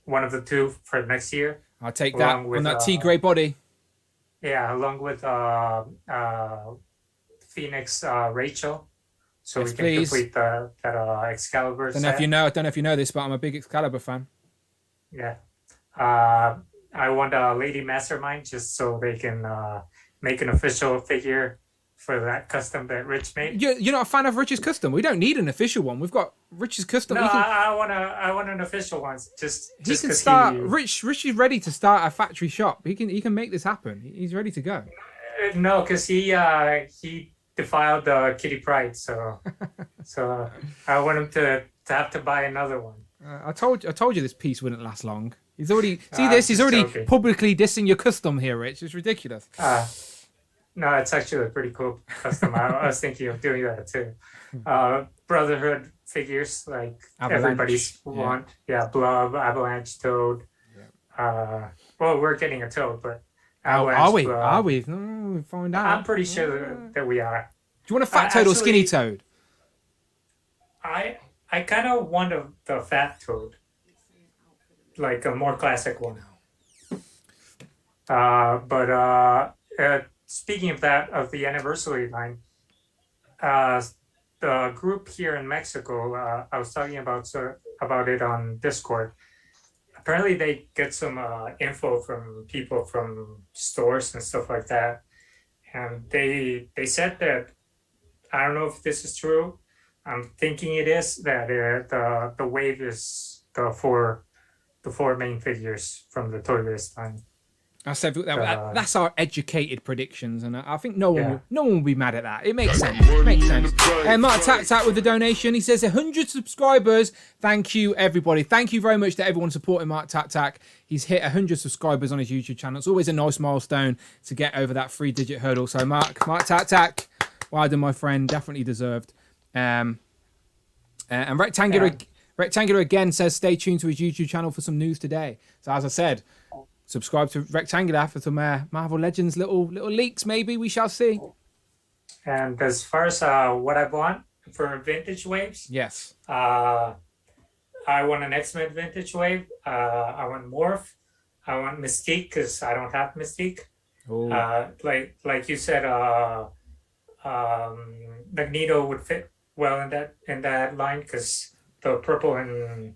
one of the two for next year. I'll take that on that tea grey body. Yeah, along with Phoenix Rachel, so Yes, we can please. complete that Excalibur. Don't know if you know. I don't know if you know this, but I'm a big Excalibur fan. Yeah, I want Lady Mastermind just so they can make an official figure for that custom that Rich made. You're not a fan of Rich's custom. We don't need an official one. We've got Rich's custom. No, He can- I want an official one. He can start. Rich is ready to start a factory shop. He can make this happen. He's ready to go. No, because he defiled Kitty Pryde, so I want him to have to buy another one. I told you this piece wouldn't last long. He's already He's already joking. publicly dissing your custom here, Rich. It's ridiculous. No, it's actually a pretty cool custom. I was thinking of doing that too. Brotherhood figures like Avalanche, everybody's yeah. want. Yeah, Blob, Avalanche, Toad. Well, we're getting a Toad, but Avalanche, Are we? Blob. Are we? No, we'll find out. I'm pretty sure that we are. Do you want a fat Toad or skinny Toad? I kind of want the fat Toad, like a more classic one. Speaking of that, of the anniversary line, the group here in Mexico, I was talking about it on Discord. Apparently, they get some info from people from stores and stuff like that, and they said that, I don't know if this is true. I'm thinking it is that the wave is the four main figures from the Toy List line. I said that's our educated predictions, and I think no one will be mad at that. It makes sense. It makes sense. And MarkTakTak with the donation. He says 100 subscribers. Thank you, everybody. Thank you very much to everyone supporting MarkTakTak. He's hit 100 subscribers on his YouTube channel. It's always a nice milestone to get over that 3-digit hurdle. So MarkTakTak, well done, my friend. Definitely deserved. And Rectangular again says stay tuned to his YouTube channel for some news today. So as I said, subscribe to Rectangular for some Marvel Legends little leaks. Maybe we shall see. And as far as what I want for vintage waves, yes, I want an X-Men vintage wave. I want Morph. I want Mystique because I don't have Mystique. Like you said, Magneto would fit well in that line because the purple and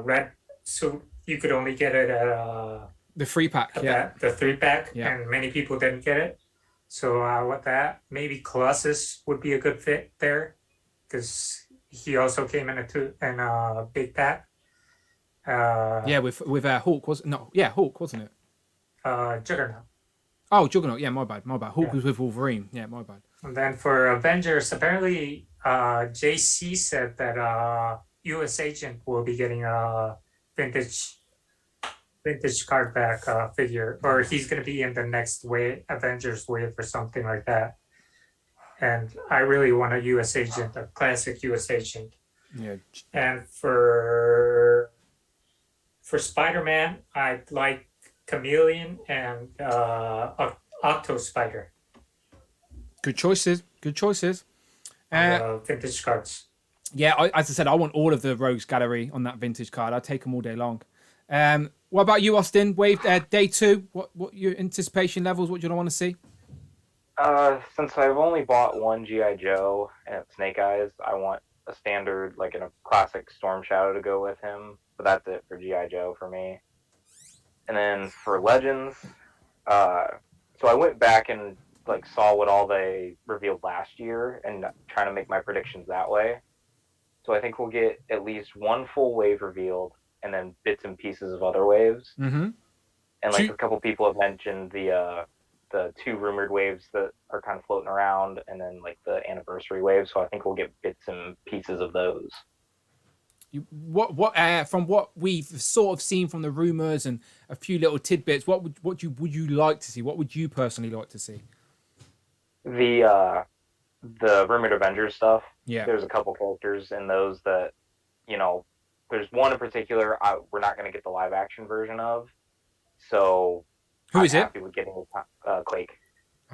red suit, you could only get it at the 3-pack. Yeah, the 3-pack, yeah. And many people didn't get it. So with that, maybe Colossus would be a good fit there, because he also came in a big pack. With Hulk Hulk wasn't it? Juggernaut. Oh, Juggernaut. Yeah, my bad. Hulk was with Wolverine. Yeah, my bad. And then for Avengers, apparently JC said that US Agent will be getting a vintage card back figure, or he's going to be in the next Avengers wave or something like that. and I really want a U.S. agent, a classic U.S. agent. Yeah. And for Spider-Man, I'd like Chameleon and Octo Spider. Good choices. Good choices. Vintage cards. Yeah, as I said, I want all of the Rogues Gallery on that vintage card. I'd take them all day long. What about you, Austin? Wave day 2. What your anticipation levels? What do you want to see? Since I've only bought one G.I. Joe and it's Snake Eyes, I want a standard, like in a classic Storm Shadow to go with him. But that's it for G.I. Joe for me. And then for Legends, so I went back and like saw what all they revealed last year and trying to make my predictions that way. So I think we'll get at least one full wave revealed and then bits and pieces of other waves. Mm-hmm. And like a couple people have mentioned the 2 rumored waves that are kind of floating around, and then like the anniversary wave. So I think we'll get bits and pieces of those. From what we've sort of seen from the rumors and a few little tidbits, what would you like to see? What would you personally like to see? The rumored Avengers stuff. Yeah. There's a couple characters in those that, you know, there's one in particular we're not going to get the live action version of. So who is it? Happy with getting Quake.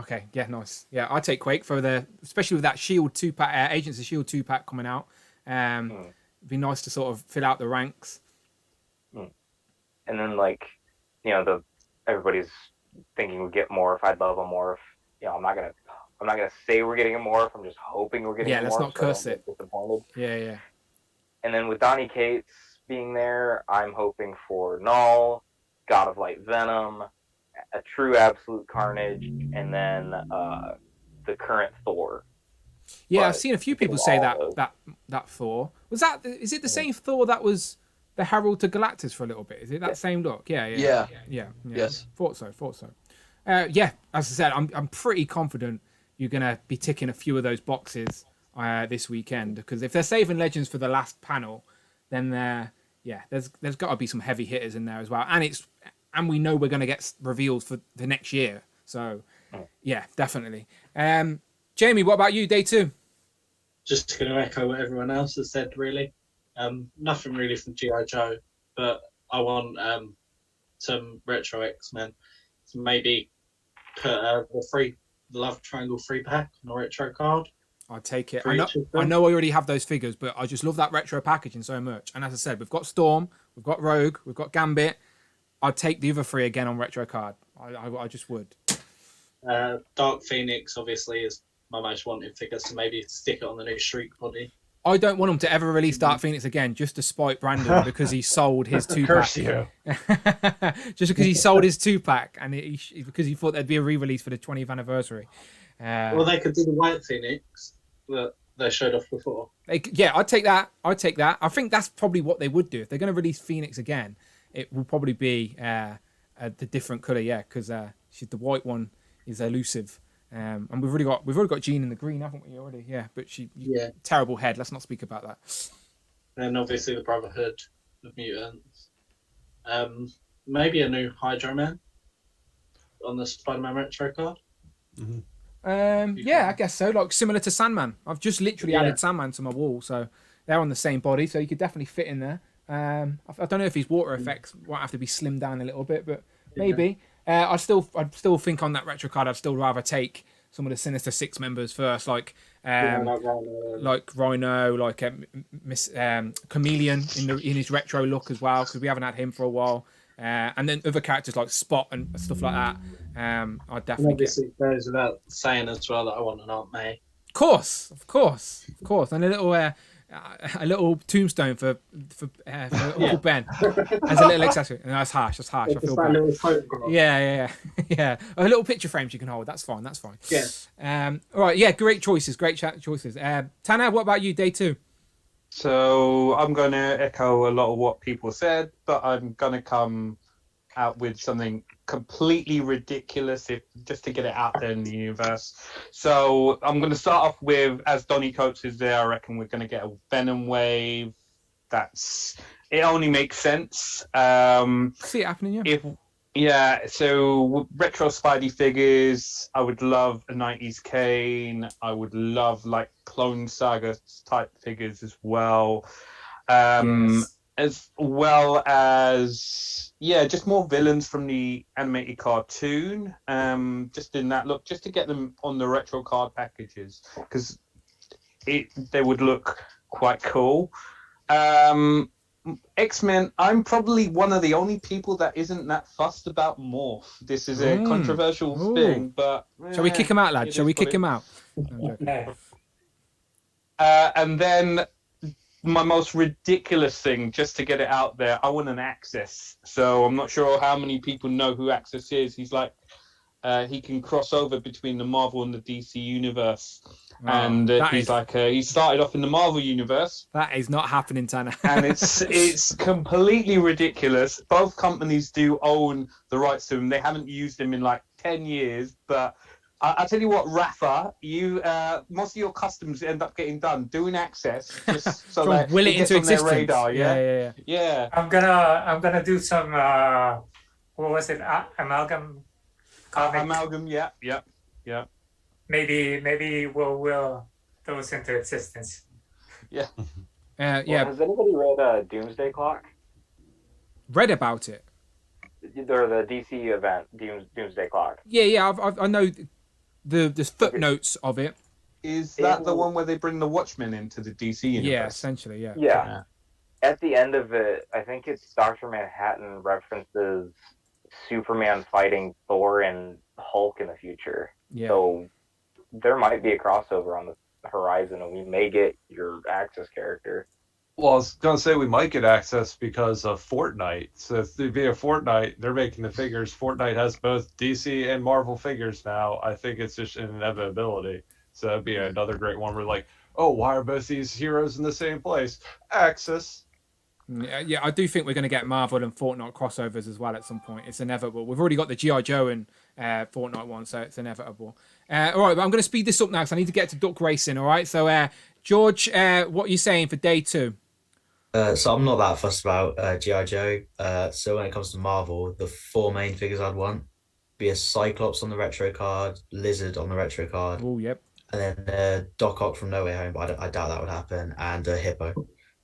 Okay, yeah, nice. Yeah, I'll take Quake for especially with that Shield 2-pack, Agents of Shield 2-pack coming out. It'd be nice to sort of fill out the ranks. And then like, you know, everybody's thinking we get Morph. I'd love a Morph. You know, I'm not gonna say we're getting a Morph. I'm just hoping we're getting a Morph. Yeah, let's not curse it. Disappointed. Yeah. And then with Donny Cates being there, I'm hoping for Null, God of Light Venom, a true Absolute Carnage, and then the current Thor. Yeah, I've seen a few people say that Thor. Is it the same Thor that was the Herald to Galactus for a little bit? Is it that same look? Yeah. Yes. Thought so. Yeah, as I said, I'm pretty confident you're gonna be ticking a few of those boxes this weekend, because if they're saving Legends for the last panel, then there's got to be some heavy hitters in there as well, and we know we're gonna get reveals for the next year. So yeah, definitely. Jamie, what about you? Day 2. Just going to echo what everyone else has said, really. Nothing really from G.I. Joe, but I want some retro X-Men. So maybe put the Love Triangle 3-pack on a retro card. I'll take it. I know I already have those figures, but I just love that retro packaging so much. And as I said, we've got Storm, we've got Rogue, we've got Gambit. I'd take the other 3 again on retro card. I just would. Dark Phoenix, obviously, is my most wanted figure, so maybe stick it on the new Shriek body. I don't want him to ever release Dark Phoenix again, just to spite Brandon because he sold his 2-pack. Just because he sold his 2-pack and because he thought there'd be a re-release for the 20th anniversary. Well, they could do the White Phoenix that they showed off before. Yeah, I'd take that. I think that's probably what they would do. If they're going to release Phoenix again, it will probably be the different colour, because the white one is elusive. And we've already got Jean in the green, haven't we already? Yeah, but terrible head. Let's not speak about that. And obviously the Brotherhood of Mutants. Maybe a new Hydro Man on the Spider-Man retro card. Mm-hmm. Yeah, I guess so. Like similar to Sandman. I've just literally added Sandman to my wall, so they're on the same body, so you could definitely fit in there. I don't know if his water effects might have to be slimmed down a little bit, but maybe. I'd still think on that retro card, I'd still rather take some of the Sinister Six members first, like Rhino, like Chameleon in his retro look as well, because we haven't had him for a while. And then other characters like Spot and stuff like that. I'd definitely. Obviously, it goes without saying as well that I want an Aunt May. Of course, and a little tombstone for Uncle Ben as a little accessory. No, that's harsh. I feel bad. Yeah. A little picture frames you can hold. That's fine. Yeah. All right. Yeah. Great choices. Tanner, what about you? Day 2. So I'm going to echo a lot of what people said, but I'm going to come out with something completely ridiculous just to get it out there in the universe. So I'm going to start off with, as Donny Coates is there, I reckon we're going to get a Venom wave. It only makes sense. See it happening, yeah. Yeah, so retro Spidey figures. I would love a 90s Kane. I would love like Clone Saga type figures as well. As well as just more villains from the animated cartoon. Just in that look, just to get them on the retro card packages, because they would look quite cool. X-Men, I'm probably one of the only people that isn't that fussed about Morph. This is a controversial thing, but... Shall we kick him out, lad? Shall we kick him out? And then my most ridiculous thing, just to get it out there, I want an Axis. So I'm not sure how many people know who Axis is. He's like... he can cross over between the Marvel and the DC universe. And he started off in the Marvel universe. That is not happening, Tanner. And it's completely ridiculous. Both companies do own the rights to him. They haven't used him in like 10 years. But I'll tell you what, Rafa, you most of your customs end up getting done doing Access just so that will it into existence. Their radar. Yeah. I'm gonna do some what was it? Amalgam. Amalgam. Yeah. Maybe we'll will those into existence. Yeah. Has anybody read Doomsday Clock? Read about it? Or the DC event, Doomsday Clock. Yeah. I know the footnotes of it. Is that the one where they bring the Watchmen into the DC universe? Yeah, essentially, yeah. Yeah. At the end of it, I think it's Dr. Manhattan references Superman fighting Thor and Hulk in the future. Yeah. So there might be a crossover on the horizon, and we may get your Axis character. Well, I was going to say we might get access because of Fortnite. So via Fortnite, they're making the figures. Fortnite has both DC and Marvel figures now. I think it's just an inevitability. So that'd be another great one. We're like, oh, why are both these heroes in the same place? Access. Yeah, I do think we're going to get Marvel and Fortnite crossovers as well at some point. It's inevitable. We've already got the G.I. Joe and Fortnite one, so it's inevitable. All right, but I'm going to speed this up now because I need to get to duck racing, all right? So, George, what are you saying for day 2? So I'm not that fussed about G.I. Joe. So when it comes to Marvel, the 4 main figures I'd want be a Cyclops on the retro card, Lizard on the retro card. Oh, yep. And then Doc Ock from No Way Home, but I doubt that would happen, and Hippo.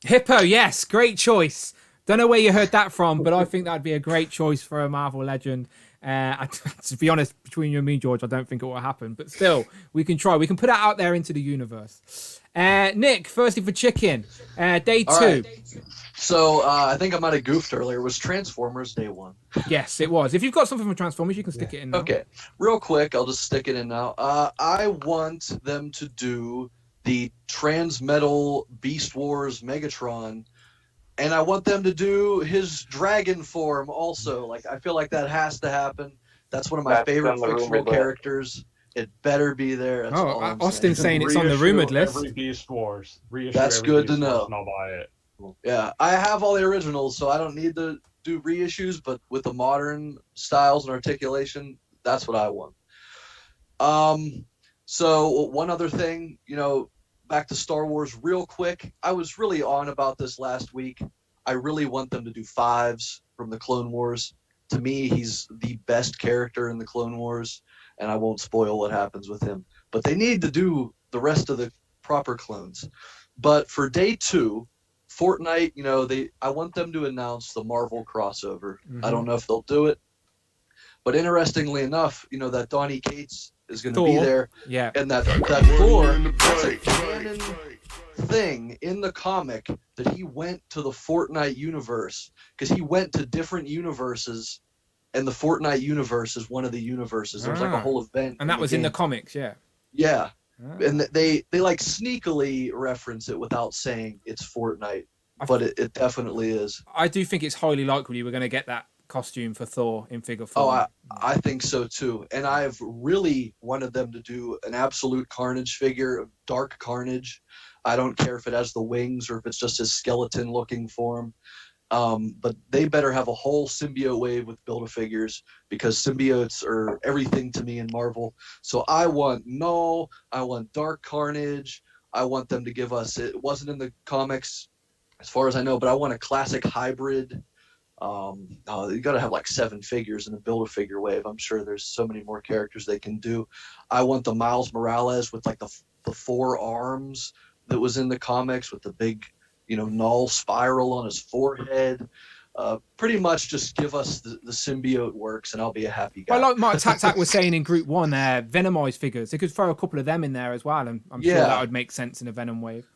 Hippo, yes, great choice. Don't know where you heard that from, but I think that'd be a great choice for a Marvel legend. To be honest, between you and me, George, I don't think it will happen, but still, we can try. We can put it out there into the universe. Nick, firstly for chicken, day 2. Right. So I think I might have goofed earlier. It was Transformers day 1. Yes, it was. If you've got something from Transformers, you can stick it in now. Okay, real quick, I'll just stick it in now. I want them to do the Transmetal Beast Wars Megatron, and I want them to do his dragon form also. Like, I feel like that has to happen. That's one of my favorite fictional characters. It better be there. That's all I'm Austin's saying it's on the rumored list. Every Beast Wars. That's good to know. And I'll buy it. Yeah, I have all the originals, so I don't need to do reissues, but with the modern styles and articulation, that's what I want. So one other thing, back to Star Wars real quick. I was really on about this last week. I really want them to do 5s from the Clone Wars. To me, he's the best character in the Clone Wars, and I won't spoil what happens with him. But they need to do the rest of the proper clones. But for day 2, Fortnite, I want them to announce the Marvel crossover. I don't know if they'll do it. But interestingly enough, that Donny Cates is going to be there. Yeah. And that Thor, that's a canon thing in the comic that he went to the Fortnite universe because he went to different universes, and the Fortnite universe is one of the universes. There's like a whole event. And that was in the comics, yeah. Yeah. And they like sneakily reference it without saying it's Fortnite, but it definitely is. I do think it's highly likely we're going to get that costume for Thor in figure form. Oh, I think so too. And I've really wanted them to do an Absolute Carnage figure of Dark Carnage. I don't care if it has the wings or if it's just his skeleton-looking form. But they better have a whole symbiote wave with Build-A-Figures because symbiotes are everything to me in Marvel. So I want Dark Carnage. I want them to give us, it wasn't in the comics as far as I know, but I want a classic hybrid You got to have like 7 figures in a Build-A-Figure wave. I'm sure there's so many more characters they can do. I want the Miles Morales with like the 4 arms that was in the comics with the big, null spiral on his forehead. Pretty much just give us the symbiote works and I'll be a happy guy. Well, like MarkTakTak was saying in Group 1, Venomized figures. They could throw a couple of them in there as well, and I'm sure that would make sense in a Venom wave.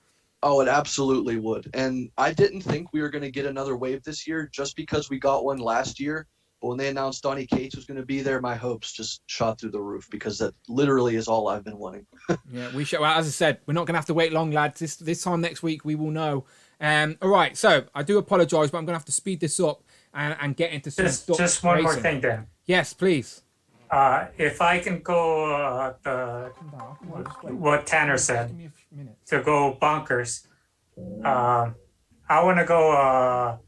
Oh, it absolutely would. And I didn't think we were going to get another wave this year just because we got one last year. But when they announced Donny Cates was going to be there, my hopes just shot through the roof because that literally is all I've been wanting. Yeah, we should. Well, as I said, we're not going to have to wait long, lads. This time next week, we will know. All right, so I do apologise, but I'm going to have to speed this up and get into some Just one more thing, Dan. Yes, please. If I can go what Tanner said, to go bonkers, I want to go,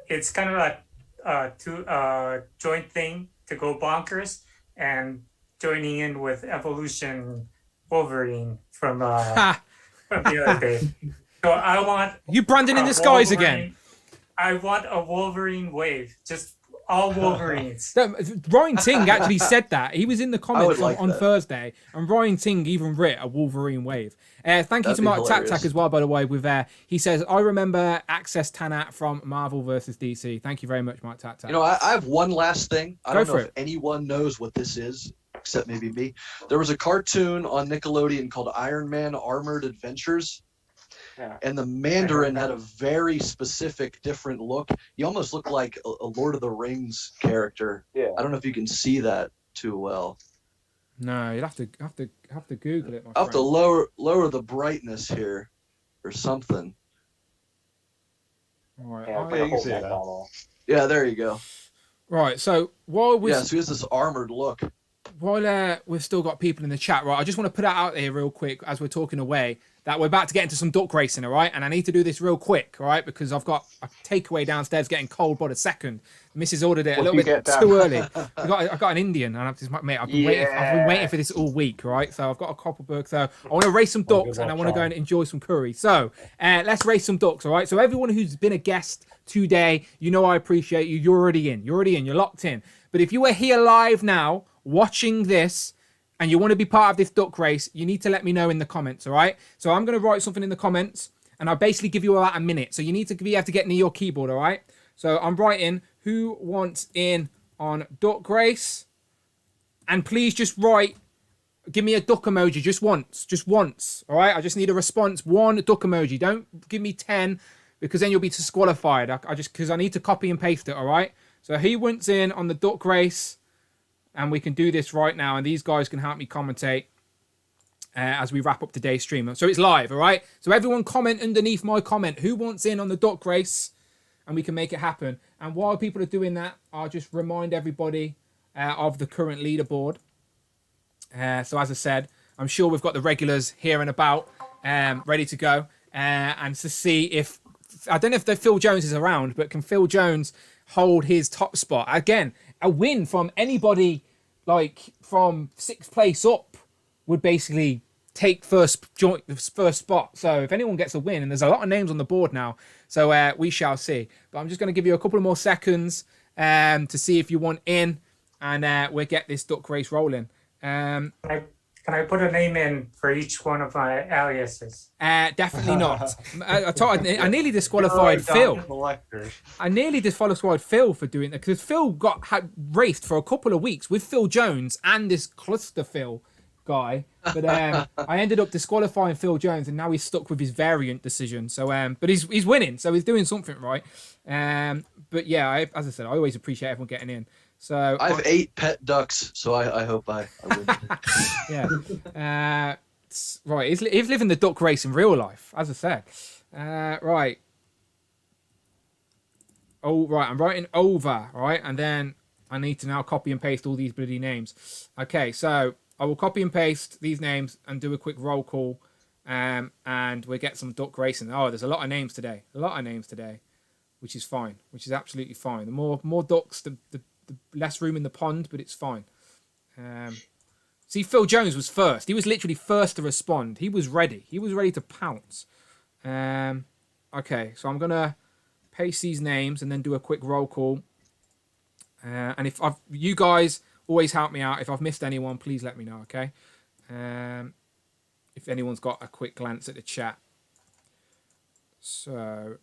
it's kind of like a joint thing to go bonkers and joining in with Evolution Wolverine from the other day. So I want... You Brandon in disguise again. I want a Wolverine wave, just all Wolverines. Ryan Ting actually said that. He was in the comments on Thursday, and Ryan Ting even writ a Wolverine wave. Thank you to MarkTakTak as well, by the way. With he says, I remember Access Tanat from Marvel versus DC. Thank you very much, MarkTakTak. I have one last thing. I don't know if anyone knows what this is, except maybe me. There was a cartoon on Nickelodeon called Iron Man Armored Adventures. Yeah. And the Mandarin had a very specific, different look. He almost looked like a Lord of the Rings character. Yeah. I don't know if you can see that too well. No, you'd have to Google it. I'll have to lower the brightness here, or something. All right. Yeah, you can see that. Yeah, there you go. Right. So while we so he has this armored look. While we've still got people in the chat, right? I just want to put that out there real quick as we're talking away that we're about to get into some duck racing, all right? And I need to do this real quick, all right? Because I've got a takeaway downstairs getting cold by the second. Mrs. ordered it a little bit too early. I got an Indian, and I've been waiting for this all week, right? So I've got a Copperberg. So I want to race some ducks, and I want to go and enjoy some curry. So let's race some ducks, all right? So everyone who's been a guest today, I appreciate you. You're already in. You're locked in. But if you are here live now, watching this, and you want to be part of this duck race, you need to let me know in the comments, all right? So I'm going to write something in the comments, and I'll basically give you about a minute. So you need to be able to get near your keyboard, all right? So I'm writing, who wants in on duck race? And please just write, give me a duck emoji just once, all right? I just need a response, 1 duck emoji. Don't give me 10, because then you'll be disqualified. Because I need to copy and paste it, all right? So who wants in on the duck race? And we can do this right now. And these guys can help me commentate as we wrap up today's stream. So it's live, all right? So everyone comment underneath my comment. Who wants in on the duck race? And we can make it happen. And while people are doing that, I'll just remind everybody of the current leaderboard. So as I said, I'm sure we've got the regulars here and about, ready to go. And to see if... I don't know if Phil Jones is around, but can Phil Jones hold his top spot? Again, a win from anybody like from 6th place up would basically take first spot. So if anyone gets a win, and there's a lot of names on the board now, so we shall see. But I'm just going to give you a couple of more seconds to see if you want in, and we'll get this duck race rolling. Can I put a name in for each one of my aliases? Definitely not. I nearly disqualified Phil. I nearly disqualified Phil for doing that because Phil had raced for a couple of weeks with Phil Jones and this Cluster Phil guy. But I ended up disqualifying Phil Jones, and now he's stuck with his variant decision. So, but he's winning, so he's doing something right. But yeah, as I said, I always appreciate everyone getting in. So I have 8 pet ducks, so I hope I win. Yeah. Right. He's living the duck race in real life, as I said. Right. Oh, right. I'm writing over, right? And then I need to now copy and paste all these bloody names. Okay, so I will copy and paste these names and do a quick roll call, and we'll get some duck racing. Oh, there's a lot of names today. Which is fine. Which is absolutely fine. The more ducks, the less room in the pond, but it's fine. See, Phil Jones was first. He was literally first to respond. He was ready. He was ready to pounce. Okay, so I'm gonna paste these names, and then do a quick roll call. And if you guys always help me out. If I've missed anyone, please let me know, okay? If anyone's got a quick glance at the chat. So,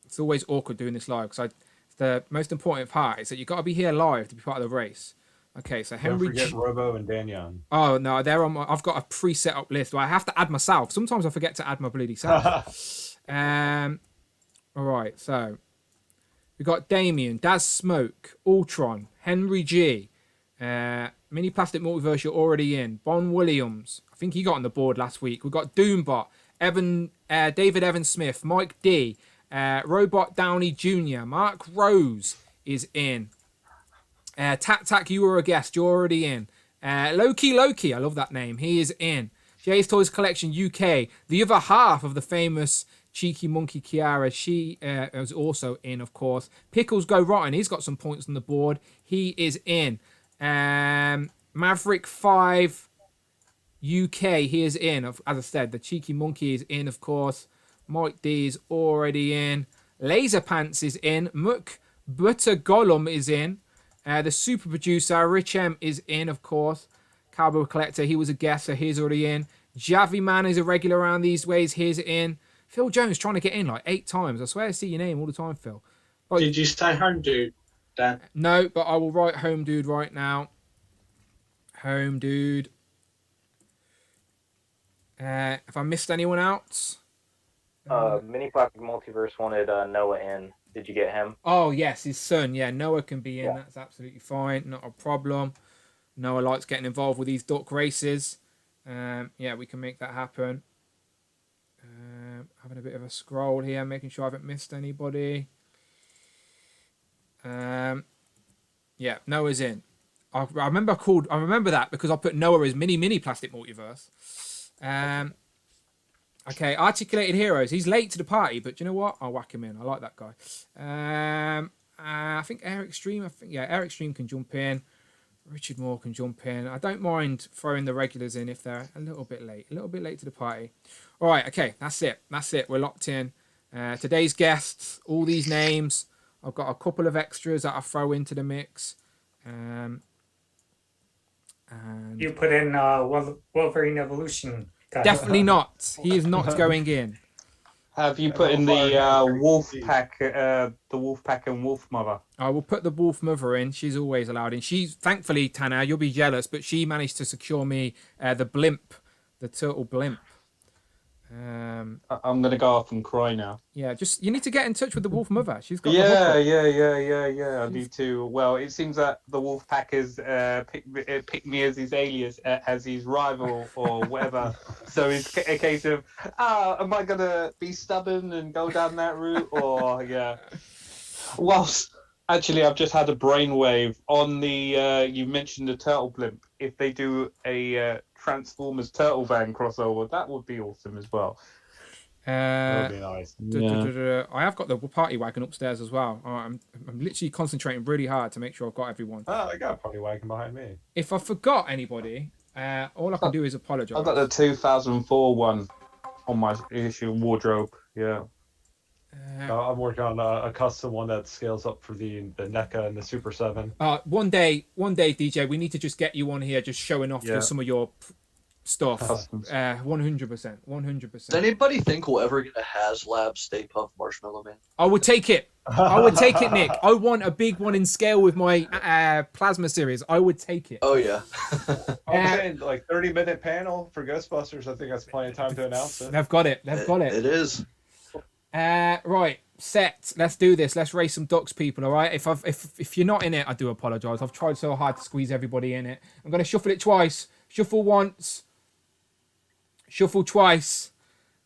it's always awkward doing this live because the most important part is that you've got to be here live to be part of the race. Okay, so Henry. Don't forget Robo and Danyon. Oh no, they're on. I've got a pre-set up list. I have to add myself. Sometimes I forget to add my bloody self. All right, so we got Damien, Daz Smoke, Ultron, Henry G, Mini Plastic Multiverse. You're already in. Bon Williams. I think he got on the board last week. We got Doombot, David Evan Smith, Mike D, Robot Downey Jr., Mark Rose is in. TakTak, you were a guest. You're already in. Loki, I love that name. He is in. Jay's Toys Collection UK, the other half of the famous Cheeky Monkey Kiara, she is also in, of course. Pickles Go Rotten, he's got some points on the board. He is in. Maverick 5 UK, he is in. As I said, the Cheeky Monkey is in, of course. Mike D is already in. Laser Pants is in. Muck Butter Gollum is in. The super producer, Rich M, is in, of course. Cowboy Collector, he was a guest, so he's already in. Javi Man is a regular around these ways, he's in. Phil Jones trying to get in like 8 times. I swear I see your name all the time, Phil. But, did you say Home Dude, Dan? No, but I will write Home Dude right now. Home Dude. Have I missed anyone out? Mini Plastic Multiverse wanted Noah in. Did you get him? Oh, yes, his son. Yeah, Noah can be in. Yeah. That's absolutely fine. Not a problem. Noah likes getting involved with these duck races. Yeah, we can make that happen. Having a bit of a scroll here, making sure I haven't missed anybody. Yeah, Noah's in. I remember that because I put Noah as mini Plastic Multiverse. Okay, Articulated Heroes. He's late to the party, but you know what? I'll whack him in. I like that guy. I think Eric Stream. Eric Stream can jump in. Richard Moore can jump in. I don't mind throwing the regulars in if they're a little bit late to the party. All right, okay, that's it. We're locked in. Today's guests, all these names. I've got a couple of extras that I throw into the mix. And you put in Wolverine Evolution. Definitely not. He is not going in. Have you put in the Wolf Pack, the Wolf Pack and Wolf Mother? I will put the Wolf Mother in. She's always allowed in. She's thankfully, Tanner, you'll be jealous, but she managed to secure me the blimp, the turtle blimp. I'm gonna go off and cry now. Yeah, just you need to get in touch with the Wolf Mother. She's got yeah. I need to. Well, it seems that the Wolf Pack has picked me as his alias, as his rival or whatever. So it's a case of, am I gonna be stubborn and go down that route, or yeah? Whilst actually, I've just had a brainwave on the. You mentioned the turtle blimp. If they do a Transformers Turtle Van crossover, that would be awesome as well. That would be nice. I have got the party wagon upstairs as well. I'm literally concentrating really hard to make sure I've got everyone. Oh, I got a party wagon behind me. If I forgot anybody, all I can do is apologise. I've got the 2004 one on my issue wardrobe. Yeah. I'm working on a custom one that scales up for the NECA and the Super 7. One day, DJ, we need to just get you on here, just showing off some of your stuff. 100%. Does anybody think we'll ever get a HasLab Stay Puft Marshmallow Man? I would take it. Nick. I want a big one in scale with my plasma series. I would take it. Oh yeah. I'm saying like 30-minute panel for Ghostbusters. I think that's plenty of time to announce it. They've got it. It is. Right, set. Let's do this. Let's race some ducks, people. All right. If you're not in it, I do apologise. I've tried so hard to squeeze everybody in it. I'm going to shuffle it twice. Shuffle once. Shuffle twice.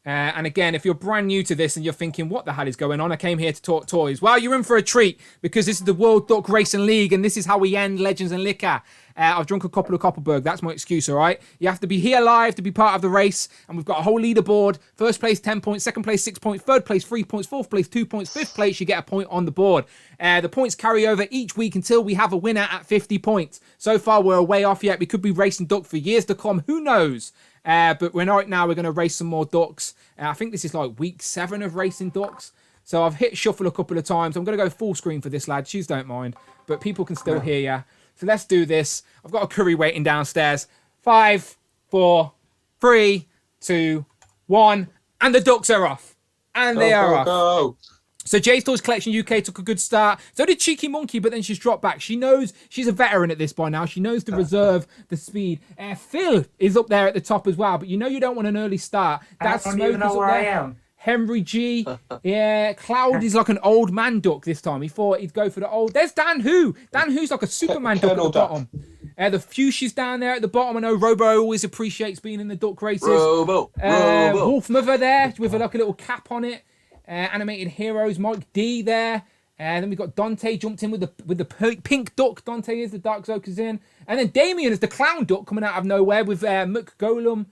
And again, if you're brand new to this and you're thinking, what the hell is going on? I came here to talk toys. Well, you're in for a treat because this is the World Duck Racing League and this is how we end Legends and Liquor. I've drunk a couple of Copperberg. That's my excuse, all right? You have to be here live to be part of the race. And we've got a whole leaderboard. First place, 10 points. Second place, 6 points. Third place, 3 points. Fourth place, 2 points. Fifth place, you get a point on the board. The points carry over each week until we have a winner at 50 points. So far, we're way off yet. We could be racing duck for years to come. Who knows? But right now, we're going to race some more ducks. I think this is like week 7 of racing ducks. So I've hit shuffle a couple of times. I'm going to go full screen for this, lad. Cheese don't mind, but people can still hear you. So let's do this. I've got a curry waiting downstairs. 5, 4, 3, 2, 1, and the ducks are off. And they are off. Go. So Jay's Toys Collection UK took a good start. So did Cheeky Monkey, but then she's dropped back. She knows she's a veteran at this by now. She knows to reserve the speed. Phil is up there at the top as well, but you know you don't want an early start. That's I don't even know where I am. Henry G. Yeah, Cloud is like an old man duck this time. He thought he'd go for the old. There's Dan Who. Dan Who's like a Superman duck at the bottom. The Fuchsia's down there at the bottom. I know Robo always appreciates being in the duck races. Robo. Wolf Mother there with like a little cap on it. Animated Heroes, Mike D there. Then we've got Dante jumped in with the pink duck. Dante is the Dark Zoker's in. And then Damien is the clown duck coming out of nowhere with Golem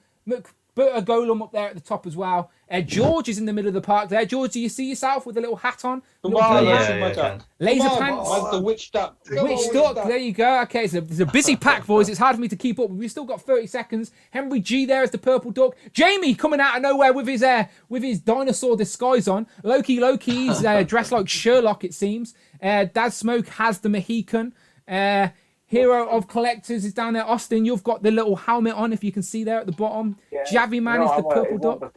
up there at the top as well. George is in the middle of the park there. George, do you see yourself with a little hat on? Laser pants. The witch duck. Witch duck, there you go. Okay, it's a busy pack, boys. It's hard for me to keep up. We've still got 30 seconds. Henry G there is the purple duck. Jamie coming out of nowhere with his dinosaur disguise on. Loki's dressed like Sherlock, it seems. Dad Smoke has the Mohican. Hero of Collectors is down there. Austin, you've got the little helmet on, if you can see there at the bottom. Yeah. Javi Man is the purple duck.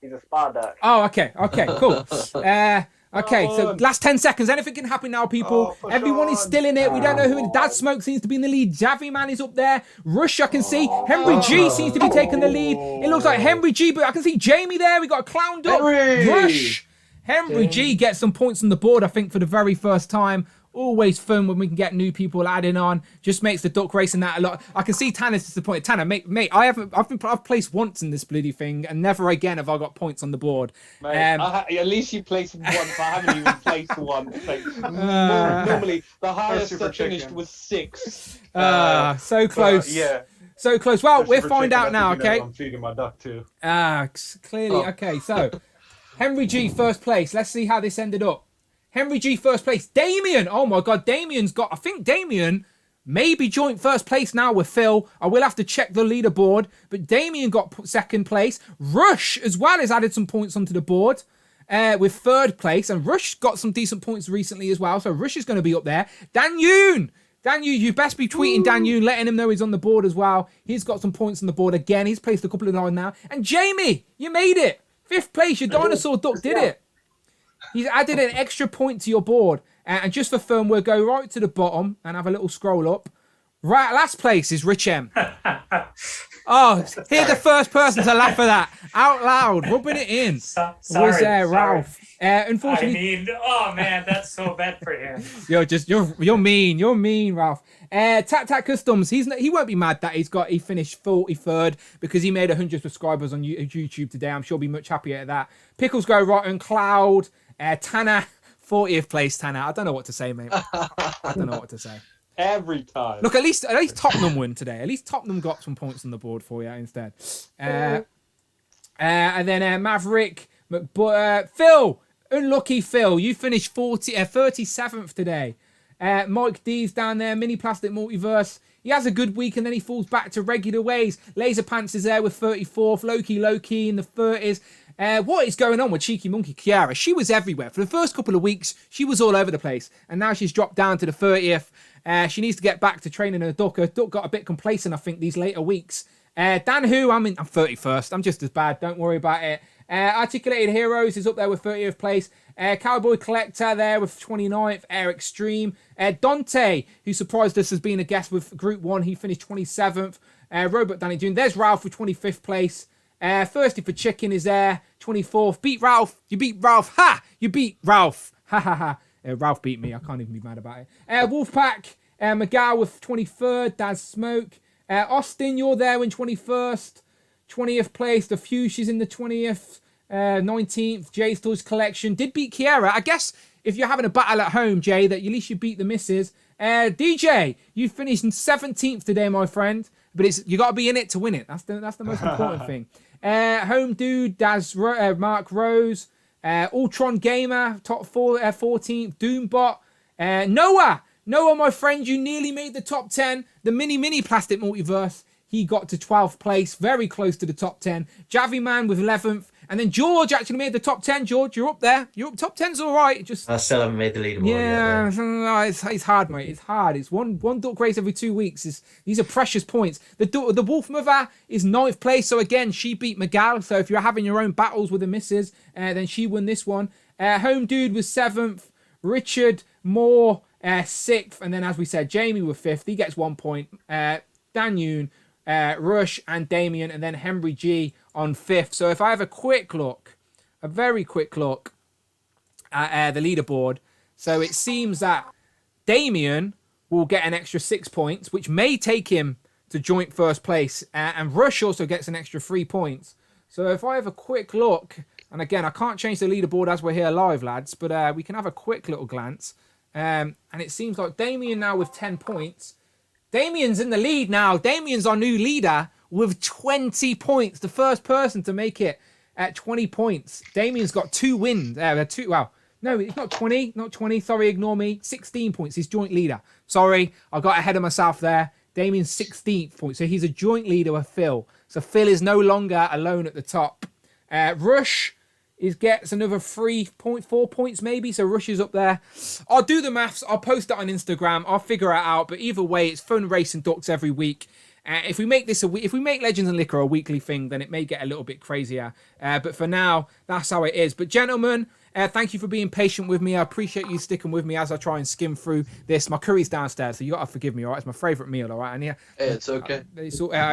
He's a spa duck. Oh, okay, cool. So last 10 seconds. Anything can happen now, people. Everyone is still in it. We don't know who. Dad Smoke seems to be in the lead. Javi Man is up there. Rush, I can see. Henry G seems to be taking the lead. It looks like Henry G, but I can see Jamie there. We got a clown duck. Rush. Henry G gets some points on the board, I think, for the very first time. Always fun when we can get new people adding on. Just makes the duck racing that a lot. I can see Tanner's disappointed. Tanner, mate, I've placed once in this bloody thing, and never again have I got points on the board. Mate, at least you placed once. I haven't even placed once. Like, normally, the highest I finished was 6. So close. So close. Well, we'll find out now. Okay. I'm feeding my duck too. Clearly. Okay. So, Henry G first place. Let's see how this ended up. Henry G first place. Damien. Oh my God. I think Damien maybe joint first place now with Phil. I will have to check the leaderboard. But Damien got second place. Rush as well has added some points onto the board with third place. And Rush got some decent points recently as well. So Rush is going to be up there. Dan Yoon, you best be tweeting Dan Yoon, letting him know he's on the board as well. He's got some points on the board again. He's placed a couple of times now. And Jamie, you made it. 5th place. Your dinosaur duck did it. He's added an extra point to your board. And just for fun, we'll go right to the bottom and have a little scroll up. Right, last place is Rich M. Oh, here's the first person to laugh at that. Out loud, rubbing it in. Sorry, Ralph. Unfortunately... I mean, oh man, that's so bad for him. You're mean. You're mean, Ralph. TakTak Customs, he won't be mad that he finished 43rd because he made 100 subscribers on YouTube today. I'm sure he'll be much happier at that. Pickles Go Rotten, Cloud, Tanner, 40th place, Tanner. I don't know what to say, mate. I don't know what to say. Every time. Look, at least Tottenham won today. At least Tottenham got some points on the board for you instead. And then Maverick, Phil, unlucky Phil. You finished 37th today. Mike D's down there, Mini Plastic Multiverse. He has a good week and then he falls back to regular ways. Laser Pants is there with 34th. Loki in the 30s. What is going on with Cheeky Monkey Kiara? She was everywhere. For the first couple of weeks, she was all over the place. And now she's dropped down to the 30th. She needs to get back to training her duck. Her duck got a bit complacent, I think, these later weeks. Dan Who, I'm 31st. I'm just as bad. Don't worry about it. Articulated Heroes is up there with 30th place. Cowboy Collector there with 29th. Air Extreme. Dante, who surprised us as being a guest with Group 1. He finished 27th. Robot Danny June. There's Ralph with 25th place. Thirsty for Chicken is there. 24th. Beat Ralph. You beat Ralph. Ha! You beat Ralph. Ha ha ha. Ralph beat me. I can't even be mad about it. Wolfpack. Miguel with 23rd. Daz Smoke. Austin, you're there in 21st. 20th place. The Fuchsia's in the 20th. 19th. Jay's Toys Collection. Did beat Kiara. I guess if you're having a battle at home, Jay, that at least you beat the missus. DJ, you finished in 17th today, my friend. But you got to be in it to win it. That's the most important thing. Home Dude, Daz, Mark Rose. Ultron Gamer, top 14th. Doombot. Noah, my friend, you nearly made the top 10. The mini Plastic Multiverse, he got to 12th place, very close to the top 10. Javi Man with 11th. And then George actually made the top 10. George, you're up there. You're up. Top 10's all right. Just I still haven't made the leaderboard yeah, yet. it's hard, mate. It's hard. It's one duck race every 2 weeks. These are precious points. The Wolf Mother is 9th place. So again, she beat Miguel. So if you're having your own battles with the misses, then she won this one. Home Dude was 7th. Richard Moore 6th. And then as we said, Jamie was 5th. He gets 1 point. Dan Yoon, Rush and Damien, and then Henry G on 5th. So if I have a very quick look at the leaderboard, so it seems that Damien will get an extra 6 points, which may take him to joint first place, and Rush also gets an extra 3 points. So if I have a quick look, and again, I can't change the leaderboard as we're here live, lads, but we can have a quick little glance, and it seems like Damien now with 10 points. Damien's in the lead now. Damien's our new leader with 20 points. The first person to make it at 20 points. Damien's got 2 wins. No, it's not 20. Not 20. Sorry, ignore me. 16 points. He's joint leader. Sorry, I got ahead of myself there. Damien's 16th point. So he's a joint leader with Phil. So Phil is no longer alone at the top. Rush gets another 3.4 points maybe, so Rush is up there. I'll do the maths, I'll post it on Instagram, I'll figure it out, but either way, it's fun racing ducks every week. If we make Legends and Liquor a weekly thing, then it may get a little bit crazier, but for now, that's how it is. But gentlemen, thank you for being patient with me. I appreciate you sticking with me as I try and skim through this. My curry's downstairs, so you gotta forgive me, all right? It's my favourite meal, all right? And yeah, hey, it's okay. I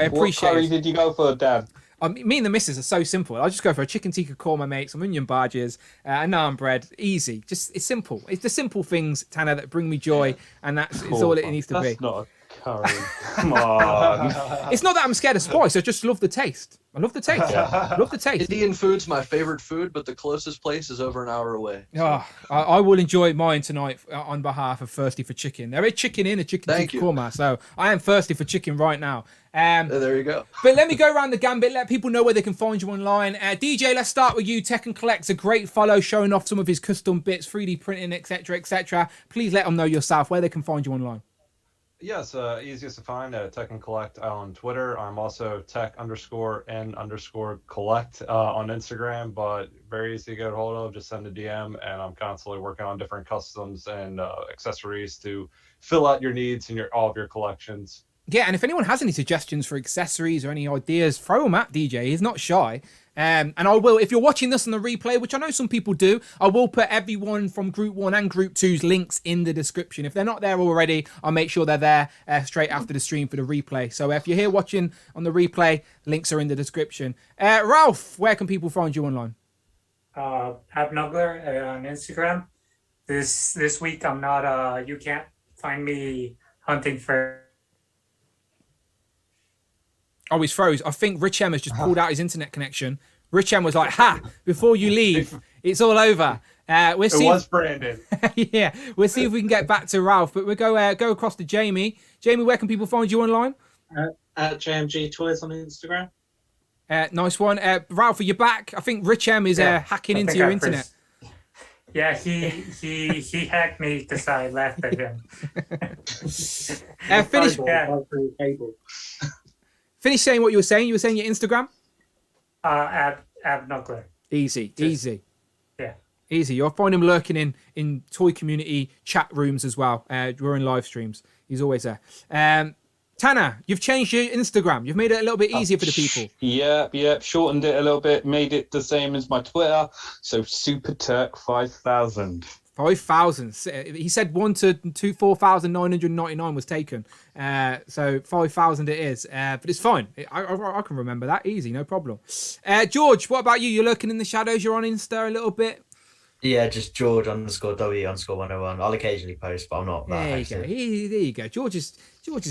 appreciate What curry it. did you go for, Dad? Me and the missus are so simple. I'll just go for a chicken tikka korma, mate, some onion bhajis, a naan bread. Easy. It's simple. It's the simple things, Tanner, that bring me joy, and it's all it needs to be. That's not a curry. Come on. It's not that I'm scared of spice. I just love the taste. I love the taste. I love the taste. Indian food's my favorite food, but the closest place is over an hour away. So. Oh, I will enjoy mine tonight on behalf of Thirsty for Chicken. There is chicken in a chicken tikka korma, so I am thirsty for chicken right now. There you go. But let me go around the gambit, let people know where they can find you online. DJ, let's start with you. Tech and Collect's a great follow, showing off some of his custom bits, 3D printing, etc., etc. Please let them know yourself where they can find you online. Yes, easiest to find Tech and Collect on Twitter. I'm also tech_n_collect on Instagram, but very easy to get a hold of. Just send a DM, and I'm constantly working on different customs and accessories to fill out your needs and all of your collections. Yeah, and if anyone has any suggestions for accessories or any ideas, throw them at DJ. He's not shy. And I will, if you're watching this on the replay, which I know some people do, I will put everyone from Group 1 and Group 2's links in the description. If they're not there already, I'll make sure they're there straight after the stream for the replay. So if you're here watching on the replay, links are in the description. Ralph, where can people find you online? Abnugler on Instagram. This week I'm not, you can't find me hunting for... Oh, he's froze. I think Rich M has just pulled out his internet connection. Rich M was like, ha, before you leave, it's all over. We'll see. It was Brandon. Yeah, we'll see if we can get back to Ralph, but we'll go across to Jamie. Jamie, where can people find you online? At JMG Toys on Instagram. Nice one. Ralph, are you back? I think Rich M is hacking into your internet. Yeah, he hacked me because I laughed at him. Finish saying what you were saying. You were saying your Instagram? Abnugler. Easy. Yeah. Easy. You'll find him lurking in toy community chat rooms as well during live streams. He's always there. Tanner, you've changed your Instagram. You've made it a little bit easier for the people. Yep. Shortened it a little bit. Made it the same as my Twitter. So Super Turk 5000. 5,000. He said 4,999 was taken. So 5,000 it is. But it's fine. I can remember that easy, no problem. George, what about you? You're lurking in the shadows. You're on Insta a little bit. Yeah, just George_W_101. I'll occasionally post, but I'm not that. There you go. George is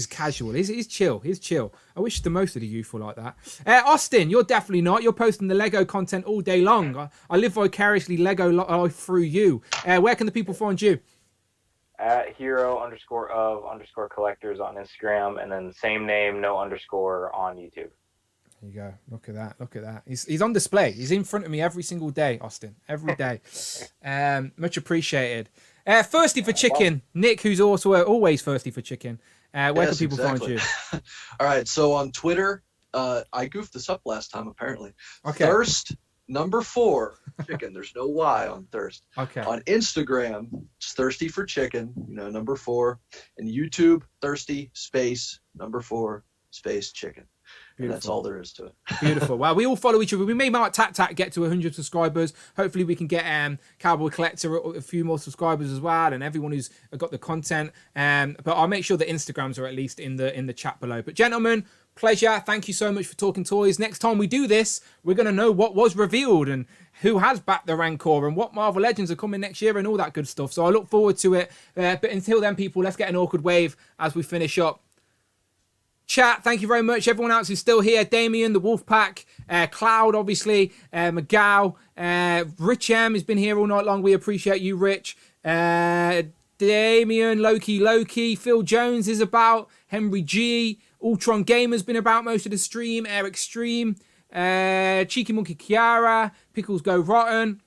casual. He's chill. He's chill. I wish the most of the youth were like that. Austin, you're definitely not. You're posting the Lego content all day long. I live vicariously Lego life through you. Where can the people find you? At hero_of_collectors on Instagram, and then same name, no underscore on YouTube. There you go. Look at that. He's on display. He's in front of me every single day, Austin. Every day. Much appreciated. Thirsty for chicken. Nick, who's also always thirsty for chicken. Where can people find you? All right. So on Twitter, I goofed this up last time, apparently. Okay. Thirst number 4 chicken. There's no Y on thirst. Okay. On Instagram, it's thirsty for chicken, number 4. And YouTube, thirsty space number 4 space chicken. And that's all there is to it. Beautiful. Well, we all follow each other. We may MarkTakTak get to 100 subscribers. Hopefully we can get Cowboy Collector a few more subscribers as well, and everyone who's got the content. But I'll make sure the Instagrams are at least in the chat below. But gentlemen, pleasure. Thank you so much for talking toys. Next time we do this, we're going to know what was revealed and who has backed the Rancor and what Marvel Legends are coming next year and all that good stuff. So I look forward to it. But until then, people, let's get an awkward wave as we finish up. Chat, thank you very much. Everyone else who's still here. Damien, the Wolfpack, Cloud, obviously, Miguel, Rich M has been here all night long. We appreciate you, Rich. Damien, Loki, Phil Jones is about, Henry G, Ultron Gamer's been about most of the stream, Eric Stream, Cheeky Monkey Kiara, Pickles Go Rotten,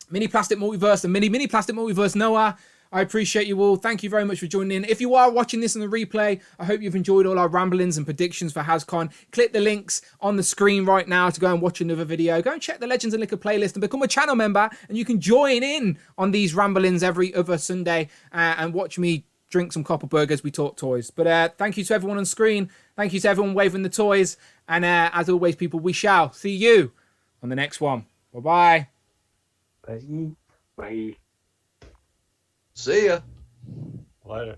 Mini Plastic Multiverse, and Mini Plastic Multiverse Noah. I appreciate you all. Thank you very much for joining in. If you are watching this on the replay, I hope you've enjoyed all our ramblings and predictions for HasCon. Click the links on the screen right now to go and watch another video. Go and check the Legends and Liquor playlist and become a channel member, and you can join in on these ramblings every other Sunday and watch me drink some Copperberg as we talk toys. But thank you to everyone on screen. Thank you to everyone waving the toys. And as always, people, we shall see you on the next one. Bye-bye. Bye. Bye. See ya. Later.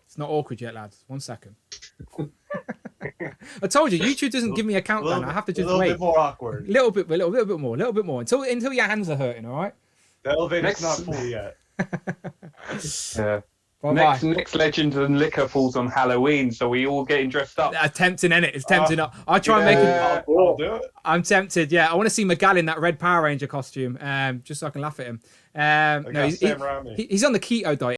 It's not awkward yet, lads. 1 second. I told you, YouTube doesn't give me a countdown. I have to just wait. A little bit more awkward. A little bit more. Until your hands are hurting, all right? The elevator's not full yet. Yeah. Bye-bye. Next Legends and Liquor falls on Halloween, so we all getting dressed up. Tempting, innit? It's tempting. I'll try and make it. I'll do it. I'm tempted, yeah. I want to see Miguel in that red Power Ranger costume, just so I can laugh at him. No, he's on the keto diet.